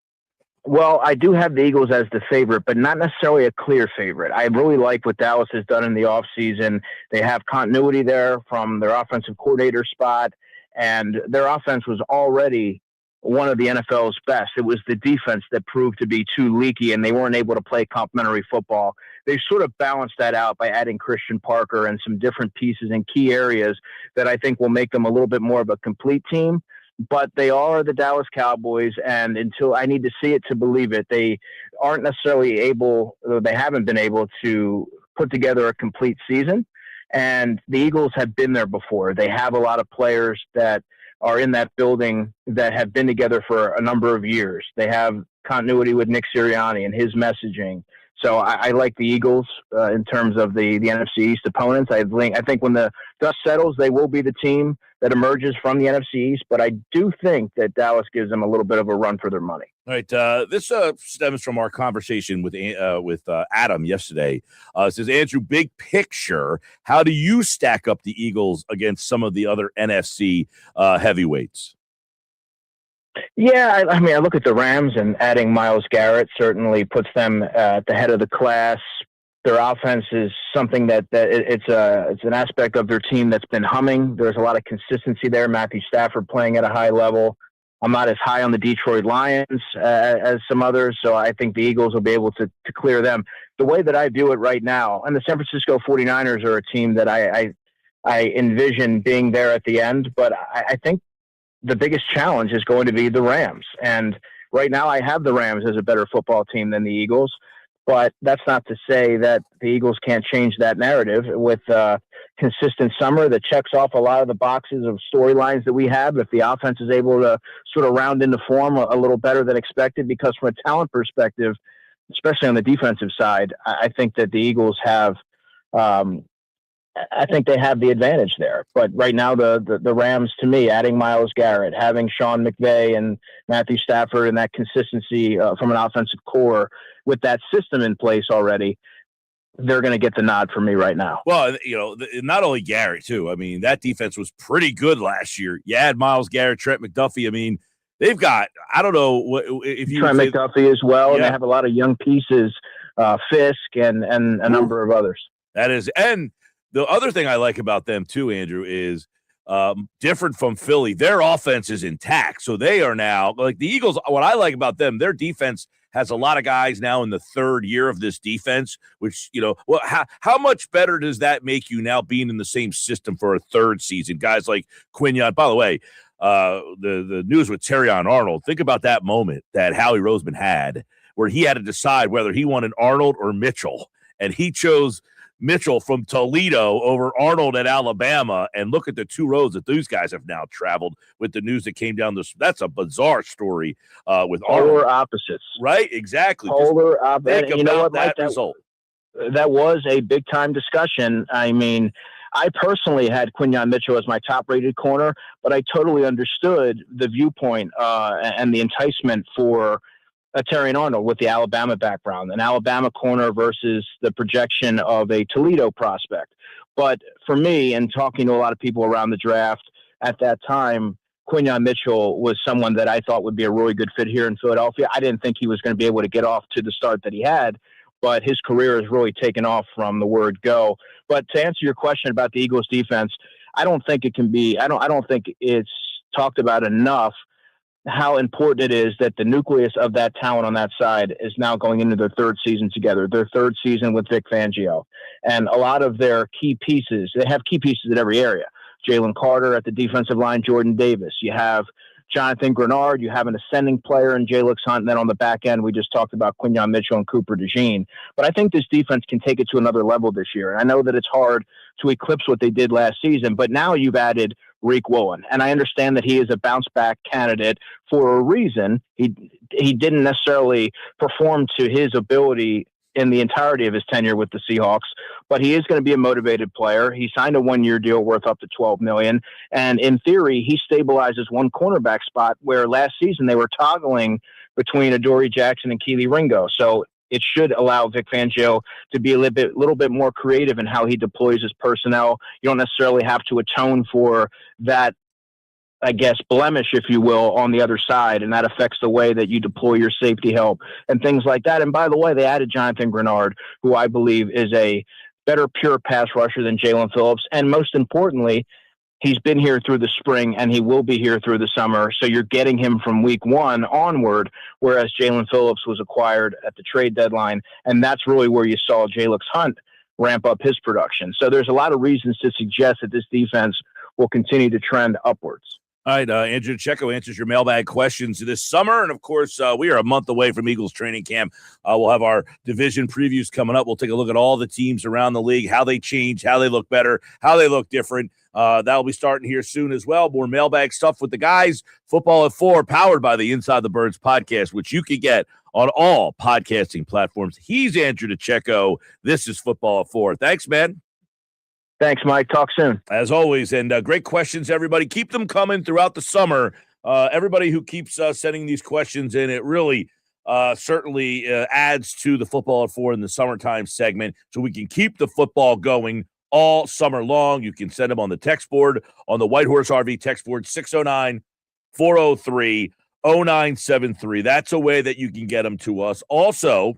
Well, I do have the Eagles as the favorite, but not necessarily a clear favorite. I really like what Dallas has done in the offseason. They have continuity there from their offensive coordinator spot, and their offense was already one of the NFL's best. It was the defense that proved to be too leaky, and they weren't able to play complementary football. They sort of balanced that out by adding Christian Parker and some different pieces in key areas that I think will make them a little bit more of a complete team. But they are the Dallas Cowboys, and until I need to see it to believe it, they aren't necessarily able, they haven't been able to put together a complete season. And the Eagles have been there before. They have a lot of players that are in that building that have been together for a number of years. They have continuity with Nick Sirianni and his messaging. So I like the Eagles in terms of the NFC East opponents. I think when the dust settles, they will be the team that emerges from the NFC East. But I do think that Dallas gives them a little bit of a run for their money. All right. This stems from our conversation with Adam yesterday. It says, Andrew, big picture, how do you stack up the Eagles against some of the other NFC heavyweights? Yeah, I mean, I look at the Rams, and adding Myles Garrett certainly puts them at the head of the class. Their offense is something that it's an aspect of their team that's been humming. There's a lot of consistency there. Matthew Stafford playing at a high level. I'm not as high on the Detroit Lions as some others, so I think the Eagles will be able to clear them. The way that I view it right now, and the San Francisco 49ers are a team that I envision being there at the end, but I think the biggest challenge is going to be the Rams. And right now I have the Rams as a better football team than the Eagles, but that's not to say that the Eagles can't change that narrative with a consistent summer that checks off a lot of the boxes of storylines that we have. If the offense is able to sort of round into form a little better than expected, because from a talent perspective, especially on the defensive side, I think that the Eagles have, I think they have the advantage there. But right now, the Rams, to me, adding Myles Garrett, having Sean McVay and Matthew Stafford, and that consistency from an offensive core with that system in place already, they're going to get the nod from me right now. Well, not only Garrett, too. I mean, that defense was pretty good last year. You add Myles Garrett, Trent McDuffie. I mean, they've got, I don't know if you Trent McDuffie as well, and they have a lot of young pieces, Fisk and a number of others. That is, and the other thing I like about them, too, Andrew, is different from Philly. Their offense is intact, so they are now, like the Eagles, what I like about them, their defense has a lot of guys now in the third year of this defense, which, how much better does that make you now being in the same system for a third season? Guys like Quinyon, by the way, the news with Terrion Arnold, think about that moment that Howie Roseman had where he had to decide whether he wanted Arnold or Mitchell, and he chose Mitchell from Toledo over Arnold at Alabama, and look at the two roads that these guys have now traveled with the news that came down this. That's a bizarre story with Arnold. Polar opposites. Right, exactly. Polar opposites. You know what, Mike? That was a big-time discussion. I mean, I personally had Quinyon Mitchell as my top-rated corner, but I totally understood the viewpoint and the enticement for Terrion Arnold with the Alabama background, an Alabama corner versus the projection of a Toledo prospect. But for me, and talking to a lot of people around the draft at that time, Quinyon Mitchell was someone that I thought would be a really good fit here in Philadelphia. I didn't think he was going to be able to get off to the start that he had, but his career has really taken off from the word go. But to answer your question about the Eagles defense, I don't think it can be, I don't think it's talked about enough how important it is that the nucleus of that talent on that side is now going into their third season together, their third season with Vic Fangio. And a lot of their key pieces, they have key pieces in every area. Jalen Carter at the defensive line, Jordan Davis. You have Jonathan Grenard. You have an ascending player in Jalix Hunt. And then on the back end, we just talked about Quinyon Mitchell and Cooper DeJean. But I think this defense can take it to another level this year. And I know that it's hard to eclipse what they did last season, but now you've added Reek Woolen. And I understand that he is a bounce back candidate for a reason. He didn't necessarily perform to his ability in the entirety of his tenure with the Seahawks, but he is going to be a motivated player. He signed a 1-year deal worth up to $12 million. And in theory, he stabilizes one cornerback spot where last season they were toggling between Adoree Jackson and Keely Ringo. So it should allow Vic Fangio to be a little bit more creative in how he deploys his personnel. You don't necessarily have to atone for that, I guess, blemish, if you will, on the other side, and that affects the way that you deploy your safety help and things like that. And by the way, they added Jonathan Grenard, who I believe is a better pure pass rusher than Jalen Phillips. And most importantly, he's been here through the spring and he will be here through the summer. So you're getting him from week 1 onward, whereas Jalen Phillips was acquired at the trade deadline. And that's really where you saw Jalix Hunt ramp up his production. So there's a lot of reasons to suggest that this defense will continue to trend upwards. All right, Andrew DiCecco answers your mailbag questions this summer. And, of course, we are a month away from Eagles training camp. We'll have our division previews coming up. We'll take a look at all the teams around the league, how they change, how they look better, how they look different. That'll be starting here soon as well. More mailbag stuff with the guys. Football at 4, powered by the Inside the Birds podcast, which you can get on all podcasting platforms. He's Andrew DiCecco. This is Football at 4. Thanks, man. Thanks, Mike. Talk soon. As always, and great questions, everybody. Keep them coming throughout the summer. Everybody who keeps sending these questions in, it really certainly adds to the Football at 4 in the summertime segment, so we can keep the football going all summer long. You can send them on the text board, on the White Horse RV text board, 609-403-0973. That's a way that you can get them to us. Also,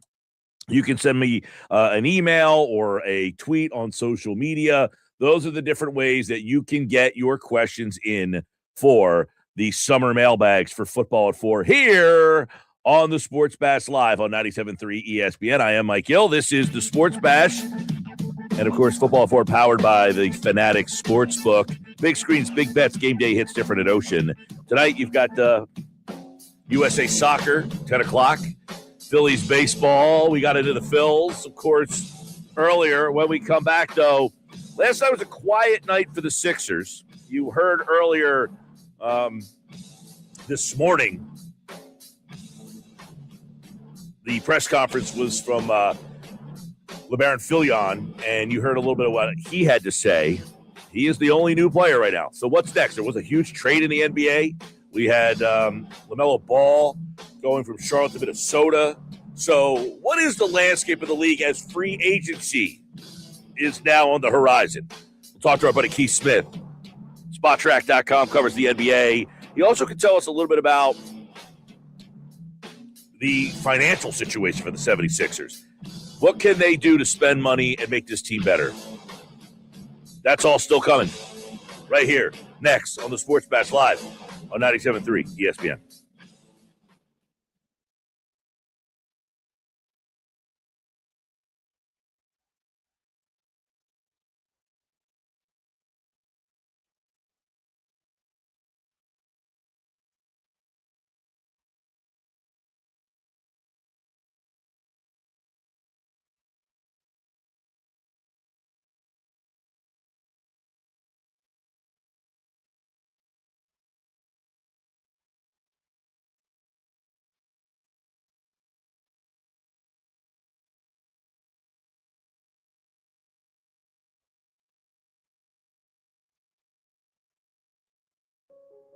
you can send me an email or a tweet on social media. Those are the different ways that you can get your questions in for the summer mailbags for Football at 4 here on the Sports Bash Live on 97.3 ESPN. I am Mike Gill. This is the Sports Bash. And, of course, Football at 4 powered by the Fanatics Sportsbook. Big screens, big bets, game day hits different at Ocean. Tonight you've got USA Soccer, 10 o'clock. Phillies baseball. We got into the Phils, of course, earlier. When we come back, though, last night was a quiet night for the Sixers. You heard earlier this morning, the press conference was from LeBaron Filion, and you heard a little bit of what he had to say. He is the only new player right now. So what's next? There was a huge trade in the NBA. We had LaMelo Ball going from Charlotte to Minnesota. So what is the landscape of the league as free agency is now on the horizon? We'll talk to our buddy Keith Smith. SpotTrack.com covers the NBA. He also can tell us a little bit about the financial situation for the 76ers. What can they do to spend money and make this team better? That's all still coming right here, next on the Sports Bash Live on 97.3 ESPN.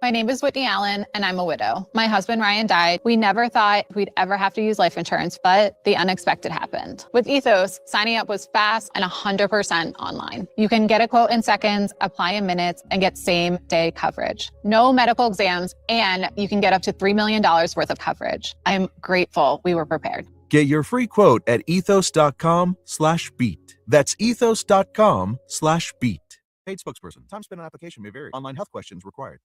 My name is Whitney Allen, and I'm a widow. My husband, Ryan, died. We never thought we'd ever have to use life insurance, but the unexpected happened. With Ethos, signing up was fast and 100% online. You can get a quote in seconds, apply in minutes, and get same-day coverage. No medical exams, and you can get up to $3 million worth of coverage. I'm grateful we were prepared. Get your free quote at ethos.com/beat. That's ethos.com/beat. Paid spokesperson. Time spent on application may vary. Online health questions required.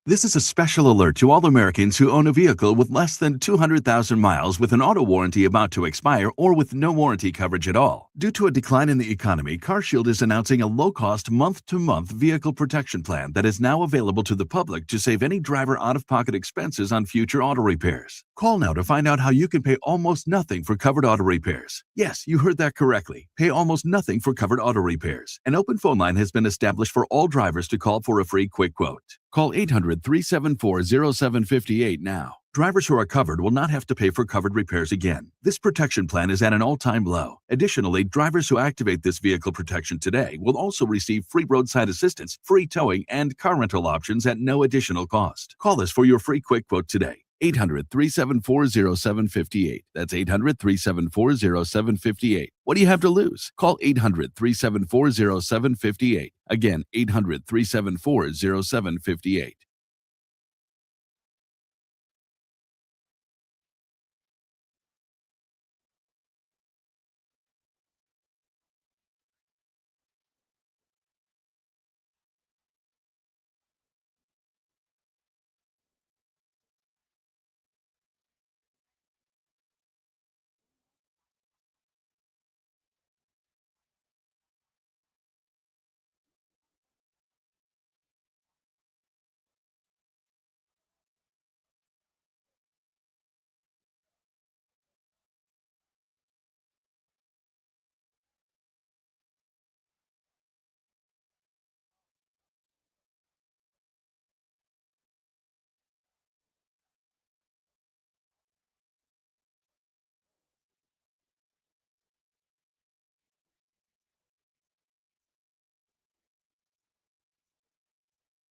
This is a special alert to all Americans who own a vehicle with less than 200,000 miles with an auto warranty about to expire or with no warranty coverage at all. Due to a decline in the economy, CarShield is announcing a low-cost month-to-month vehicle protection plan that is now available to the public to save any driver out-of-pocket expenses on future auto repairs. Call now to find out how you can pay almost nothing for covered auto repairs. Yes, you heard that correctly. Pay almost nothing for covered auto repairs. An open phone line has been established for all drivers to call for a free quick quote. Call 800-374-0758 now. Drivers who are covered will not have to pay for covered repairs again. This protection plan is at an all-time low. Additionally, drivers who activate this vehicle protection today will also receive free roadside assistance, free towing, and car rental options at no additional cost. Call us for your free quick quote today. 800-374-0758. That's 800-374-0758. What do you have to lose? Call 800-374-0758. Again, 800-374-0758.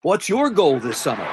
What's your goal this summer?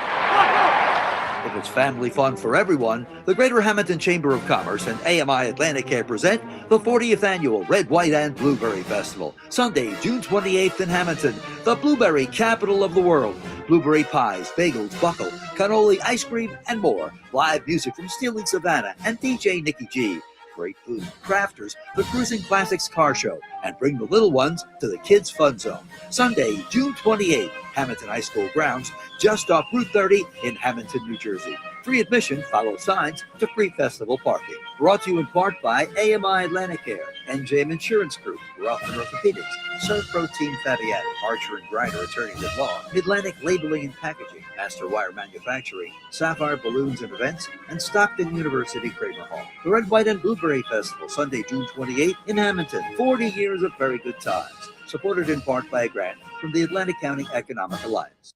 If it's family fun for everyone, the Greater Hamilton Chamber of Commerce and AMI Atlanticare present the 40th Annual Red, White, and Blueberry Festival, Sunday, June 28th in Hamilton, the blueberry capital of the world. Blueberry pies, bagels, buckle, cannoli, ice cream, and more. Live music from Stealing Savannah and DJ Nikki G. Great food, crafters, the Cruising Classics Car Show, and bring the little ones to the Kids Fun Zone. Sunday, June 28th, Hamilton High School grounds, just off Route 30 in Hamilton, New Jersey. Free admission, follow signs to free festival parking. Brought to you in part by AMI Atlantic Care, NJM Insurance Group, Rothman Orthopedics, Surf Protein Fatty Acid, Archer and Grider Attorneys at Law, Atlantic Labeling and Packaging, Master Wire Manufacturing, Sapphire Balloons and Events, and Stockton University Kramer Hall. The Red, White, and Blueberry Festival, Sunday, June 28th in Hamilton. 40 years of very good times. Supported in part by a grant from the Atlantic County Economic Alliance.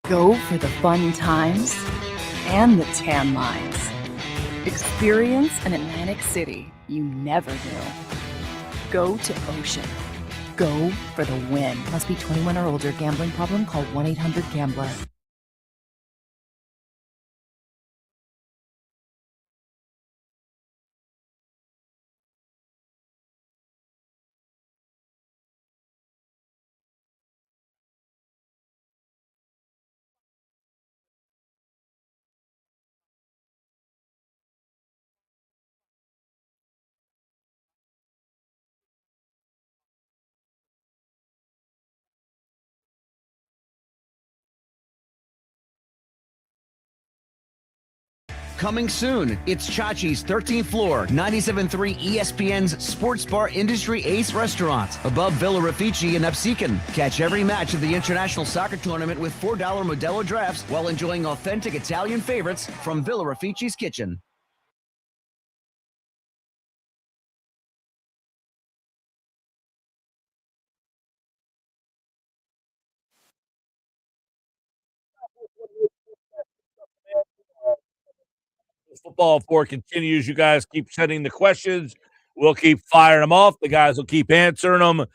Go for the fun times and the tan lines. Experience an Atlantic City you never knew. Go to Ocean. Go for the win. Must be 21 or older. Gambling problem? Call 1-800-GAMBLER. Coming soon, it's Chachi's 13th floor, 97.3 ESPN's Sports Bar Industry Ace Restaurant, above Villa Raffici in Upseekin. Catch every match of the International Soccer Tournament with $4 Modelo drafts while enjoying authentic Italian favorites from Villa Raffici's kitchen. Football 4 continues. You guys keep sending the questions. We'll keep firing them off. The guys will keep answering them.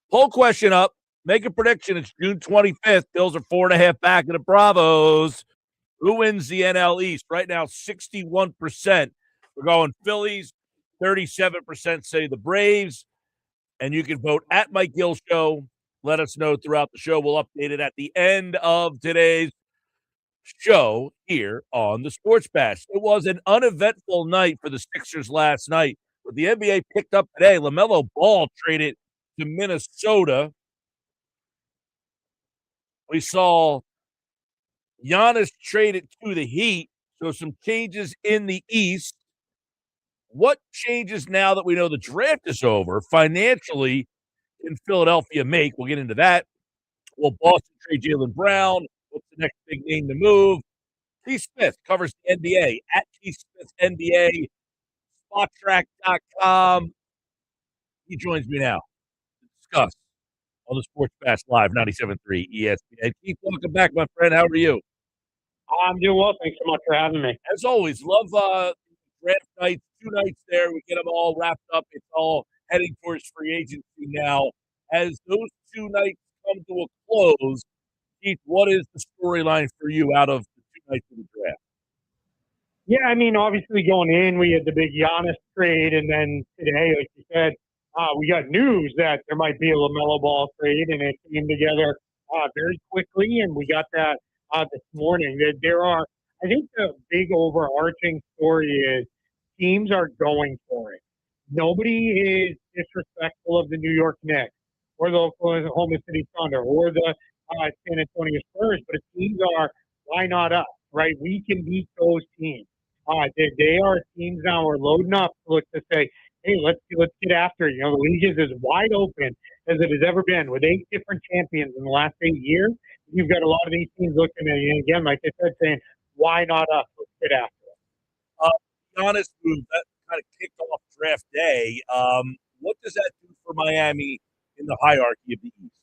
Poll question up. Make a prediction. It's June 25th. Bills are 4.5 back of the Bravos. Who wins the NL East? Right now, 61%. We're going Phillies. 37% say the Braves. And you can vote at Mike Gill Show. Let us know throughout the show. We'll update it at the end of today's show here on the Sports Bash. It was an uneventful night for the Sixers last night, but the NBA picked up today. LaMelo Ball traded to Minnesota. We saw Giannis traded to the Heat, so some changes in the East. What changes now that we know the draft is over financially can Philadelphia make? We'll get into that. Will Boston trade Jaylen Brown? What's the next big name to move? T. Smith covers the NBA at T. Smith NBA, SpotTrack.com. He joins me now to discuss on the Sports Bash Live 97.3 ESPN. Keith, welcome back, my friend. How are you? I'm doing well. Thanks so much for having me. As always, love draft nights, 2 nights there. We get them all wrapped up. It's all heading towards free agency now. As those 2 nights come to a close, Keith, what is the storyline for you out of the 2 nights of the draft? Yeah, I mean, obviously going in, we had the big Giannis trade, and then today, like you said, we got news that there might be a LaMelo Ball trade, and it came together very quickly, and we got that this morning. There are, I think the big overarching story is teams are going for it. Nobody is disrespectful of the New York Knicks or the Oklahoma City Thunder or the San Antonio Spurs, but teams are why not us, right? We can beat those teams. They are teams now. We're loading up to look to say, hey, let's get after it. You know, the league is as wide open as it has ever been with 8 different champions in the last 8 years. You've got a lot of these teams looking at you, and again, like I said, saying, why not us? Let's get after it. Giannis move that kind of kicked off draft day. What does that do for Miami in the hierarchy of the East?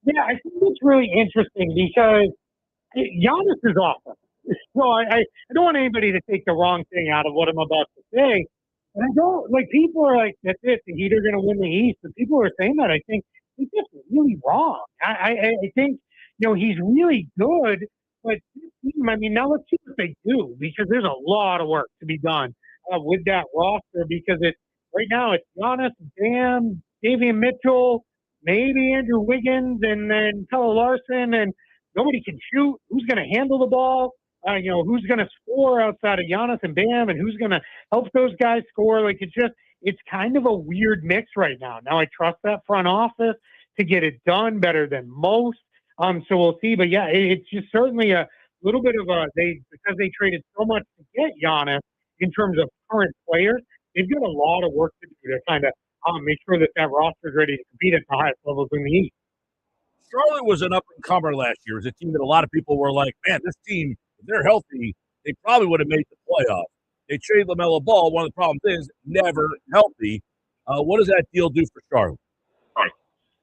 Yeah, I think it's really interesting because Giannis is awesome. So I don't want anybody to take the wrong thing out of what I'm about to say. And I don't, like, people are like, that's it, the Heat are going to win the East. And people are saying that. I think it's just really wrong. I think, you know, he's really good, but I mean, now let's see what they do, because there's a lot of work to be done with that roster, because it's right now it's Giannis, Bam, Davian Mitchell, maybe Andrew Wiggins, and then Pella Larson, and nobody can shoot. Who's going to handle the ball? You know, who's going to score outside of Giannis and Bam, and who's going to help those guys score? Like, it's kind of a weird mix right now. Now I trust that front office to get it done better than most. So we'll see. But yeah, it's just certainly a little bit of because they traded so much to get Giannis in terms of current players, they've got a lot of work to do to kind of make sure that roster is ready to compete at the highest levels in the East. Charlotte was an up-and-comer last year. It was a team that a lot of people were like, man, this team, if they're healthy, they probably would have made the playoff. They traded LaMelo Ball. One of the problems is never healthy. What does that deal do for Charlotte?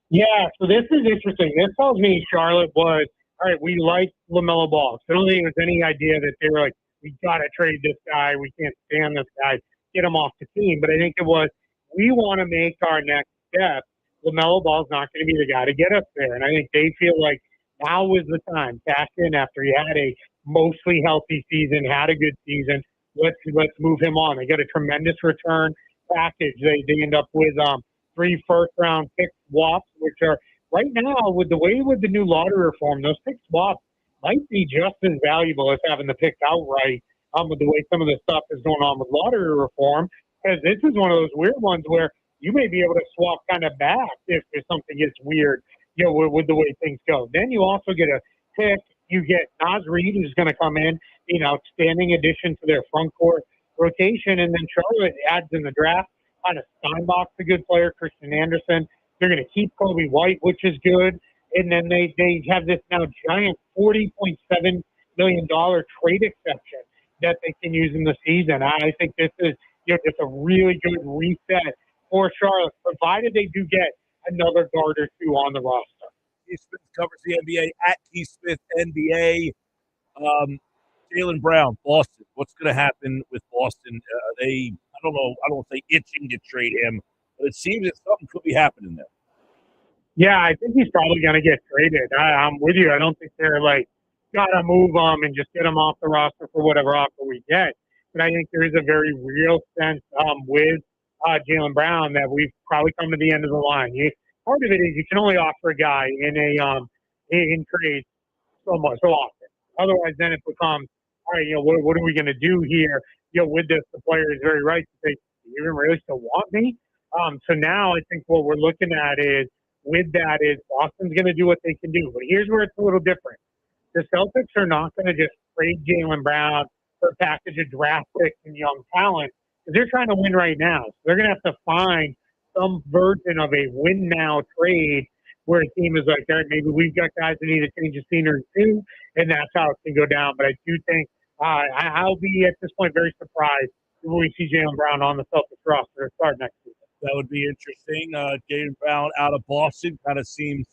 Yeah, so this is interesting. This tells me Charlotte was, all right, we like LaMelo Ball. So I don't think there was any idea that they were like, we got to trade this guy. We can't stand this guy. Get him off the team. But I think it was, we want to make our next step. LaMelo Ball's not going to be the guy to get us there. And I think they feel like now is the time. Cash in after he had a mostly healthy season, had a good season. Let's move him on. They got a tremendous return package. They end up with 3 first-round pick swaps, which are right now with the new lottery reform, those pick swaps might be just as valuable as having the picks outright. With the way some of the stuff is going on with lottery reform, because this is one of those weird ones where you may be able to swap kind of back if something gets weird, you know, with the way things go. Then you also get a pick. You get Naz Reid, who's going to come in, an outstanding addition to their front court rotation. And then Charlotte adds in the draft kind of Steinbach's a good player, Christian Anderson. They're going to keep Kobe White, which is good. And then they have this now giant $40.7 million trade exception that they can use in the season. I think this is just a really good reset for Charlotte, provided they do get another guard or two on the roster. Keith Smith covers the NBA at Keith Smith NBA. Jaylen Brown, Boston. What's going to happen with Boston? I don't know. I don't want to say itching to trade him, but it seems that something could be happening there. Yeah, I think he's probably going to get traded. I'm with you. I don't think they're like, got to move him and just get him off the roster for whatever offer we get. But I think there is a very real sense with Jaylen Brown that we've probably come to the end of the line. Part of it is you can only offer a guy in trade so often. Otherwise, then it becomes, all right, what are we going to do here? With this, the player is very right to say, do you even really still want me? So now I think what we're looking at is, with that is Boston's going to do what they can do. But here's where it's a little different. The Celtics are not going to just trade Jaylen Brown for a package of draft picks and young talent, because they're trying to win right now. So they're going to have to find some version of a win-now trade where a team is like, all right, maybe we've got guys that need to change the scenery too, and that's how it can go down. But I do think I'll be, at this point, very surprised when we see Jaylen Brown on the Celtics roster to start next season. That would be interesting. Jaylen Brown out of Boston kind of seems,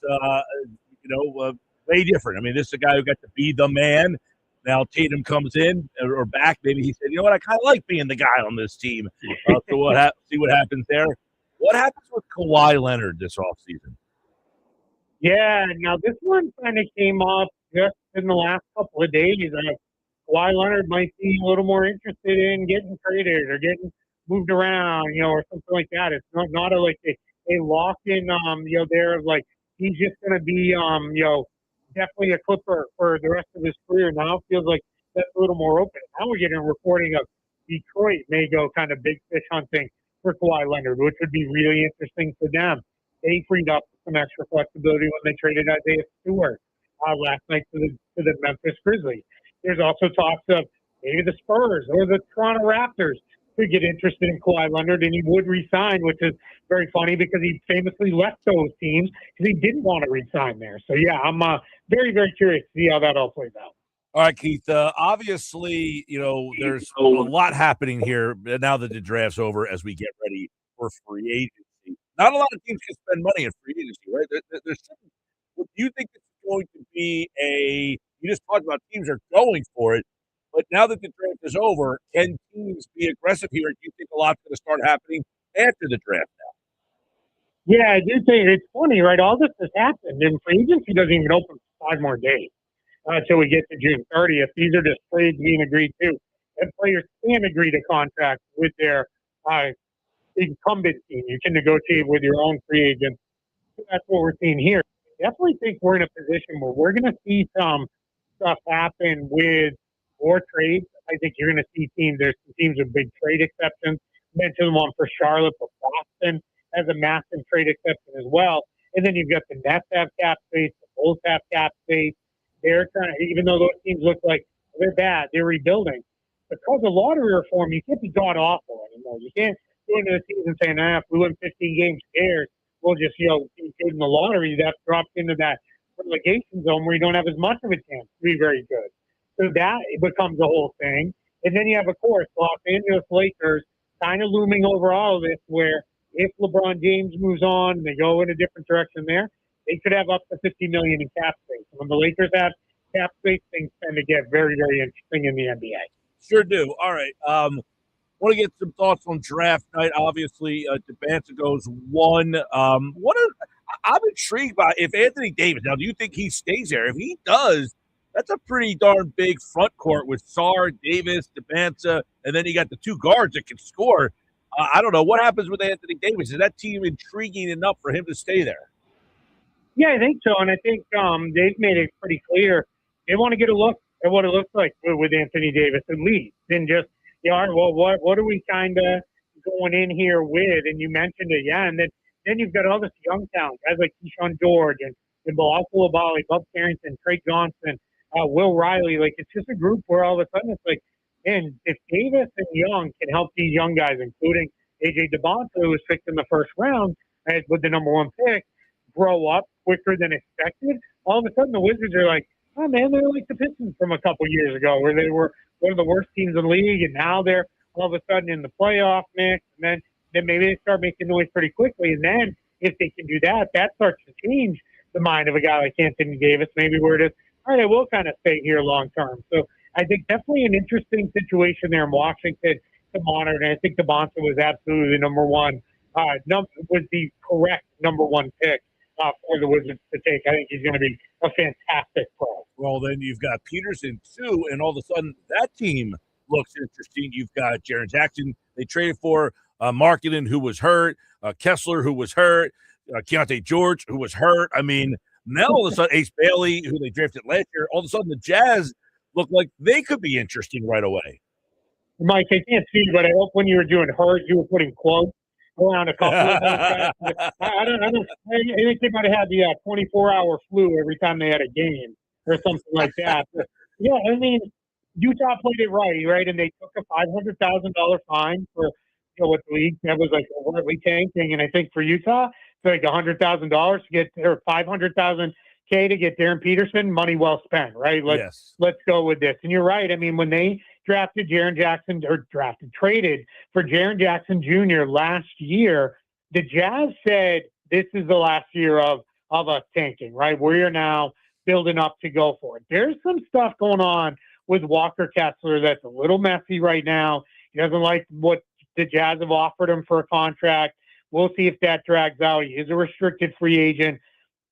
way different. I mean, this is a guy who got to be the man. Now Tatum comes in or back. Maybe he said, you know what, I kind of like being the guy on this team. So see what happens there. What happens with Kawhi Leonard this offseason? Yeah, now this one kind of came up just in the last couple of days. Kawhi Leonard might be a little more interested in getting traded or getting moved around, or something like that. It's not a lock-in, there of like, he's just going to be, definitely a Clipper for the rest of his career. Now it feels like that's a little more open. Now we're getting a reporting of Detroit may go kind of big fish hunting for Kawhi Leonard, which would be really interesting for them. They freed up some extra flexibility when they traded Isaiah Stewart. last night to the Memphis Grizzlies. There's also talks of maybe the Spurs or the Toronto Raptors could get interested in Kawhi Leonard, and he would resign, which is very funny because he famously left those teams because he didn't want to resign there. So, yeah, I'm very, very curious to see how that all plays out. All right, Keith. Obviously, there's a lot happening here now that the draft's over as we get ready for free agency. Not a lot of teams can spend money in free agency, right? Do you think this is going to be you just talked about teams are going for it, but now that the draft is over, can teams be aggressive here? Do you think a lot's going to start happening after the draft now? Yeah, I do think it's funny, right? All this has happened, and free agency doesn't even open for 5 more days until we get to June 30th. These are just trades being agreed to, and players can agree to contracts with their incumbent team. You can negotiate with your own free agent. So that's what we're seeing here. I definitely think we're in a position where we're going to see some stuff happen with more trades. I think you're going to see there's some teams with big trade exceptions. I mentioned one for Charlotte, but Boston has a massive trade exception as well. And then you've got the Nets have cap space, the Bulls have cap space. They're trying to, even though those teams look like they're bad, they're rebuilding. Because of lottery reform, you can't be god awful anymore. You can't go into the season saying, if we win 15 games, scared, we'll just, be good in the lottery. That drops into that relegation zone where you don't have as much of a chance to be very good. So that becomes the whole thing. And then you have, of course, Los Angeles Lakers kind of looming over all of this, where if LeBron James moves on and they go in a different direction there, they could have up to $50 million in cap space. And when the Lakers have cap space, things tend to get very, very interesting in the NBA. Sure do. All right. Want to get some thoughts on draft night. Obviously, DiCecco goes 1. I'm intrigued by if Anthony Davis. Now, do you think he stays there? If he does, that's a pretty darn big front court with Sarr, Davis, DiCecco, and then you got the 2 guards that can score. I don't know. What happens with Anthony Davis? Is that team intriguing enough for him to stay there? Yeah, I think so. And I think they've made it pretty clear they want to get a look at what it looks like with Anthony Davis at least. And just, what are we kind of going in here with? And you mentioned it, yeah. And then you've got all this young talent, guys like Keyshawn George and Bilal Coulibaly, Bub Carrington, Trey Johnson, Will Riley. Like, it's just a group where all of a sudden it's like, and if Davis and Young can help these young guys, including A.J. DeBonta, who was picked in the first round with the number 1 pick, grow up quicker than expected, all of a sudden the Wizards are like, oh, man, they're like the Pistons from a couple years ago where they were one of the worst teams in the league, and now they're all of a sudden in the playoff mix, and then maybe they start making noise pretty quickly. And then if they can do that, that starts to change the mind of a guy like Anthony Davis, maybe where it is, all right, I will kind of stay here long term. So I think definitely an interesting situation there in Washington to monitor. And I think DeBonta was absolutely the number 1, was the correct number 1 pick for the Wizards to take. I think he's going to be a fantastic pro. Well, then you've got Peterson, too, and all of a sudden that team looks interesting. You've got Jaren Jackson. They traded for Markkanen, who was hurt, Kessler, who was hurt, Keontae George, who was hurt. I mean, now all of a sudden Ace Bailey, who they drafted last year, all of a sudden the Jazz look like they could be interesting right away. Mike, I can't see, but I hope when you were doing hers, you were putting quotes around a couple of those guys. I think they might have had the 24-hour flu every time they had a game or something like that. But, yeah, I mean, Utah played it right, and they took a $500,000 fine for what the league that was like overtly tanking, and I think for Utah, it's like $100,000 to get, or $500,000 to get Darren Peterson. Money well spent, right? Let's go with this. And you're right. I mean, when they traded for Jaren Jackson Jr. last year, the Jazz said this is the last year of us tanking, right? We are now building up to go for it. There's some stuff going on with Walker Kessler that's a little messy right now. He doesn't like what the Jazz have offered him for a contract. We'll see if that drags out. He is a restricted free agent.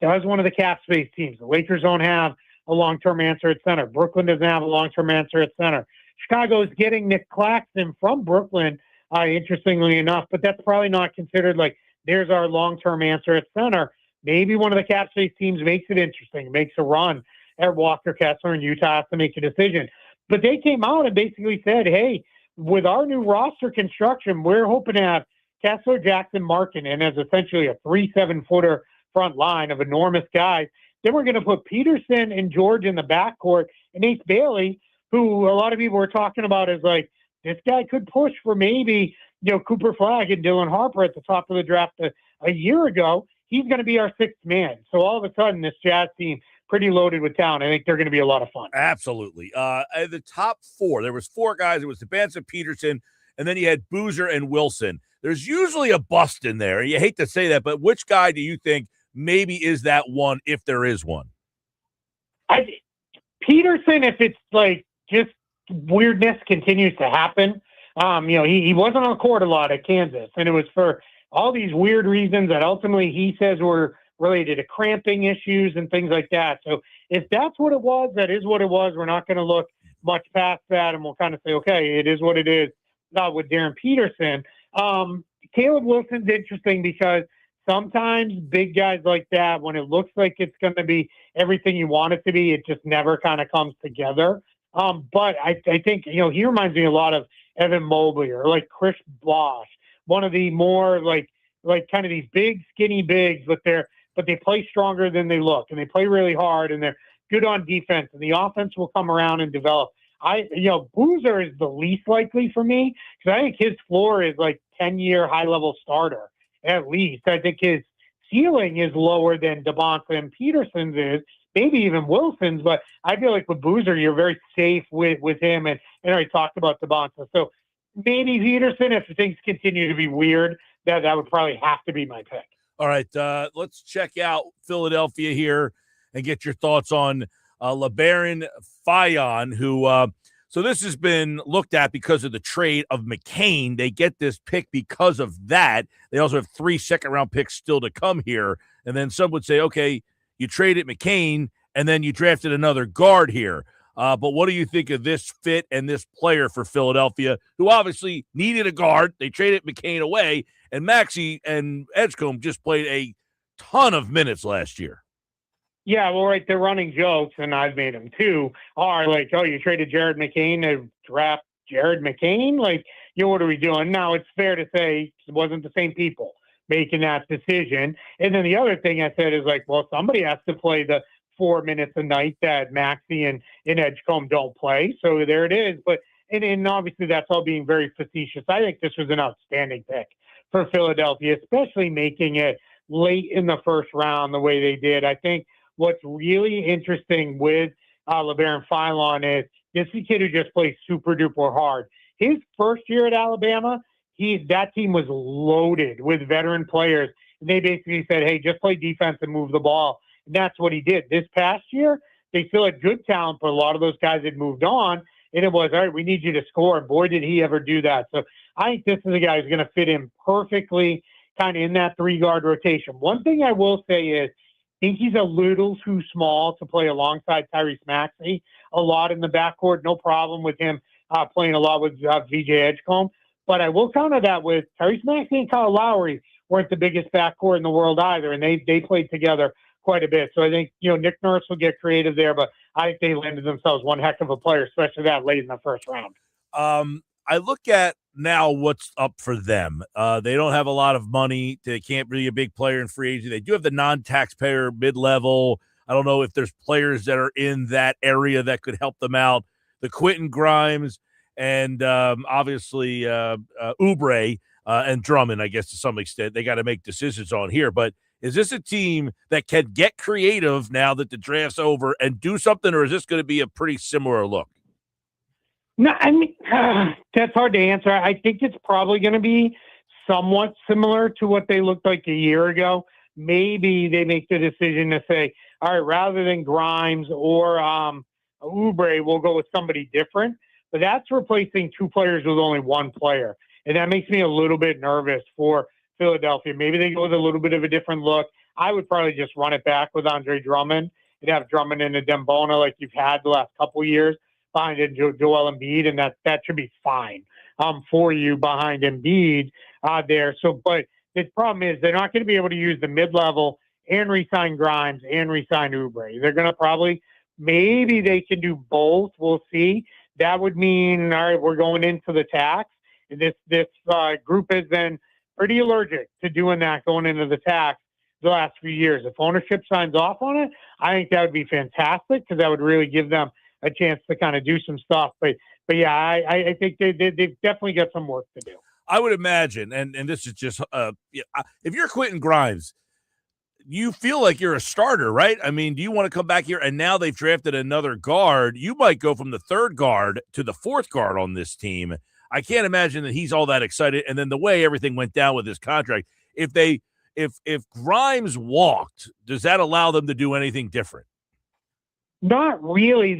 That was one of the cap space teams. The Lakers don't have a long-term answer at center. Brooklyn doesn't have a long-term answer at center. Chicago is getting Nick Claxton from Brooklyn, interestingly enough, but that's probably not considered like there's our long-term answer at center. Maybe one of the cap space teams makes it interesting, makes a run at Walker Kessler, and Utah has to make a decision. But they came out and basically said, hey, with our new roster construction, we're hoping to have Kessler, Jackson, Markkanen as essentially a 3 7-footer front line of enormous guys Then we're going to put Peterson and George in the backcourt, and Ace Bailey, who a lot of people were talking about as like, this guy could push for maybe, Cooper Flagg and Dylan Harper at the top of the draft a year ago. He's going to be our sixth man. So all of a sudden, this Jazz team, pretty loaded with talent. I think they're going to be a lot of fun. Absolutely. The top four, there was four guys. It was Sabanza, Peterson, and then you had Boozer and Wilson. There's usually a bust in there. You hate to say that, but which guy do you think maybe is that one, if there is one? Peterson, if it's like just weirdness continues to happen. He wasn't on the court a lot at Kansas, and it was for all these weird reasons that ultimately he says were related to cramping issues and things like that. So if that's what it was, that is what it was. We're not going to look much past that, and we'll kind of say, okay, it is what it is. Not with Darren Peterson. Caleb Wilson's interesting because sometimes big guys like that, when it looks like it's going to be everything you want it to be, it just never kind of comes together. But I think, he reminds me a lot of Evan Mobley or like Chris Bosh, one of the more like kind of these big, skinny bigs, but they play stronger than they look, and they play really hard, and they're good on defense, and the offense will come around and develop. Boozer is the least likely for me because I think his floor is like 10-year high-level starter at least. I think his ceiling is lower than Devonta and Peterson's is, maybe even Wilson's, but I feel like with Boozer, you're very safe with him, and I already talked about Devonta. So maybe Peterson, if things continue to be weird, that would probably have to be my pick. All right, let's check out Philadelphia here and get your thoughts on LeBaron Fightins, who so this has been looked at because of the trade of McCain. They get this pick because of that. They also have 3 second-round picks still to come here. And then some would say, okay, you traded McCain, and then you drafted another guard here. But what do you think of this fit and this player for Philadelphia, who obviously needed a guard? They traded McCain away, and Maxey and Edgecombe just played a ton of minutes last year. Yeah, well, right, they're running jokes, and I've made them too, are like, oh, you traded Jared McCain to draft Jared McCain? Like, what are we doing? Now, it's fair to say it wasn't the same people making that decision. And then the other thing I said is like, well, somebody has to play the 4 minutes a night that Maxey and Edgecombe don't play. So there it is. But and obviously that's all being very facetious. I think this was an outstanding pick for Philadelphia, especially making it late in the first round the way they did. I think what's really interesting with LeBaron Fightins is this is a kid who just plays super duper hard. His first year at Alabama, that team was loaded with veteran players. And they basically said, hey, just play defense and move the ball. And that's what he did. This past year, they still had good talent, but a lot of those guys had moved on. And it was, all right, we need you to score. And boy, did he ever do that. So I think this is a guy who's going to fit in perfectly kind of in that 3-guard rotation. One thing I will say is, I think he's a little too small to play alongside Tyrese Maxey a lot in the backcourt. No problem with him playing a lot with VJ Edgecombe. But I will counter that with Tyrese Maxey and Kyle Lowry weren't the biggest backcourt in the world either, and they played together quite a bit. So I think, Nick Nurse will get creative there, but I think they landed themselves one heck of a player, especially that late in the first round. I look at now what's up for them. They don't have a lot of money. They can't be a big player in free agency. They do have the non-taxpayer mid-level. I don't know if there's players that are in that area that could help them out. The Quentin Grimes and obviously Oubre and Drummond, I guess to some extent, they got to make decisions on here. But is this a team that can get creative now that the draft's over and do something, or is this going to be a pretty similar look? No, I mean, that's hard to answer. I think it's probably going to be somewhat similar to what they looked like a year ago. Maybe they make the decision to say, all right, rather than Grimes or Oubre, we'll go with somebody different. But that's replacing 2 players with only 1 player. And that makes me a little bit nervous for Philadelphia. Maybe they go with a little bit of a different look. I would probably just run it back with Andre Drummond and have Drummond and a Dembona like you've had the last couple of years behind Joel Embiid, and that should be fine for you behind Embiid there. So, but the problem is they're not going to be able to use the mid-level and re-sign Grimes and re-sign Oubre. They're going to probably, maybe they can do both. We'll see. That would mean, all right, we're going into the tax. This group has been pretty allergic to doing that going into the tax. the last few years. If ownership signs off on it, I think that would be fantastic because that would really give them a chance to kind of do some stuff. But yeah, I think they've definitely got some work to do. I would imagine, and this is just if you're Quentin Grimes, you feel like you're a starter, right? I mean, do you want to come back here? And now they've drafted another guard. You might go from the third guard to the fourth guard on this team. I can't imagine that he's all that excited. And then the way everything went down with his contract, if Grimes walked, does that allow them to do anything different? Not really.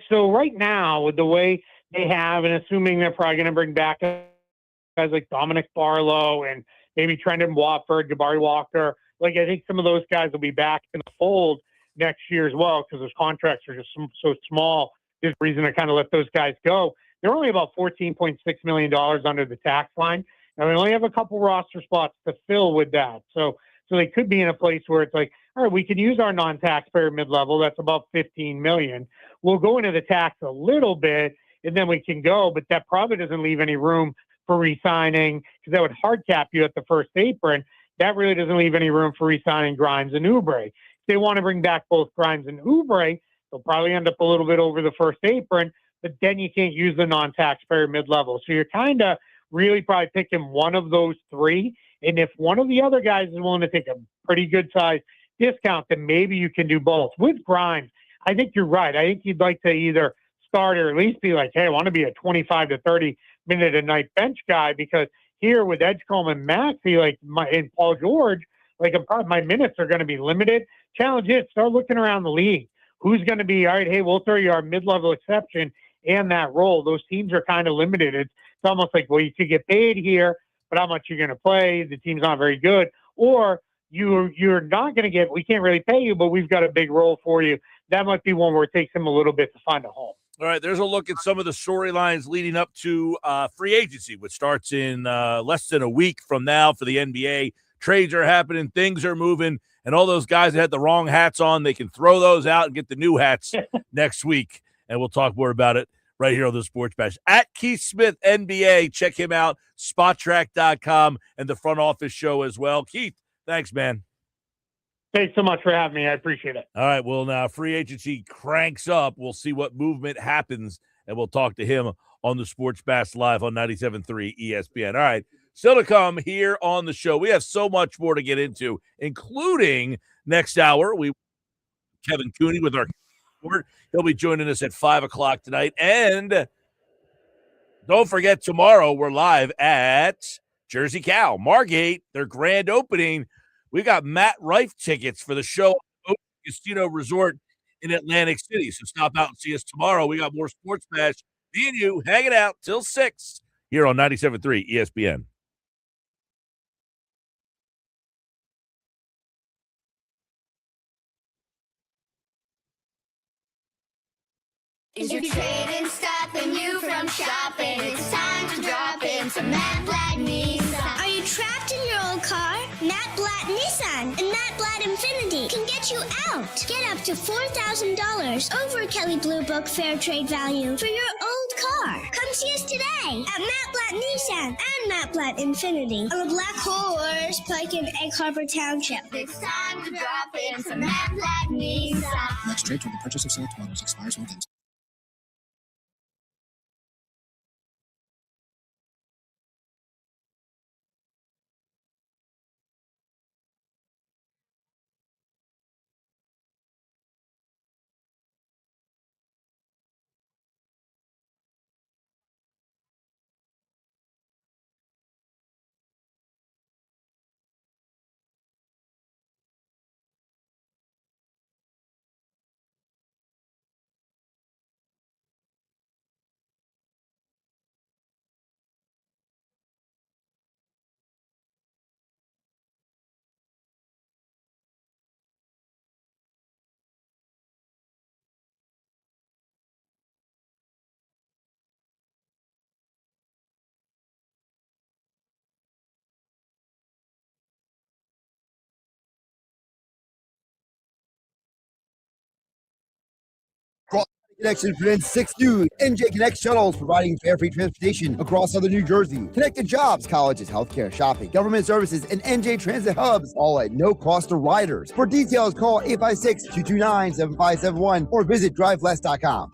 So right now with the way they have, and assuming they're probably going to bring back guys like Dominic Barlow and maybe Trendon Watford, Jabari Walker. Like, I think some of those guys will be back in the fold next year as well because those contracts are just so small. There's a reason to kind of let those guys go. They're only about $14.6 million under the tax line. And we only have a couple roster spots to fill with that. So they could be in a place where it's like, all right, we can use our non-taxpayer mid-level. That's about $15 million. We'll go into the tax a little bit, and then we can go. But that probably doesn't leave any room for re-signing because that would hard cap you at the first apron. That really doesn't leave any room for re-signing Grimes and Oubre. If they want to bring back both Grimes and Oubre, they'll probably end up a little bit over the first apron, but then you can't use the non-taxpayer mid-level. So you're kind of really probably picking one of those three. And if one of the other guys is willing to take a pretty good size discount, then maybe you can do both. With Grimes, I think you're right. I think you'd like to either start or at least be like, hey, I want to be a 25 to 30 minute a night bench guy because here with Edgecombe and Maxey, and Paul George, my minutes are going to be limited. Challenge is start looking around the league. Who's going to be, all right, hey, we'll throw you our mid-level exception and that role. Those teams are kind of limited. It's almost like, well, you could get paid here, but how much you're going to play, the team's not very good. Or you're not going to get, we can't really pay you, but we've got a big role for you. That might be one where it takes them a little bit to find a home. All right, there's a look at some of the storylines leading up to free agency, which starts in less than a week from now for the NBA. Trades are happening, things are moving, and all those guys that had the wrong hats on, they can throw those out and get the new hats next week. And we'll talk more about it right here on the Sports Bash. At Keith Smith NBA, check him out, spottrack.com, and the front office show as well. Keith, thanks, man. Thanks so much for having me. I appreciate it. All right. Well, now free agency cranks up. We'll see what movement happens, and we'll talk to him on the Sports Bash Live on 97.3 ESPN. All right. Still to come here on the show. We have so much more to get into, including next hour. Kevin Cooney with our report. He'll be joining us at 5 o'clock tonight. And don't forget, tomorrow we're live at Jersey Cow, Margate, their grand opening. We got Matt Rife tickets for the show at Casino Resort in Atlantic City. So stop out and see us tomorrow. We got more Sports Bash. Me and you hanging out till 6 here on 97.3 ESPN. Is your trading stopping you from shopping? It's time to drop in some Matt Blatt Nissan. Are you trapped in your old car? Matt Blatt Nissan and Matt Blatt Infinity can get you out. Get up to $4,000 over Kelly Blue Book Fair Trade Value for your old car. Come see us today at Matt Blatt Nissan and Matt Blatt Infinity on the Black Horse Pike in Egg Harbor Township. It's time to drop in some Matt Blatt Nissan. Let's trade toward the purchase of select models expires weekends. Connection presents 6 new NJ Connect shuttles providing fare-free transportation across southern New Jersey. Connected jobs, colleges, healthcare, shopping, government services, and NJ transit hubs, all at no cost to riders. For details, call 856-229-7571 or visit driveless.com.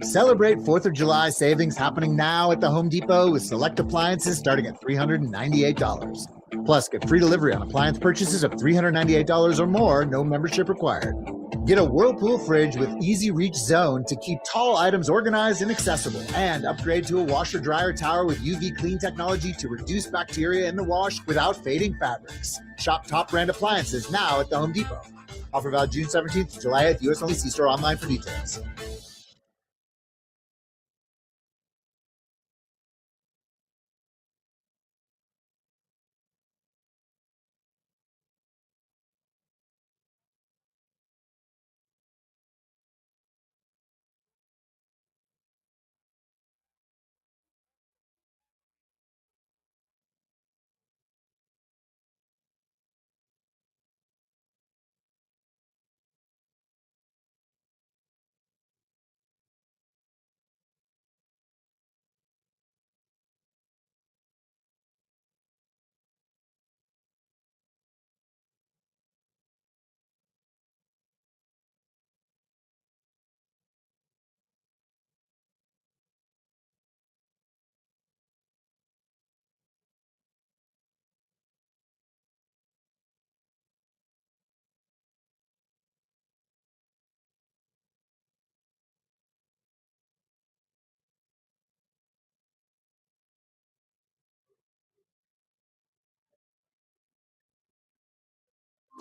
Celebrate 4th of July savings happening now at the Home Depot with select appliances starting at $398. Plus, get free delivery on appliance purchases of $398 or more, no membership required. Get a Whirlpool fridge with easy reach zone to keep tall items organized and accessible. And upgrade to a washer-dryer tower with UV clean technology to reduce bacteria in the wash without fading fabrics. Shop top brand appliances now at the Home Depot. Offer valid June 17th to July 8th. US only. See store online for details.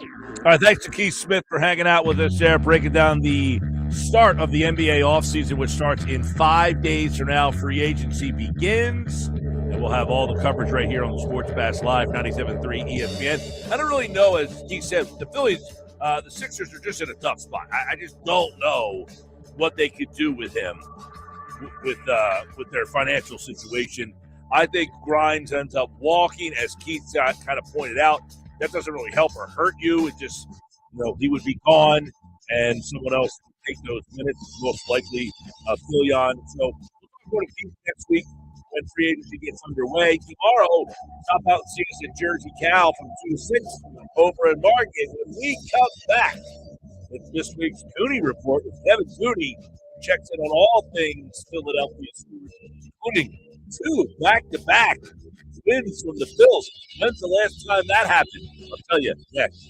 All right, thanks to Keith Smith for hanging out with us there, breaking down the start of the NBA offseason, which starts in 5 days from now. Free agency begins, and we'll have all the coverage right here on the Sports Pass Live, 97.3 ESPN. I don't really know, as Keith said, the Phillies, the Sixers are just in a tough spot. I just don't know what they could do with him, with their financial situation. I think Grimes ends up walking, as Keith kind of pointed out. That doesn't really help or hurt you. It just, he would be gone, and someone else would take those minutes, most likely Phillion. So we'll go to Keith next week when free agency gets underway. Tomorrow, stop out and see us at Jersey Cal from 2 to 6 over in Margate. When we come back, it's this week's Cooney Report with Kevin Cooney, who checks in on all things Philadelphia Steelers, including 2 back-to-back wins from the Bills. When's the last time that happened? I'll tell you next.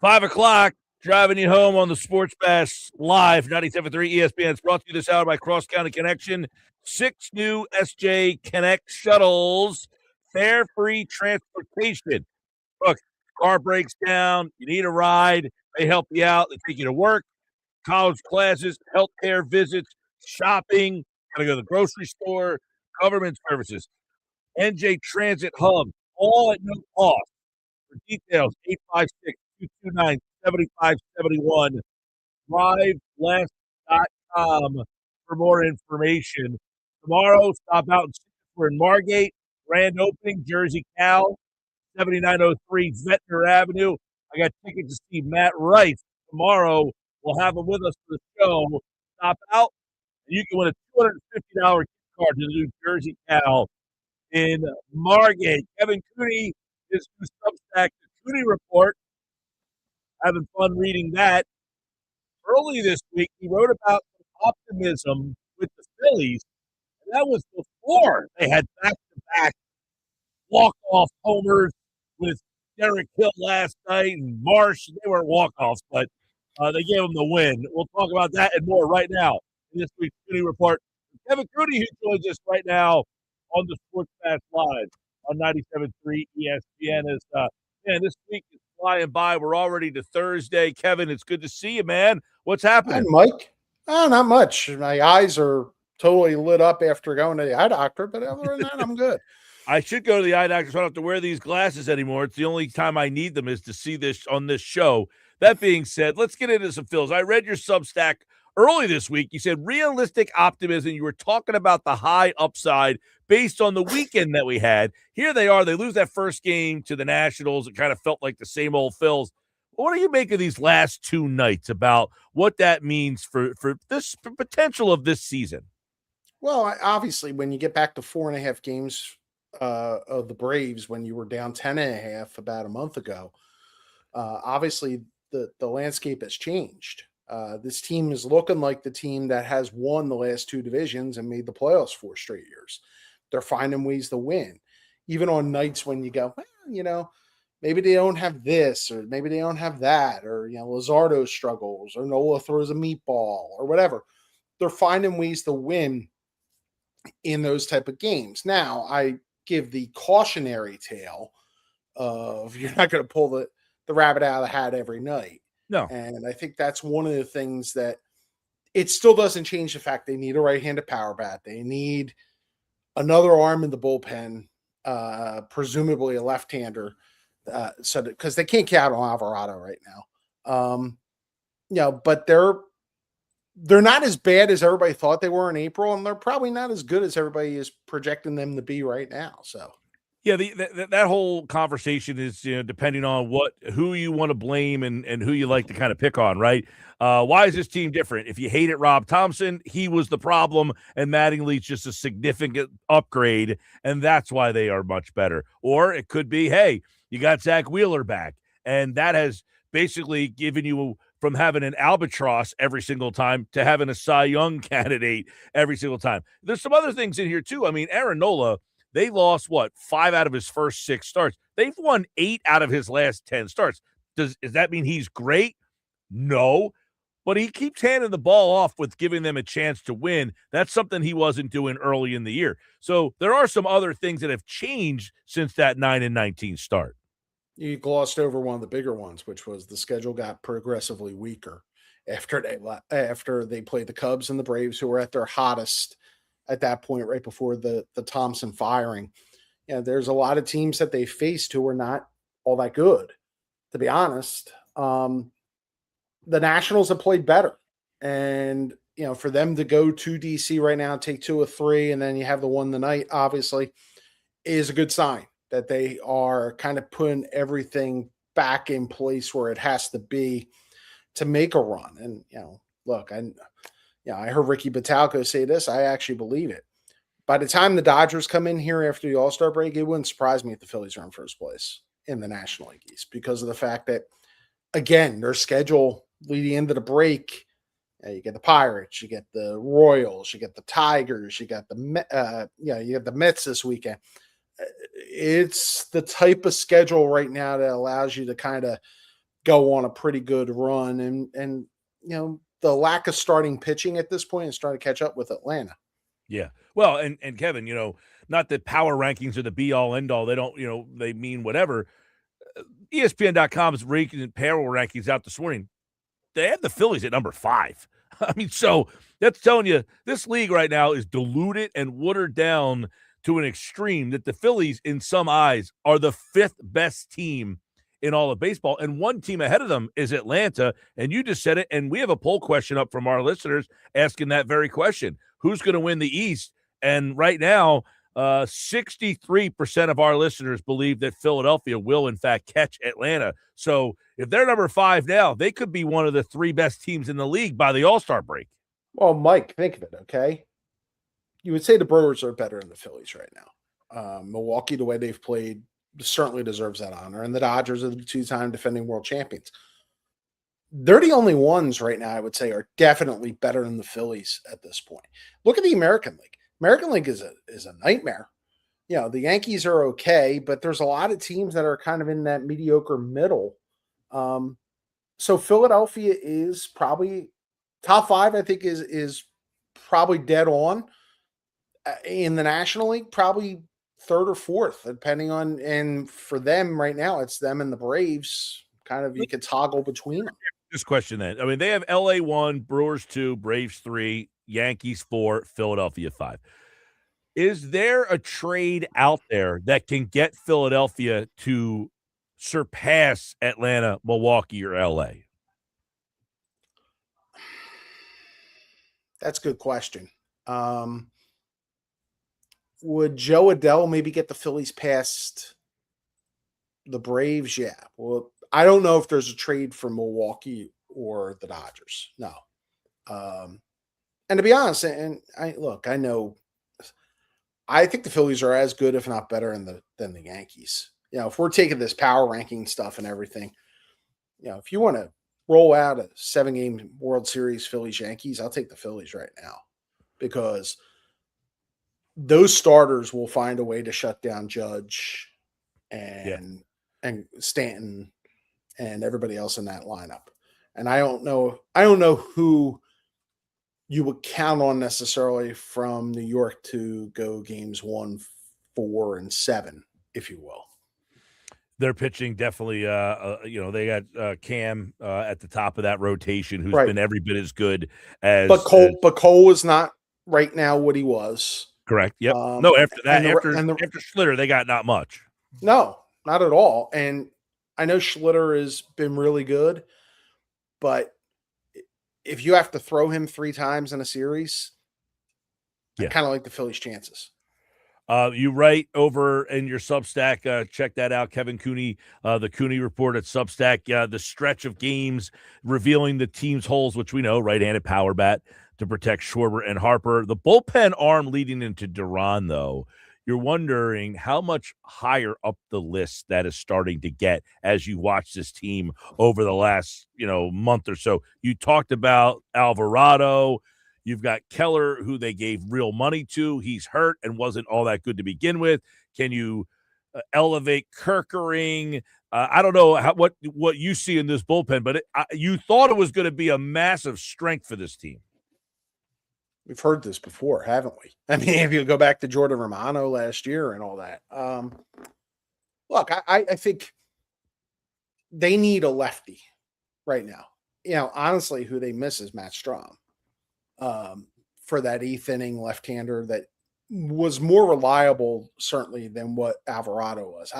5 o'clock, driving you home on the Sports Bash Live, 97.3 ESPN. It's brought to you this hour by Cross County Connection. 6 new SJ Connect shuttles, fare free transportation. Look, car breaks down, you need a ride, they help you out, they take you to work, college classes, healthcare visits, shopping, gotta go to the grocery store, government services. NJ Transit Hub, all at no cost. For details, 856-229-7571, driveless.com for more information. Tomorrow, stop out and see us. We're in Margate, grand opening, Jersey Cal, 7903 Ventnor Avenue. I got tickets to see Matt Rice tomorrow. We'll have him with us for the show. Stop out, and you can win a $250 gift card to the New Jersey Cal in Margate. Kevin Cooney, his new Substack, the Cooney Report. Having fun reading that. Early this week, he wrote about some optimism with the Phillies, and that was before they had back-to-back walk-off homers with Derek Hill last night and Marsh. They weren't walk-offs, but they gave them the win. We'll talk about that and more right now in this week's Cooney Report. Kevin Cooney, who joins us right now on the Sports Bash Live on 97.3 ESPN. Man, this week is flying by. We're already to Thursday. Kevin, it's good to see you, man. What's happening? Hi, Mike. Oh, not much. My eyes are totally lit up after going to the eye doctor, but other than that, I'm good. I should go to the eye doctor so I don't have to wear these glasses anymore. It's the only time I need them is to see this on this show. That being said, let's get into some Phils. I read your Substack early this week. You said realistic optimism. You were talking about the high upside based on the weekend that we had. Here they are. They lose that first game to the Nationals. It kind of felt like the same old Phils. What do you make of these last two nights about what that means for this for potential of this season? Well, obviously, when you get back to 4.5 games of the Braves, when you were down 10.5 about a month ago, obviously the landscape has changed. This team is looking like the team that has won the last two divisions and made the playoffs 4 straight years. They're finding ways to win, even on nights when you go, well, maybe they don't have this, or maybe they don't have that, or Luzardo struggles, or Nola throws a meatball, or whatever. They're finding ways to win in those type of games. Now, I give the cautionary tale of you're not going to pull the rabbit out of the hat every night. No. And I think that's one of the things that it still doesn't change the fact they need a right-handed power bat. They need another arm in the bullpen, presumably a left-hander, so because they can't count on Alvarado right now. But they're not as bad as everybody thought they were in April, and they're probably not as good as everybody is projecting them to be right now. So. Yeah, that whole conversation is depending on who you want to blame and who you like to kind of pick on, right? Why is this team different? If you hated Rob Thompson, he was the problem, and Mattingly's just a significant upgrade, and that's why they are much better. Or it could be, hey, you got Zach Wheeler back, and that has basically given you from having an albatross every single time to having a Cy Young candidate every single time. There's some other things in here too. I mean, Aaron Nola, they lost 5 out of his first 6 starts. They've won 8 out of his last 10 starts. Does that mean he's great? No, but he keeps handing the ball off with giving them a chance to win. That's something he wasn't doing early in the year. So there are some other things that have changed since that 9-19 start. You glossed over one of the bigger ones, which was the schedule got progressively weaker after they played the Cubs and the Braves, who were at their hottest at that point, right before the Thompson firing. There's a lot of teams that they faced who were not all that good, to be honest. The Nationals have played better. And, for them to go to DC right now, take 2 of 3, and then you have the one tonight, obviously, is a good sign that they are kind of putting everything back in place where it has to be to make a run. And, look, I heard Ricky Batalco say this. I actually believe it. By the time the Dodgers come in here after the All-Star break, it wouldn't surprise me if the Phillies are in first place in the National League East because of the fact that, again, their schedule leading into the break, you get the Pirates, you get the Royals, you get the Tigers, you got you have the Mets this weekend. It's the type of schedule right now that allows you to kind of go on a pretty good run, and the lack of starting pitching at this point is starting to catch up with Atlanta. Yeah. Well, and Kevin, not that power rankings are the be all end all. They don't, they mean whatever. ESPN.com's ranking and payroll rankings out this morning. They have the Phillies at number 5. I mean, so that's telling you this league right now is diluted and watered down to an extreme that the Phillies, in some eyes, are the 5th best team in all of baseball. And one team ahead of them is Atlanta. And you just said it. And we have a poll question up from our listeners asking that very question. Who's going to win the East? And right now, 63% of our listeners believe that Philadelphia will, in fact, catch Atlanta. So if they're number 5 now, they could be one of the 3 best teams in the league by the All-Star break. Well, Mike, think of it, okay? You would say the Brewers are better than the Phillies right now. Milwaukee, the way they've played, certainly deserves that honor. And the Dodgers are the 2-time defending world champions. They're the only ones right now, I would say, are definitely better than the Phillies at this point. Look at the American League. American League is a nightmare. The Yankees are okay, but there's a lot of teams that are kind of in that mediocre middle. So Philadelphia is probably top 5, I think, is probably dead on. In the National League, probably 3rd or 4th, depending on, and for them right now, it's them and the Braves. Kind of, you could toggle between them. This question then. I mean, they have LA 1, Brewers 2, Braves 3, Yankees 4, Philadelphia 5. Is there a trade out there that can get Philadelphia to surpass Atlanta, Milwaukee, or LA? That's a good question. Would Joe Adell maybe get the Phillies past the Braves? Yeah. Well, I don't know if there's a trade for Milwaukee or the Dodgers. No. And to be honest, and I know, I think the Phillies are as good, if not better, than the Yankees. If we're taking this power ranking stuff and everything, if you want to roll out a 7-game World Series Phillies-Yankees, I'll take the Phillies right now, because those starters will find a way to shut down Judge and Stanton and everybody else in that lineup. And I don't know who you would count on necessarily from New York to go games 1, 4, and 7, if you will. Their pitching definitely, they got Cam at the top of that rotation, who's Right. been every bit as good as. But Cole is not right now what he was. Correct. Yep. No, after that, after Schlitter, they got not much. No, not at all. And I know Schlitter has been really good, but if you have to throw him 3 times in a series, I kind of like the Phillies' chances. You write over in your Substack, check that out, Kevin Cooney, the Cooney Report at Substack, the stretch of games revealing the team's holes, which we know, right-handed power bat to protect Schwarber and Harper. The bullpen arm leading into Duran, though, you're wondering how much higher up the list that is starting to get as you watch this team over the last, month or so. You talked about Alvarado. You've got Keller, who they gave real money to. He's hurt and wasn't all that good to begin with. Can you elevate Kerkering? I don't know what you see in this bullpen, but you thought it was going to be a massive strength for this team. We've heard this before, haven't we? I mean, if you go back to Jordan Romano last year and all that. Look, I think they need a lefty right now. Honestly, who they miss is Matt Strahm. For that 8th-inning left-hander that was more reliable, certainly, than what Alvarado was.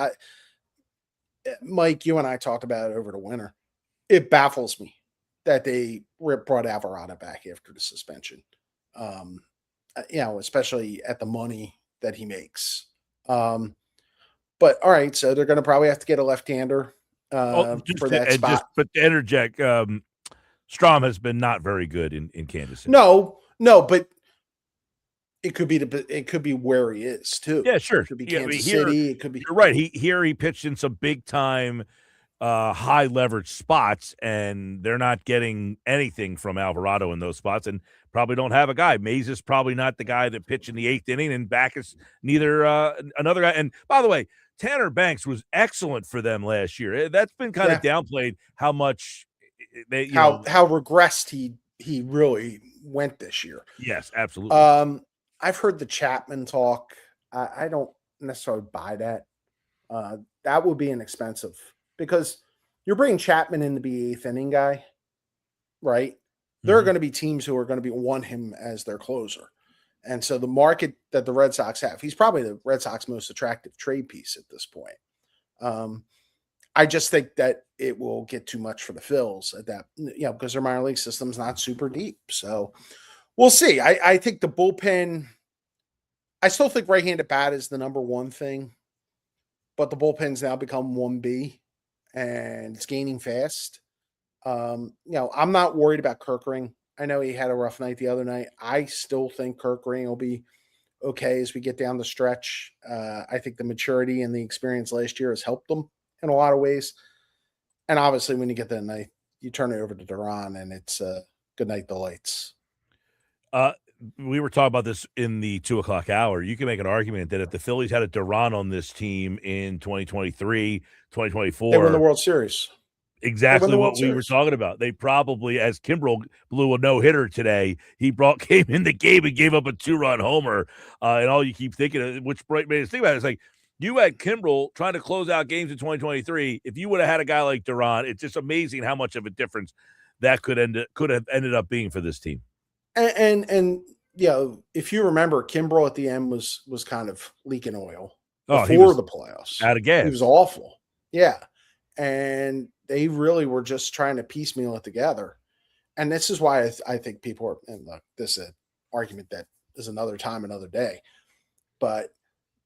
Mike, you and I talked about it over the winter. It baffles me that they brought Alvarado back after the suspension. Especially at the money that he makes. But all right, so they're going to probably have to get a left-hander for that spot. But to interject, Strahm has been not very good in Kansas City. No, but it could be where he is too. Yeah, sure. It could be Kansas City. It could be. You're right. He pitched in some big time, high leverage spots, and they're not getting anything from Alvarado in those spots, and probably don't have a guy. Mays is probably not the guy that pitched in the 8th inning, and back is neither another guy. And by the way, Tanner Banks was excellent for them last year. That's been kind of downplayed how much they, how regressed he really went this year. Yes, absolutely. I've heard the Chapman talk. I don't necessarily buy that. That would be inexpensive because you're bringing Chapman in to be 8th-inning guy, right? There are going to be teams who are going to want him as their closer. And so the market that the Red Sox have, he's probably the Red Sox most attractive trade piece at this point. I just think that it will get too much for the Phils at that, because their minor league system's not super deep. So we'll see. I think the bullpen, I still think right-handed bat is the number one thing, but the bullpen's now become 1B and it's gaining fast. I'm not worried about Kerkering. I know he had a rough night the other night. I still think Kerkering will be okay as we get down the stretch. I think the maturity and the experience last year has helped them in a lot of ways. And obviously when you get that night, you turn it over to Duran and it's good night the lights. We were talking about this in the 2:00 hour. You can make an argument that if the Phillies had a Duran on this team in 2023, 2024, they win the World Series. Exactly what we were talking about. They probably, as Kimbrel blew a no-hitter today, came in the game and gave up a 2-run homer. And all you keep thinking of, which made us think about it, is like, you had Kimbrel trying to close out games in 2023. If you would have had a guy like Duran, it's just amazing how much of a difference that could have ended up being for this team. And if you remember, Kimbrel at the end was kind of leaking oil He before was the playoffs. out of gas. He was awful. Yeah. And they really were just trying to piecemeal it together. And this is why I think people are, and look, this is an argument that is another time, another day. But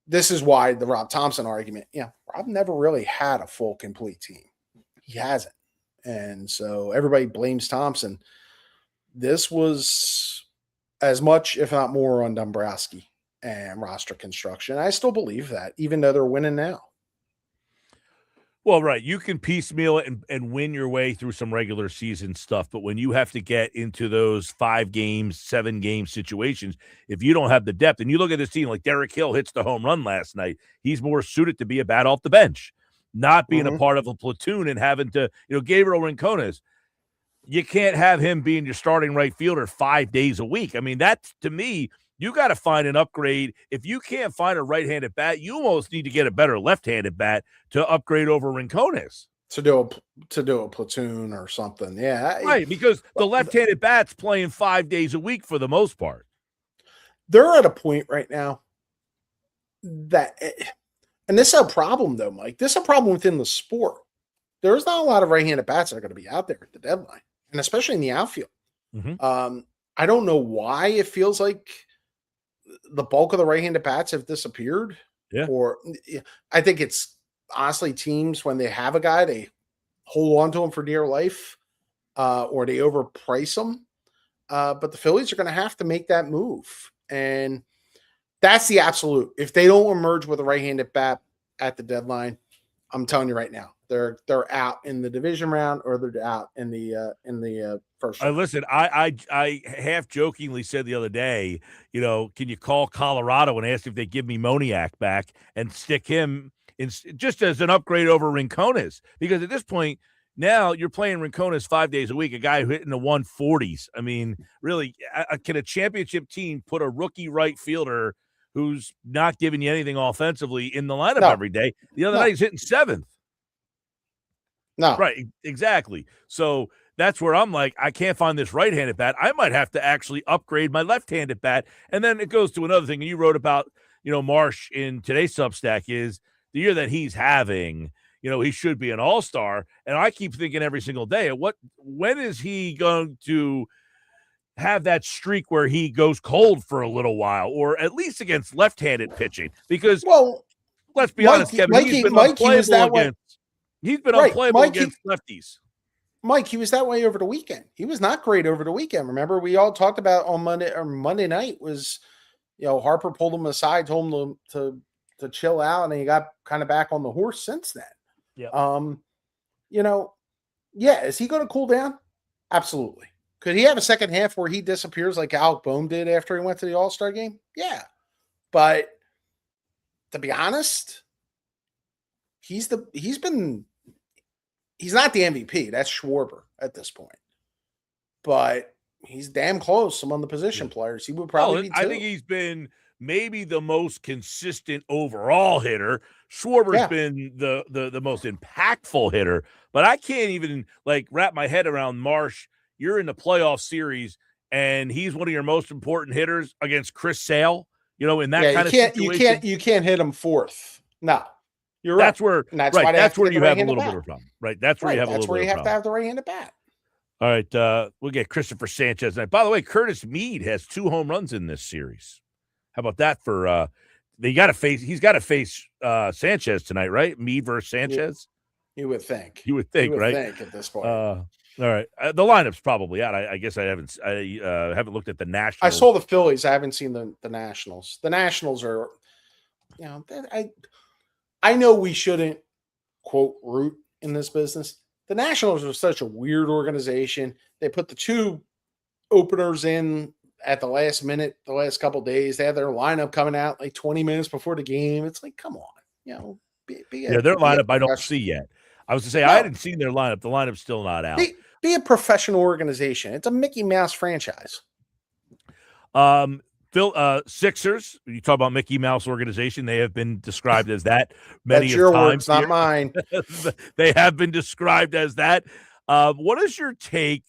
this is why the Rob Thompson argument, Rob never really had a full, complete team. He hasn't. And so everybody blames Thompson. This was as much, if not more, on Dombrowski and roster construction. I still believe that, even though they're winning now. Well, right. You can piecemeal it and win your way through some regular season stuff. But when you have to get into those 5-game, 7-game situations, if you don't have the depth, and you look at this team, like Derek Hill hits the home run last night, he's more suited to be a bat off the bench, not being a part of a platoon and having to, Gabriel Rincones, you can't have him being your starting right fielder 5 days a week. I mean, that's, to me, you got to find an upgrade. If you can't find a right-handed bat, you almost need to get a better left-handed bat to upgrade over Rincones. To do a platoon or something. Yeah. Right, because the left-handed bat's playing 5 days a week for the most part. They're at a point right now that, and this is a problem though, Mike. This is a problem within the sport. There's not a lot of right-handed bats that are going to be out there at the deadline, and especially in the outfield. I don't know why it feels like the bulk of the right-handed bats have disappeared. Yeah. Or I think it's honestly teams, when they have a guy, they hold on to him for dear life, or they overprice him. But the Phillies are going to have to make that move. And that's the absolute. If they don't emerge with a right-handed bat at the deadline, I'm telling you right now, they're out in the division round, or they're out in the first round. Listen, I half jokingly said the other day, can you call Colorado and ask if they give me Moniak back and stick him in just as an upgrade over Rincones? Because at this point, now you're playing Rincones 5 days a week, a guy hitting the 140s. I mean, really, can a championship team put a rookie right fielder who's not giving you anything offensively in the lineup every day? The other night he's hitting 7th. No. Right, exactly. So that's where I'm like, I can't find this right-handed bat. I might have to actually upgrade my left-handed bat. And then it goes to another thing. And you wrote about, Marsh in today's Substack, is the year that he's having, he should be an all-star. And I keep thinking every single day, when is he going to have that streak where he goes cold for a little while, or at least against left-handed pitching? Because, let's be honest, Kevin, he's been unplayable against lefties. Mike, he was that way over the weekend. He was not great over the weekend. Remember, we all talked about on Monday night was, Harper pulled him aside, told him to chill out, and he got kind of back on the horse since then. Yeah. Is he going to cool down? Absolutely. Could he have a second half where he disappears like Alec Boehm did after he went to the All-Star game? Yeah. But to be honest, he's not the MVP. That's Schwarber at this point, but he's damn close among the position players. He would probably be two. I think he's been maybe the most consistent overall hitter. Schwarber's been the most impactful hitter, but I can't even wrap my head around Marsh. You're in the playoff series, and he's one of your most important hitters against Chris Sale. In that kind of situation, you can't hit him fourth. No, you're that's right. Where that's where you have a little bit of a problem, right? That's where you have a little bit of a problem. That's where you have to have the right-handed bat. All right, we'll get Christopher Sanchez tonight. By the way, Curtis Mead has 2 home runs in this series. How about that for he's got to face Sanchez tonight, right? Mead versus Sanchez. You would think. Right? Think at this point. All right, the lineup's probably out. I guess I haven't looked at the Nationals. I saw the Phillies. I haven't seen the Nationals. The Nationals are, I know we shouldn't quote root in this business. The Nationals are such a weird organization. They put the 2 openers in at the last minute, the last couple of days. They had their lineup coming out 20 minutes before the game. It's like, come on, their lineup I don't see yet. I was to say I hadn't seen their lineup. The lineup's still not out. Be a professional organization. It's a Mickey Mouse franchise. Sixers. You talk about Mickey Mouse organization. They have been described as that many That's your times. Words, not mine. They have been described as that. What is your take?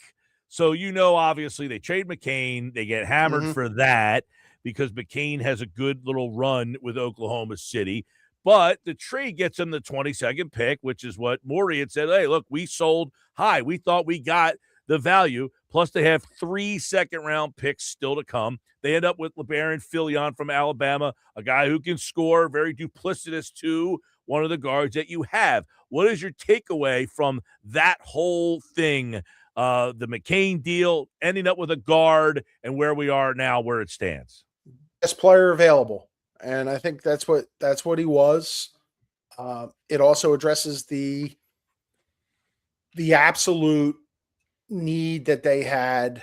So obviously they trade McCain. They get hammered for that because McCain has a good little run with Oklahoma City. But the trade gets him the 22nd pick, which is what Morey had said. Hey, look, we sold high. We thought we got the value. Plus, they have 3 second-round picks still to come. They end up with LeBaron Filion from Alabama, a guy who can score, very duplicitous too, one of the guards that you have. What is your takeaway from that whole thing, the McCain deal, ending up with a guard, and where we are now, where it stands? Best player available. And I think that's what he was. It also addresses the absolute need that they had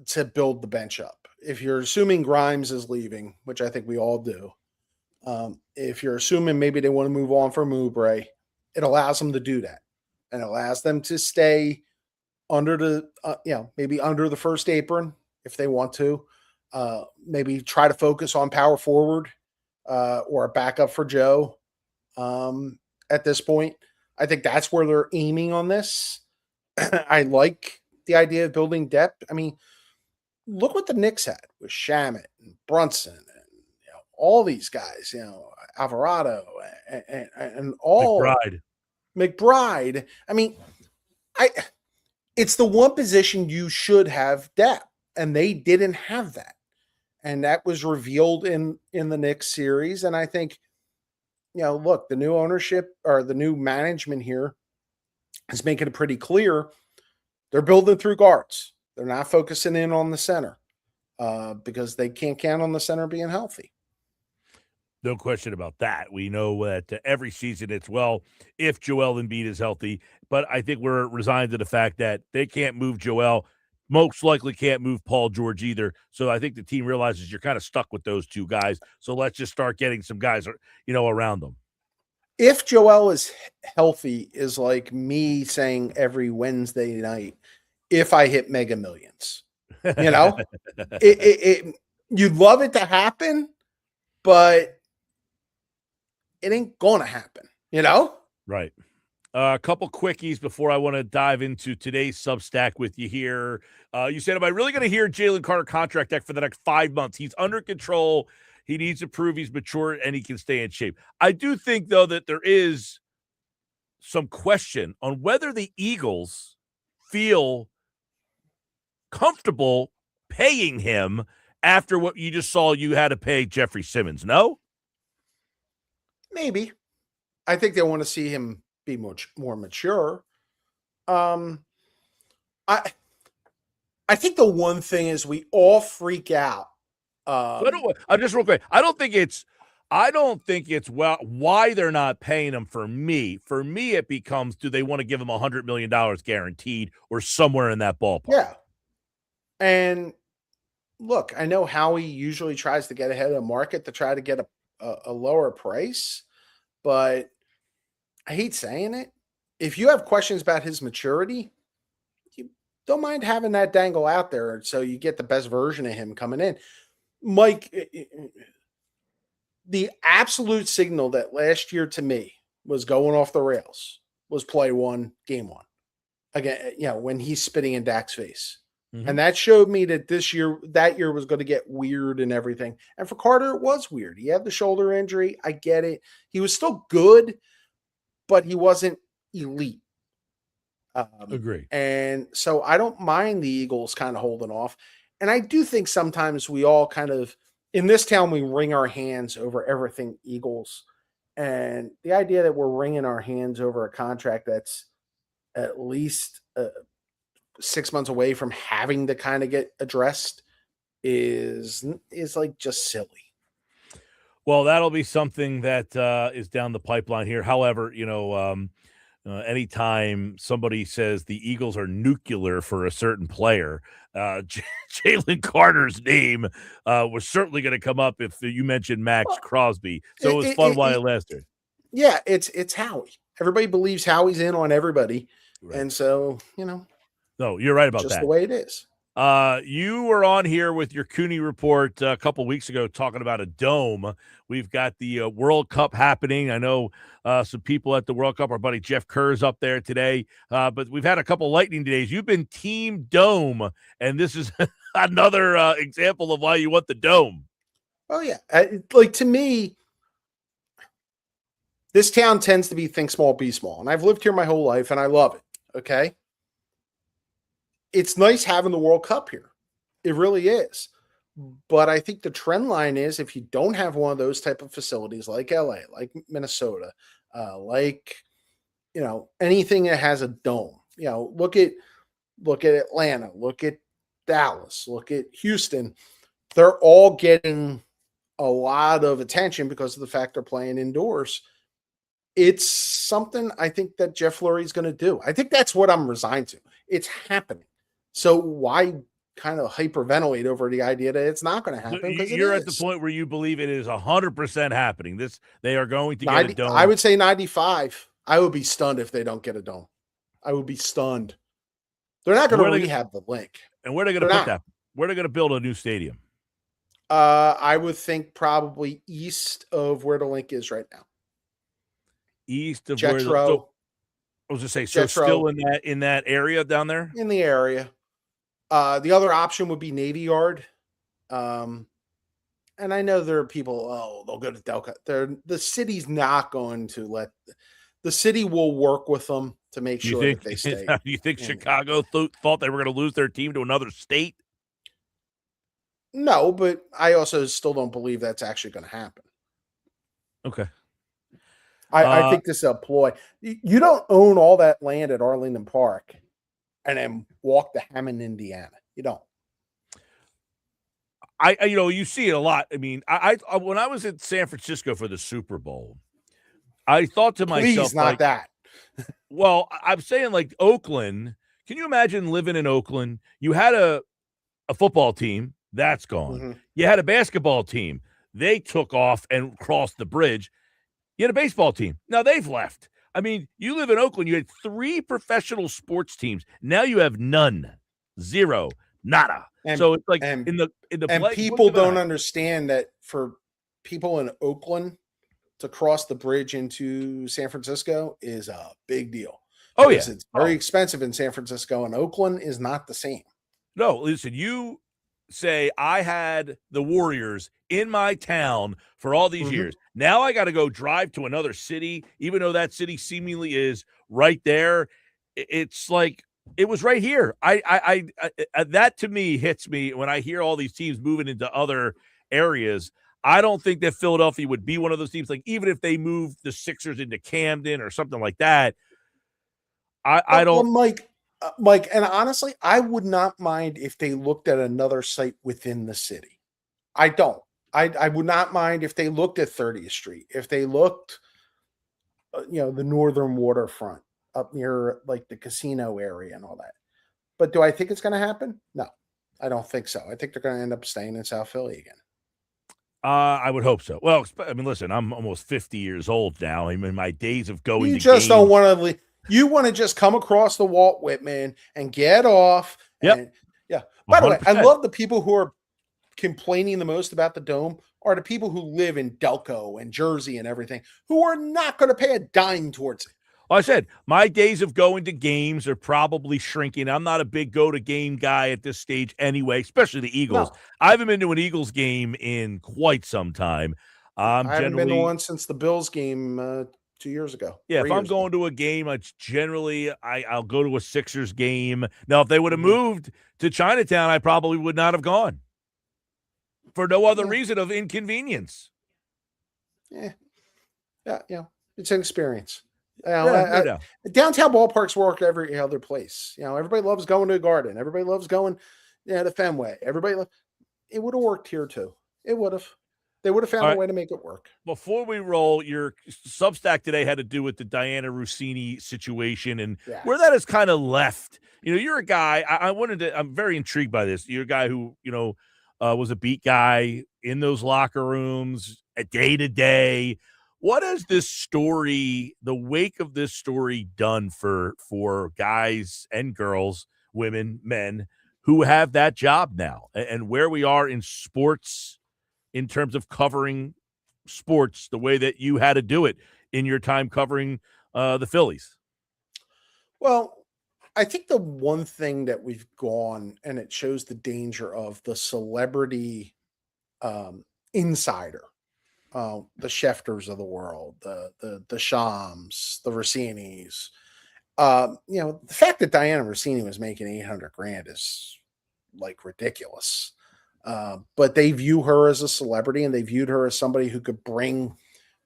to build the bench up. If you're assuming Grimes is leaving, which I think we all do, if you're assuming maybe they want to move on from Oubre, it allows them to do that, and it allows them to stay under the maybe under the first apron if they want to. Maybe try to focus on power forward or a backup for Joe at this point. I think that's where they're aiming on this. I like the idea of building depth. I mean, look what the Knicks had with Shamet and Brunson and all these guys, Alvarado and all McBride. I mean, it's the one position you should have depth, and they didn't have that. And that was revealed in the Knicks series. And I think, look, the new ownership or the new management here is making it pretty clear they're building through guards. They're not focusing in on the center because they can't count on the center being healthy. No question about that. We know that every season it's, if Joel Embiid is healthy. But I think we're resigned to the fact that they can't move Joel. Most likely can't move Paul George either. So I think the team realizes you're kind of stuck with those 2 guys. So let's just start getting some guys, around them. If Joel is healthy is like me saying every Wednesday night, if I hit Mega Millions, you'd love it to happen, but it ain't going to happen, Right. A couple quickies before I want to dive into today's Substack with you here. You said, am I really going to hear Jalen Carter contract deck for the next 5 months? He's under control. He needs to prove he's mature and he can stay in shape. I do think, though, that there is some question on whether the Eagles feel comfortable paying him after what you just saw you had to pay Jeffrey Simmons. No? Maybe. I think they want to see him be much more mature. I think the one thing is we all freak out. Just real quick. I don't think it's why they're not paying him. For me, it becomes, do they want to give him $100 million guaranteed or somewhere in that ballpark? Yeah. And look, I know Howie usually tries to get ahead of the market to try to get a lower price, but I hate saying it. If you have questions about his maturity, you don't mind having that dangle out there so you get the best version of him coming in. Mike, the absolute signal that last year to me was going off the rails was play one, game one. Again, when he's spitting in Dak's face. Mm-hmm. And that showed me that that year was going to get weird and everything. And for Carter, it was weird. He had the shoulder injury. I get it. He was still good, but he wasn't elite. Agree. And so I don't mind the Eagles kind of holding off. And I do think sometimes we all kind of, in this town, we wring our hands over everything Eagles. And the idea that we're wringing our hands over a contract that's at least 6 months away from having to kind of get addressed is like just silly. Well, that'll be something that is down the pipeline here. However, anytime somebody says the Eagles are nuclear for a certain player, Jalen Carter's name was certainly going to come up if you mentioned Max Crosby. So it was fun while it lasted. Yeah, it's Howie. Everybody believes Howie's in on everybody. Right. And so, no, you're right about just that. The way it is. You were on here with your Cooney report a couple weeks ago talking about a dome. We've got the World Cup happening. I know some people at the World Cup. Our buddy Jeff Kerr's up there today. But we've had a couple lightning days. You've been team dome, and this is another example of why you want the dome. Oh, yeah. Like, to me, this town tends to be think small, be small. And I've lived here my whole life, and I love it. Okay? It's nice having the World Cup here. It really is. But I think the trend line is if you don't have one of those type of facilities like LA, like Minnesota, anything that has a dome, look at Atlanta, look at Dallas, look at Houston. They're all getting a lot of attention because of the fact they're playing indoors. It's something I think that Jeff Lurie is going to do. I think that's what I'm resigned to. It's happening. So why kind of hyperventilate over the idea that it's not going to happen? So you're at the point where you believe it is 100% happening. They are going to get a dome. I would say 95. I would be stunned if they don't get a dome. I would be stunned. They're not going to rehab the link. And where are they going to put that? Where are they going to build a new stadium? I would think probably east of where the link is right now. East of Jetro. Where I was going to say, so Jetro. Still in that area down there? In the area. The other option would be Navy Yard. And I know there are people, they'll go to Delco. The city's not going to the city will work with them to make sure that they stay. Do you think Chicago thought they were going to lose their team to another state? No, but I also still don't believe that's actually going to happen. Okay. I think this is a ploy. You don't own all that land at Arlington Park and then walk to Hammond, Indiana. You don't. You see it a lot. I mean, I when I was in San Francisco for the Super Bowl, I thought to myself, not that. Well, I'm saying like Oakland. Can you imagine living in Oakland? You had a football team that's gone. Mm-hmm. You had a basketball team. They took off and crossed the bridge. You had a baseball team. Now they've left. I mean, you live in Oakland. You had 3 professional sports teams. Now you have none, 0, nada. So it's like in the and people don't understand that for people in Oakland to cross the bridge into San Francisco is a big deal. Oh yeah, it's very expensive in San Francisco, and Oakland is not the same. No, listen, you say I had the Warriors in my town for all these years. Now I got to go drive to another city, even though that city seemingly is right there. It's like it was right here. I that to me hits me when I hear all these teams moving into other areas. I don't think that Philadelphia would be one of those teams. Like even if they moved the Sixers into Camden or something like that, I don't. Well, Mike, and honestly, I would not mind if they looked at another site within the city. I don't. I would not mind if they looked at 30th Street, if they looked, the northern waterfront up near like the casino area and all that. But do I think it's going to happen? No, I don't think so. I think they're going to end up staying in South Philly again. I would hope so. Well, I mean, listen, I'm almost 50 years old now. I'm in my days of going You to just games. don't want to leave. You want to just come across the Walt Whitman and get off. Yep. And yeah. By the way, I 100%. love the people who are complaining the most about the dome are the people who live in Delco and Jersey and everything, who are not going to pay a dime towards it. Like I said, my days of going to games are probably shrinking. I'm not a big go-to-game guy at this stage anyway, especially the Eagles. No. I haven't been to an Eagles game in quite some time. I haven't been to one since the Bills game 2 years ago. Yeah, if I'm 3 years ago. going to a game, I'll go to a Sixers game. Now, if they would have moved to Chinatown, I probably would not have gone for no other reason of inconvenience. Yeah, it's an experience. No doubt. Downtown ballparks work every other place. Everybody loves going to the Garden. Everybody loves going to Fenway. It would have worked here too. It would have. They would have found a way to make it work. Before we roll, your Substack today had to do with the Diana Rossini situation and where that has kind of left. You're a guy. I'm very intrigued by this. You're a guy who was a beat guy in those locker rooms, a day to day. What has this story, the wake of this story, done for guys and girls, women, men who have that job now, and where we are in sports in terms of covering sports the way that you had to do it in your time covering the Phillies? Well, I think the one thing that we've gone, and it shows the danger of the celebrity insider, the Schefters of the world, the Shams, the Rossinis. The fact that Diana Rossini was making $800,000 is like ridiculous. But they view her as a celebrity, and they viewed her as somebody who could bring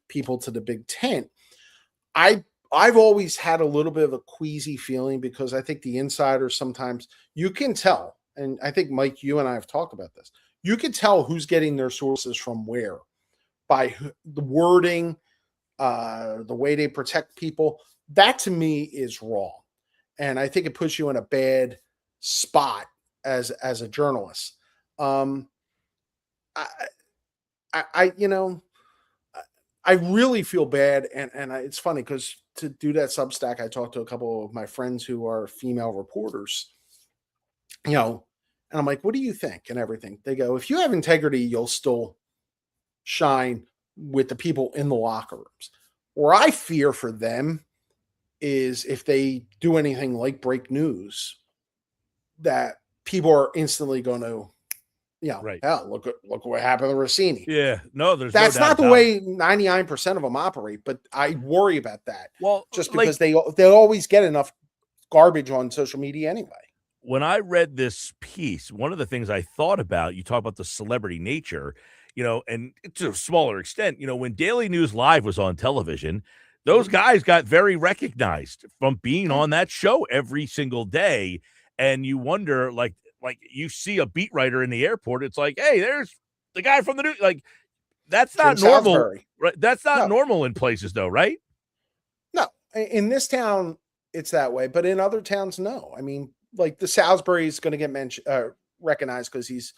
people to the big tent. I've always had a little bit of a queasy feeling because I think the insiders sometimes you can tell, and I think Mike, you and I have talked about this. You can tell who's getting their sources from where by the wording, the way they protect people. That to me is wrong, and I think it puts you in a bad spot as a journalist. I really feel bad, and it's funny because to do that Substack, I talked to a couple of my friends who are female reporters, and I'm like, what do you think? And everything. They go, if you have integrity, you'll still shine with the people in the locker rooms. Where I fear for them is if they do anything like break news, that people are instantly going to, right. Hell, look what happened to Rossini. Yeah, no, that's not the way 99% of them operate, but I worry about that. Well, just because they always get enough garbage on social media anyway. When I read this piece, one of the things I thought about, you talk about the celebrity nature, and to a smaller extent, when Daily News Live was on television, those guys got very recognized from being on that show every single day. And you wonder, like you see a beat writer in the airport, it's like, hey, there's the guy from the news. Like, that's not Tim normal, Salisbury. right? That's not normal in places, though, right? No, in this town, it's that way, but in other towns, no. I mean, like the Salisbury is going to get recognized because he's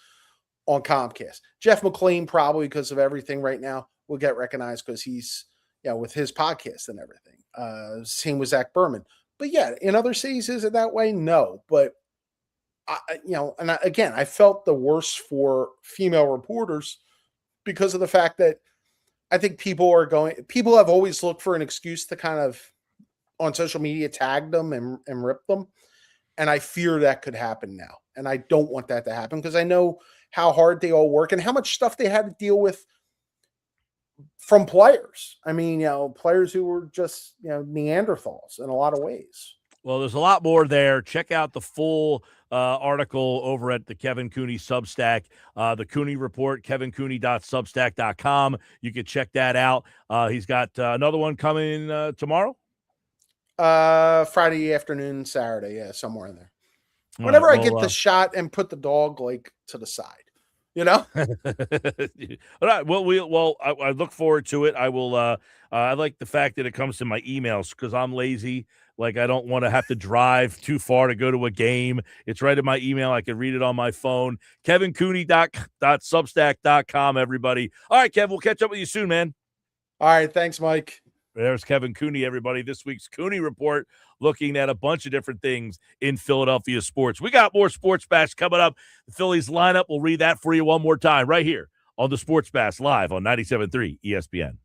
on Comcast. Jeff McLean, probably because of everything right now, will get recognized because he's with his podcast and everything. Same with Zach Berman. But yeah, in other cities, is it that way? No. But, I felt the worst for female reporters because of the fact that I think people have always looked for an excuse to kind of, on social media, tag them and rip them. And I fear that could happen now. And I don't want that to happen because I know how hard they all work and how much stuff they had to deal with from players. I mean, players who were just, Neanderthals in a lot of ways. Well, there's a lot more there. Check out the full article over at the Kevin Cooney Substack, the Cooney Report, kevincooney.substack.com. You can check that out. He's got another one coming tomorrow. Friday afternoon, Saturday, somewhere in there. Whenever I get the shot and put the dog to the side. All right. Well, I look forward to it. I will. I like the fact that it comes to my emails because I'm lazy. Like, I don't want to have to drive too far to go to a game. It's right in my email. I can read it on my phone. KevinCooney.substack.com, everybody. All right, Kev, we'll catch up with you soon, man. All right. Thanks, Mike. There's Kevin Cooney, everybody. This week's Cooney Report, looking at a bunch of different things in Philadelphia sports. We got more Sports Bash coming up. The Phillies lineup, we'll read that for you one more time right here on the Sports Bash live on 97.3 ESPN.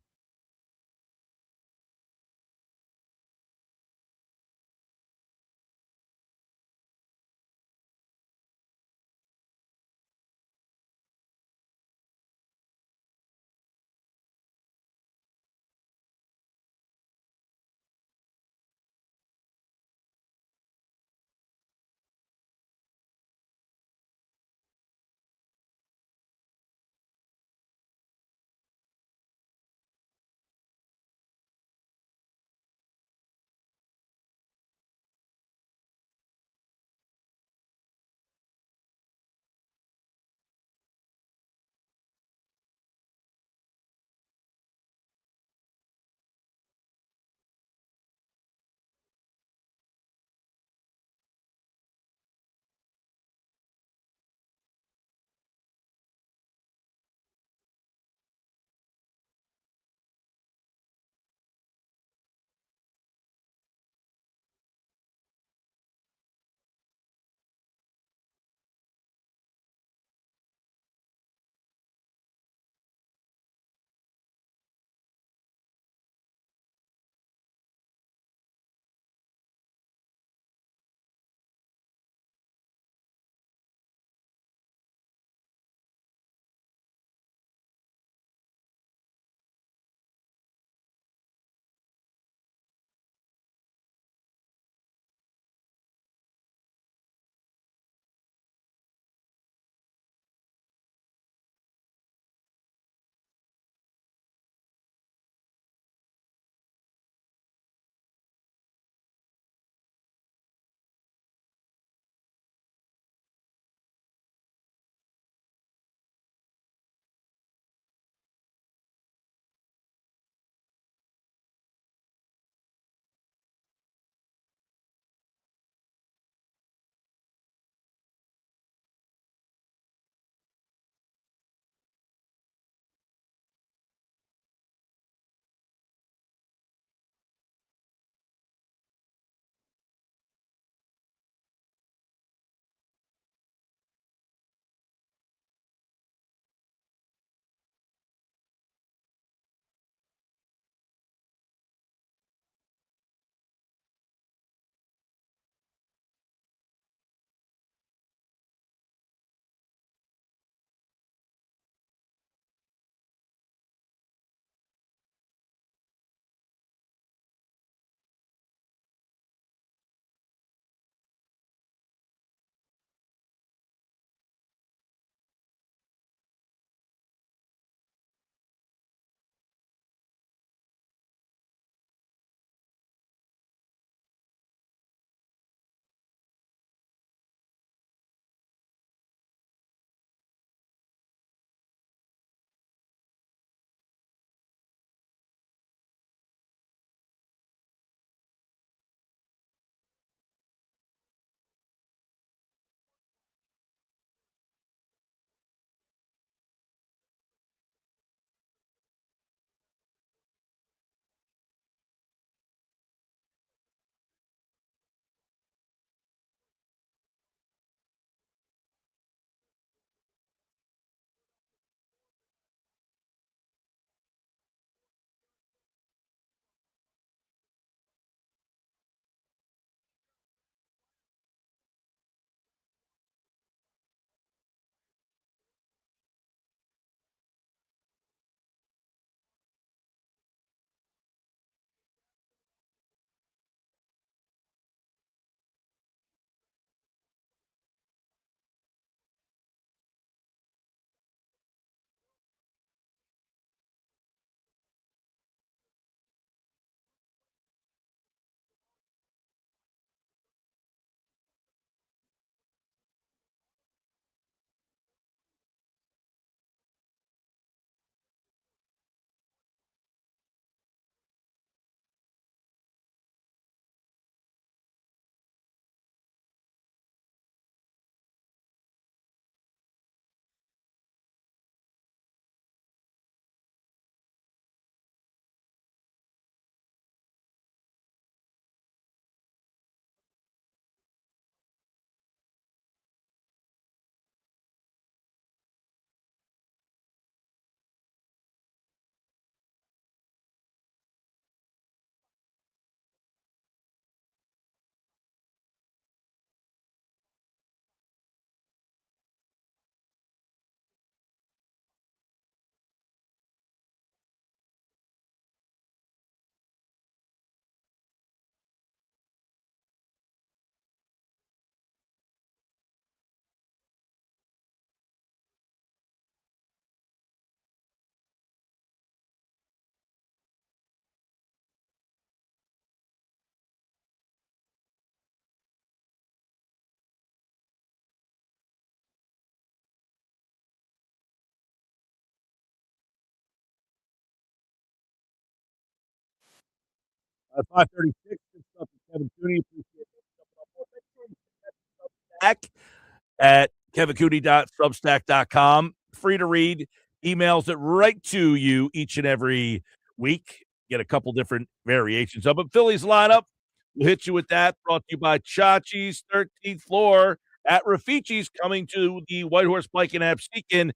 536. Good stuff with Kevin Cooney. Appreciate it. Back at kevincooney.substack.com. Free to read. Emails it right to you each and every week. Get a couple different variations of it. Phillies lineup. We'll hit you with that. Brought to you by Chachi's 13th floor at Rafici's, coming to the White Horse Pike in Absecon.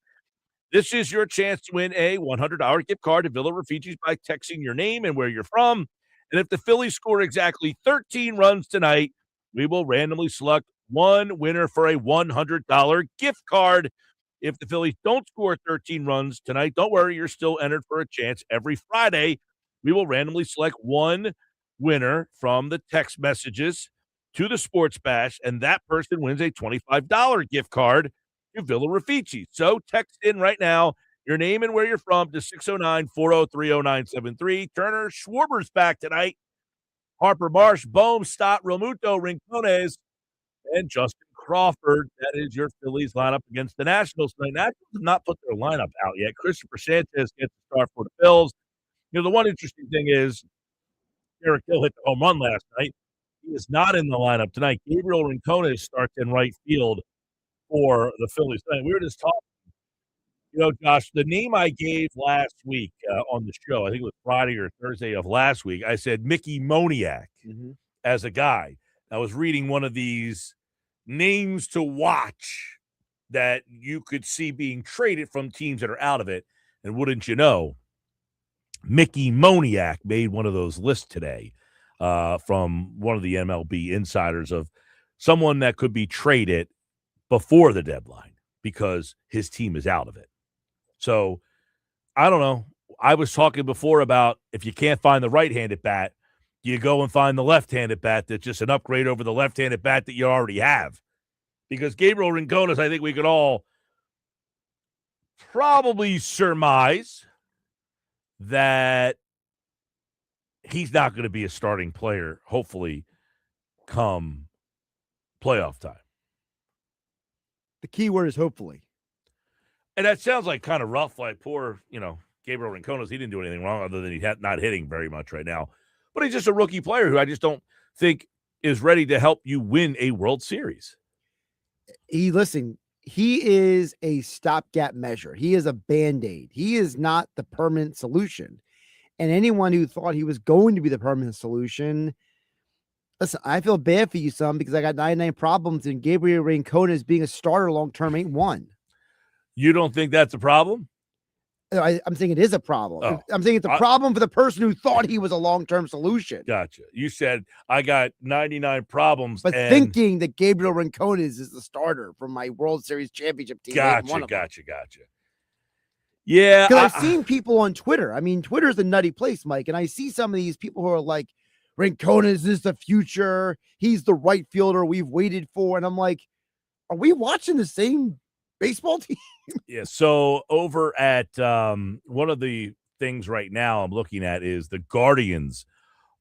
This is your chance to win a $100 gift card to Villa Rafici's by texting your name and where you're from. And if the Phillies score exactly 13 runs tonight, we will randomly select one winner for a $100 gift card. If the Phillies don't score 13 runs tonight, don't worry, you're still entered for a chance. Every Friday, we will randomly select one winner from the text messages to the Sports Bash, and that person wins a $25 gift card to Villa Rafici's. So text in right now your name and where you're from to 609-403-0973. Turner Schwarber's back tonight. Harper Marsh, Bohm, Stott, Realmuto, Rincones, and Justin Crawford. That is your Phillies lineup against the Nationals tonight. Nationals have not put their lineup out yet. Christopher Sanchez gets the start for the Phils. The one interesting thing is Derek Hill hit the home run last night. He is not in the lineup tonight. Gabriel Rincones starts in right field for the Phillies tonight. We were just talking, Josh, the name I gave last week on the show, I think it was Friday or Thursday of last week, I said Mickey Moniak as a guy. I was reading one of these names to watch that you could see being traded from teams that are out of it. And wouldn't you know, Mickey Moniak made one of those lists today from one of the MLB insiders of someone that could be traded before the deadline because his team is out of it. So, I don't know. I was talking before about if you can't find the right-handed bat, you go and find the left-handed bat that's just an upgrade over the left-handed bat that you already have. Because Gabriel Rincones, I think we could all probably surmise that he's not going to be a starting player, hopefully, come playoff time. The key word is hopefully. And that sounds like kind of rough, like poor, Gabriel Rincones. He didn't do anything wrong other than he not hitting very much right now. But he's just a rookie player who I just don't think is ready to help you win a World Series. He is a stopgap measure. He is a Band-Aid. He is not the permanent solution. And anyone who thought he was going to be the permanent solution, listen, I feel bad for you, son, because I got 99 problems, and Gabriel Rincones being a starter long-term ain't one. You don't think that's a problem? I'm saying it is a problem. Oh, I'm saying it's a problem for the person who thought he was a long-term solution. Gotcha. You said I got 99 problems. But thinking that Gabriel Rincones is the starter from my World Series championship team. Gotcha. Yeah. Because I've seen people on Twitter. I mean, Twitter's a nutty place, Mike. And I see some of these people who are like, Rincones is the future. He's the right fielder we've waited for. And I'm like, are we watching the same baseball team? Yeah. So over at one of the things right now I'm looking at is the Guardians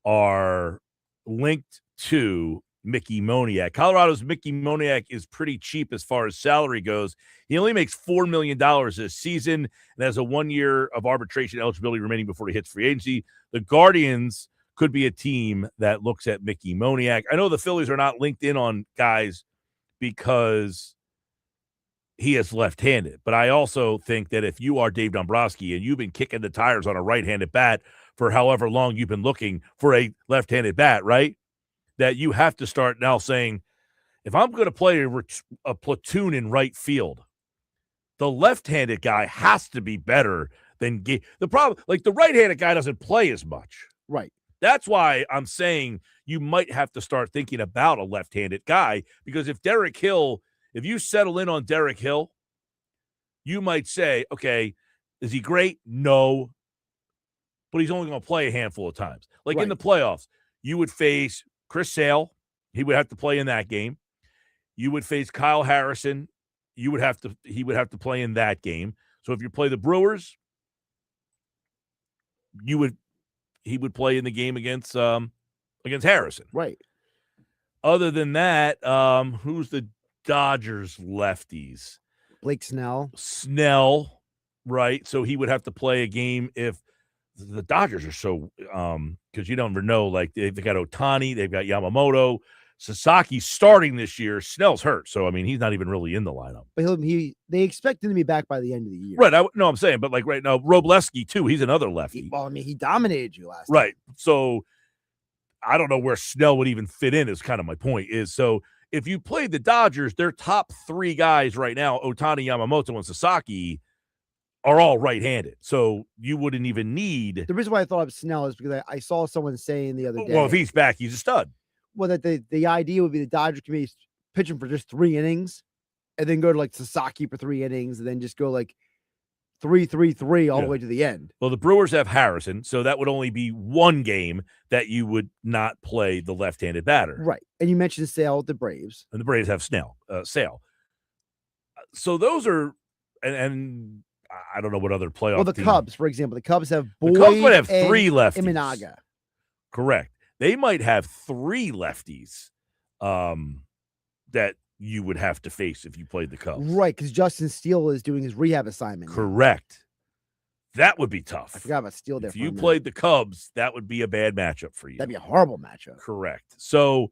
are linked to Mickey Moniak. Colorado's Mickey Moniak is pretty cheap as far as salary goes. He only makes $4 million this season and has a 1 year of arbitration eligibility remaining before he hits free agency. The Guardians could be a team that looks at Mickey Moniak. I know the Phillies are not linked in on guys because he is left-handed, but I also think that if you are Dave Dombrowski and you've been kicking the tires on a right-handed bat for however long you've been looking for a left-handed bat, right, that you have to start now saying, if I'm going to play a platoon in right field, the left-handed guy has to be better than the problem. Like the right-handed guy doesn't play as much. Right. That's why I'm saying you might have to start thinking about a left-handed guy, because if you settle in on Derek Hill, you might say, okay, is he great? No. But he's only going to play a handful of times. Like in the playoffs, you would face Chris Sale. He would have to play in that game. You would face Kyle Harrison. He would have to play in that game. So if you play the Brewers, he would play in the game against Harrison. Right. Other than that, who's the Dodgers lefties? Blake Snell. Right. So he would have to play a game if the Dodgers are so because you don't know, like they've got Ohtani, they've got Yamamoto, Sasaki's starting this year. Snell's hurt, so I mean he's not even really in the lineup. But they expect him to be back by the end of the year. Right. No, I'm saying, but like right now, Robleski too. He's another lefty. Well, I mean, he dominated you last right. So I don't know where Snell would even fit in. Is kind of my point. Is so if you played the Dodgers, their top three guys right now, Ohtani, Yamamoto, and Sasaki, are all right-handed. So you wouldn't even need. The reason why I thought of Snell is because I saw someone saying the other day. Well, if he's back, he's a stud. Well, that the idea would be the Dodgers can be pitching for just 3 innings, and then go to like Sasaki for 3 innings, and then just go like 3-3-3 all the way to the end. Well, the Brewers have Harrison, so that would only be one game that you would not play the left-handed batter. Right. And you mentioned Sale with the Braves. And the Braves have Sale. So those are and I don't know what other playoff. Well, the team. Cubs, for example, the Cubs have Boyd. The Cubs might have 3 lefties. Imanaga. Correct. They might have 3 lefties that you would have to face if you played the Cubs. Right, because Justin Steele is doing his rehab assignment. Correct. That would be tough. I forgot about Steele there. If you played the Cubs, that would be a bad matchup for you. That'd be a horrible matchup. Correct. So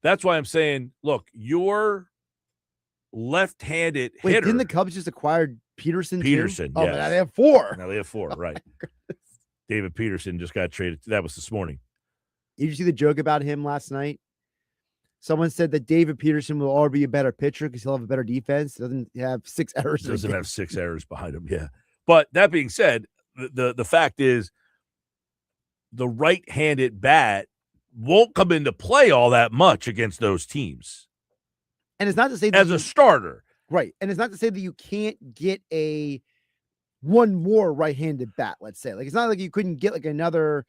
that's why I'm saying, look, your left-handed hitter. Didn't the Cubs just acquire Peterson? Peterson, too? Oh, yes. now they have 4. Now they have 4, right. David Peterson just got traded. That was this morning. Did you see the joke about him last night? Someone said that David Peterson will already be a better pitcher because he'll have a better defense. Doesn't have 6 errors. Doesn't have 6 errors behind him, yeah. But that being said, the fact is the right-handed bat won't come into play all that much against those teams. And it's not to say that as a starter. Right. And it's not to say that you can't get one more right-handed bat, let's say. Like, it's not like you couldn't get like another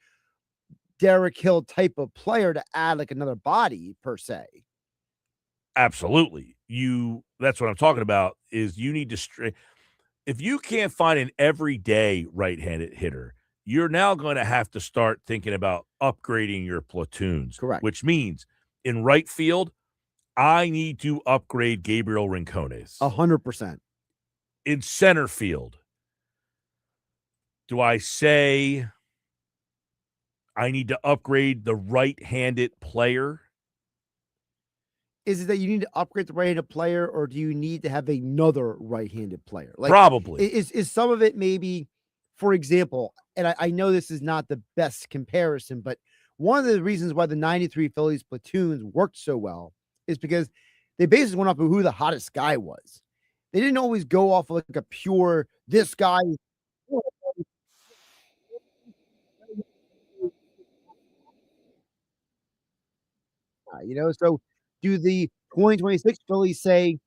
Derek Hill type of player to add like another body per se. Absolutely. That's what I'm talking about is you need to if you can't find an everyday right-handed hitter, you're now going to have to start thinking about upgrading your platoons. Correct. Which means in right field, I need to upgrade Gabriel Rincones. 100%. In center field, do I say I need to upgrade the right-handed player? Is it that you need to upgrade the right-handed player, or do you need to have another right-handed player? Like, probably. Is some of it maybe, for example, and I know this is not the best comparison, but one of the reasons why the 93 Phillies platoons worked so well is because they basically went off of who the hottest guy was. They didn't always go off of like a pure, this guy. So do the 2026 Phillies say,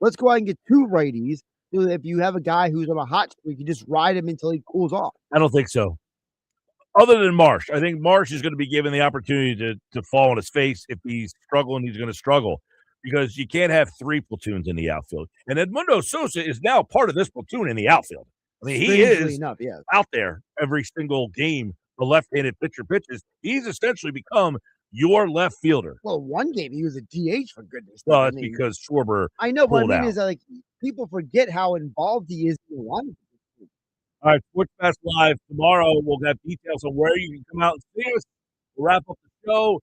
let's go out and get 2 righties. So if you have a guy who's on a hot streak, you just ride him until he cools off. I don't think so. Other than Marsh. I think Marsh is going to be given the opportunity to fall on his face. If he's struggling, he's going to struggle because you can't have 3 platoons in the outfield. And Edmundo Sosa is now part of this platoon in the outfield. I mean, he is out there every single game. The left-handed pitcher pitches. He's essentially become your left fielder. Well, one game he was a DH for goodness. Well, that's because Schwarber. I know, but pulled I mean out. is that like people forget how involved he is in the line. All right, Sports Fast Live tomorrow. We'll have details on where you can come out and see us. We'll wrap up the show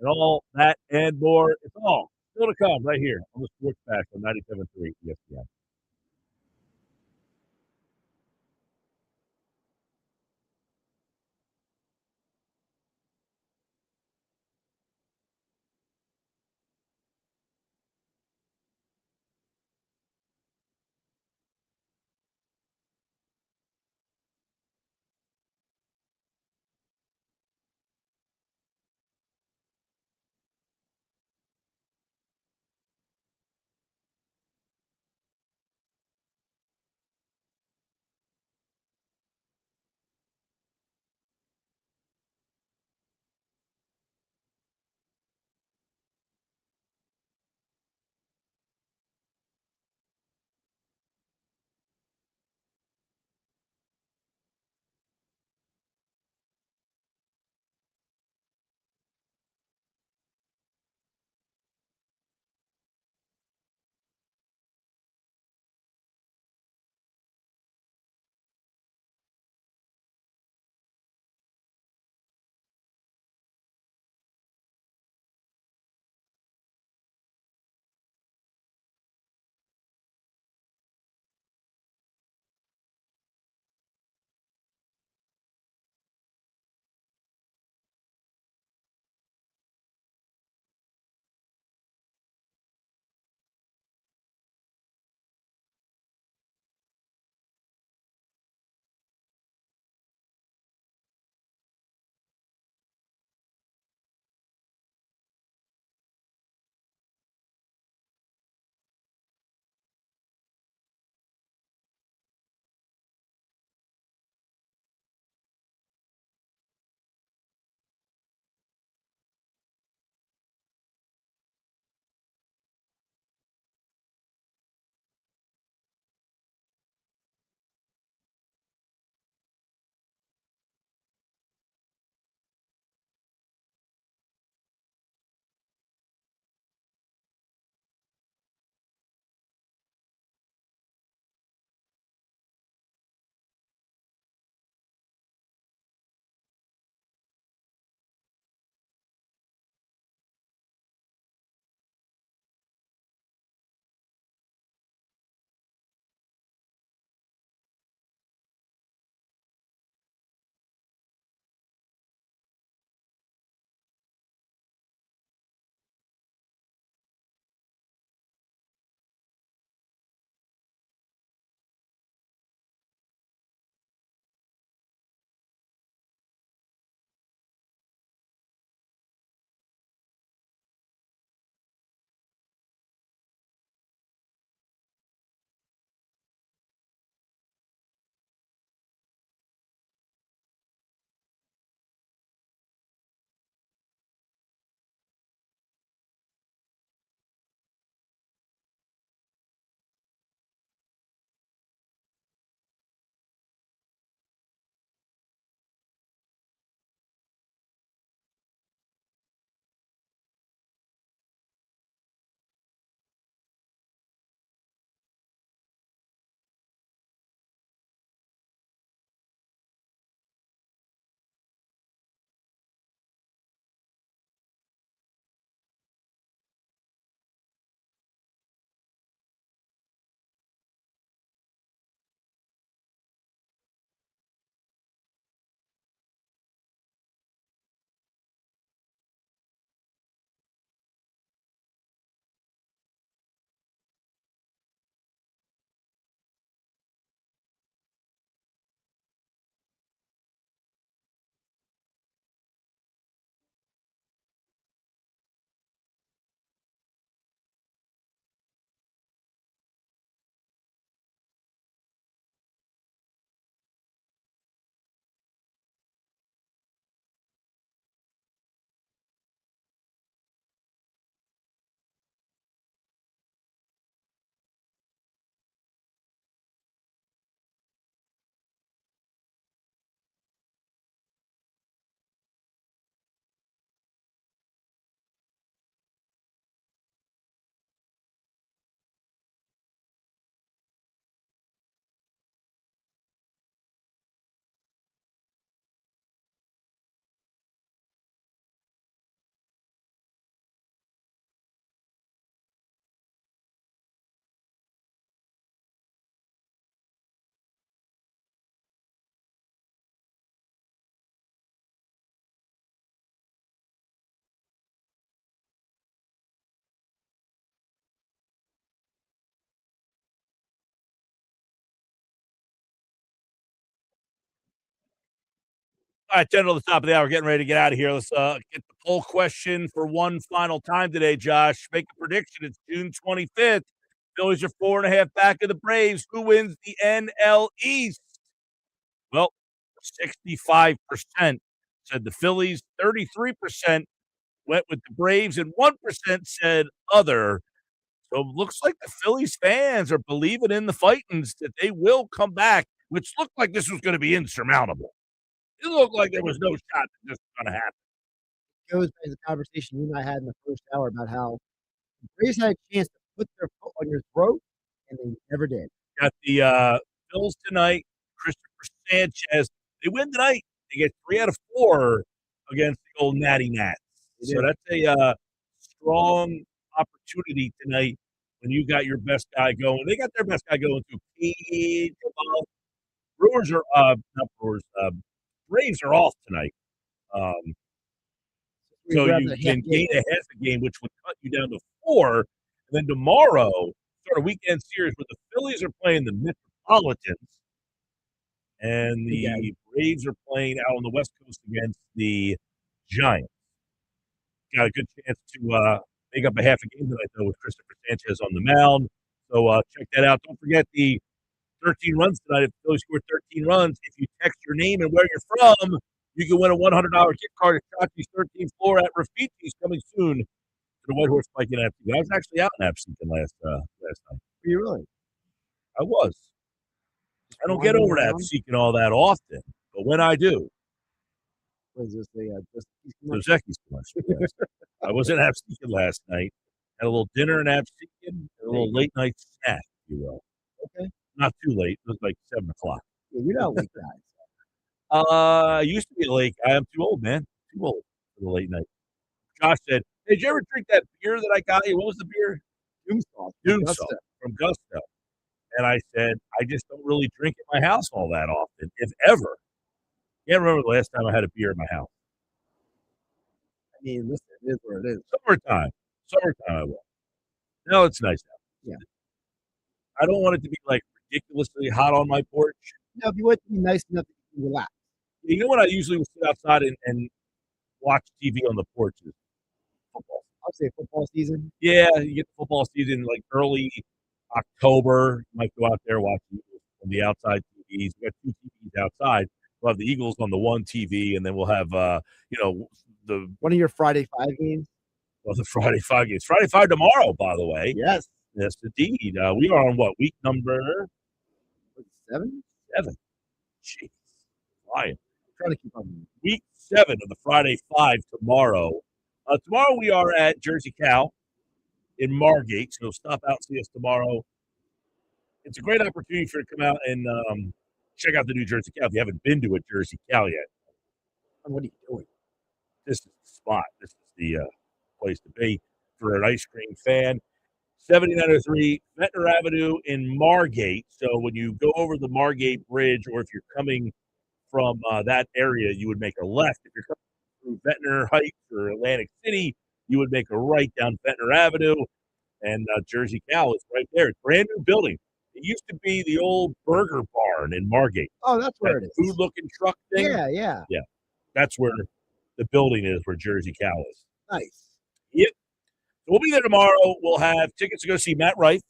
and all that and more. It's all still to come right here on the Sports Fast on 97.3 ESPN. All right, 10 to the top of the hour, getting ready to get out of here. Let's get the poll question for one final time today, Josh. Make a prediction. It's June 25th. Phillies are 4.5 back of the Braves. Who wins the NL East? Well, 65% said the Phillies, 33% went with the Braves, and 1% said other. So it looks like the Phillies fans are believing in the Fightins that they will come back, which looked like this was going to be insurmountable. It looked like there was no shot that this was going to happen. It goes back to the conversation you and I had in the first hour about how the Braves had a chance to put their foot on your throat, and they never did. Got the Phils tonight. Christopher Sanchez. They win tonight. They get 3 out of 4 against the old Natty Nats. So that's a strong opportunity tonight when you got your best guy going. They got their best guy going too. Brewers are not Brewers. Braves are off tonight. So you can gain a half a game, which would cut you down to 4. And then tomorrow, start a weekend series where the Phillies are playing the Metropolitans, and the Braves are playing out on the West Coast against the Giants. Got a good chance to make up a half a game tonight, though, with Christopher Sanchez on the mound. So check that out. Don't forget the 13 runs tonight. If the Phillies score 13 runs, if you text your name and where you're from, you can win a $100 gift card at Chachi's 13th floor at Rafiti's, coming soon to the White Horse Pike in Absecon. I was actually out in Absecon last night. Were you really? I was. I don't get over to Absecon all that often, but when I do, Was this DiCecco's commercial. I was in Absecon last night. Had a little dinner in Absecon, and a little late night snack, if you will. Okay. Not too late. It was like 7 o'clock. Yeah, you're not late guys. I used to be a late guy. I'm too old, man. Too old for the late night. Josh said, hey, did you ever drink that beer that I got you? What was the beer? Doomsalt from Gusto. And I said, I just don't really drink at my house all that often, if ever. Can't remember the last time I had a beer in my house. I mean, listen, it is what it is. Summertime I will. No, it's nice out. Yeah. I don't want it to be like ridiculously hot on my porch. No, if you want it to be nice enough that you can relax. You know what I usually will sit outside and watch TV on the porch is football. I'll say football season. Yeah, you get the football season like early October. You might go out there watching on the outside TVs. We got 2 TVs outside. We'll have the Eagles on the one TV, and then we'll have the one of your Friday 5 games. Well, the Friday 5 games. Friday 5 tomorrow, by the way. Yes. Yes, indeed. We are on what, week number 7? 7. Jeez. Lying. Trying to keep on. Week 7 of the Friday 5 tomorrow. Tomorrow we are at Jersey Cow in Margate, so stop out and see us tomorrow. It's a great opportunity for you to come out and check out the new Jersey Cow if you haven't been to a Jersey Cow yet. What are you doing? This is the spot. This is the place to be for an ice cream fan. 7903 Ventnor Avenue in Margate. So when you go over the Margate Bridge, or if you're coming from that area, you would make a left. If you're coming through Ventnor Heights or Atlantic City, you would make a right down Ventnor Avenue. And Jersey Cow is right there. It's a brand new building. It used to be the old burger barn in Margate. Oh, that's where it is. Food-looking truck thing. Yeah. Yeah. That's where the building is, where Jersey Cow is. Nice. Yep. So we'll be there tomorrow. We'll have tickets to go see Matt Rife.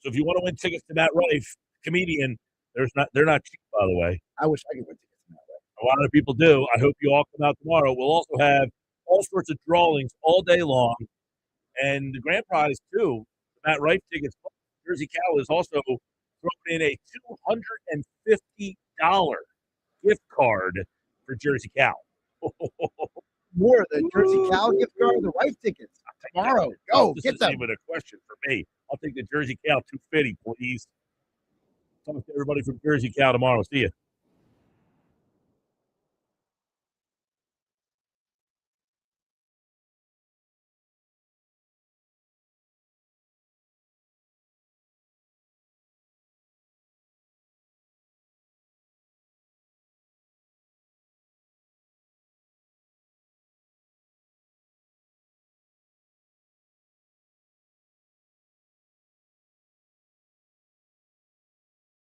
So if you want to win tickets to Matt Rife, comedian, they're not cheap, by the way. I wish I could win tickets to Matt Rife. A lot of people do. I hope you all come out tomorrow. We'll also have all sorts of drawings all day long. And the grand prize, too, the Matt Rife tickets. Jersey Cow is also throwing in a $250 gift card for Jersey Cow. More than Jersey Cow gift card, the Rife tickets. Tomorrow. Go, This get isn't them. even a question for me. I'll take the Jersey Cow 250, please. Talk to everybody from Jersey Cow tomorrow. See you.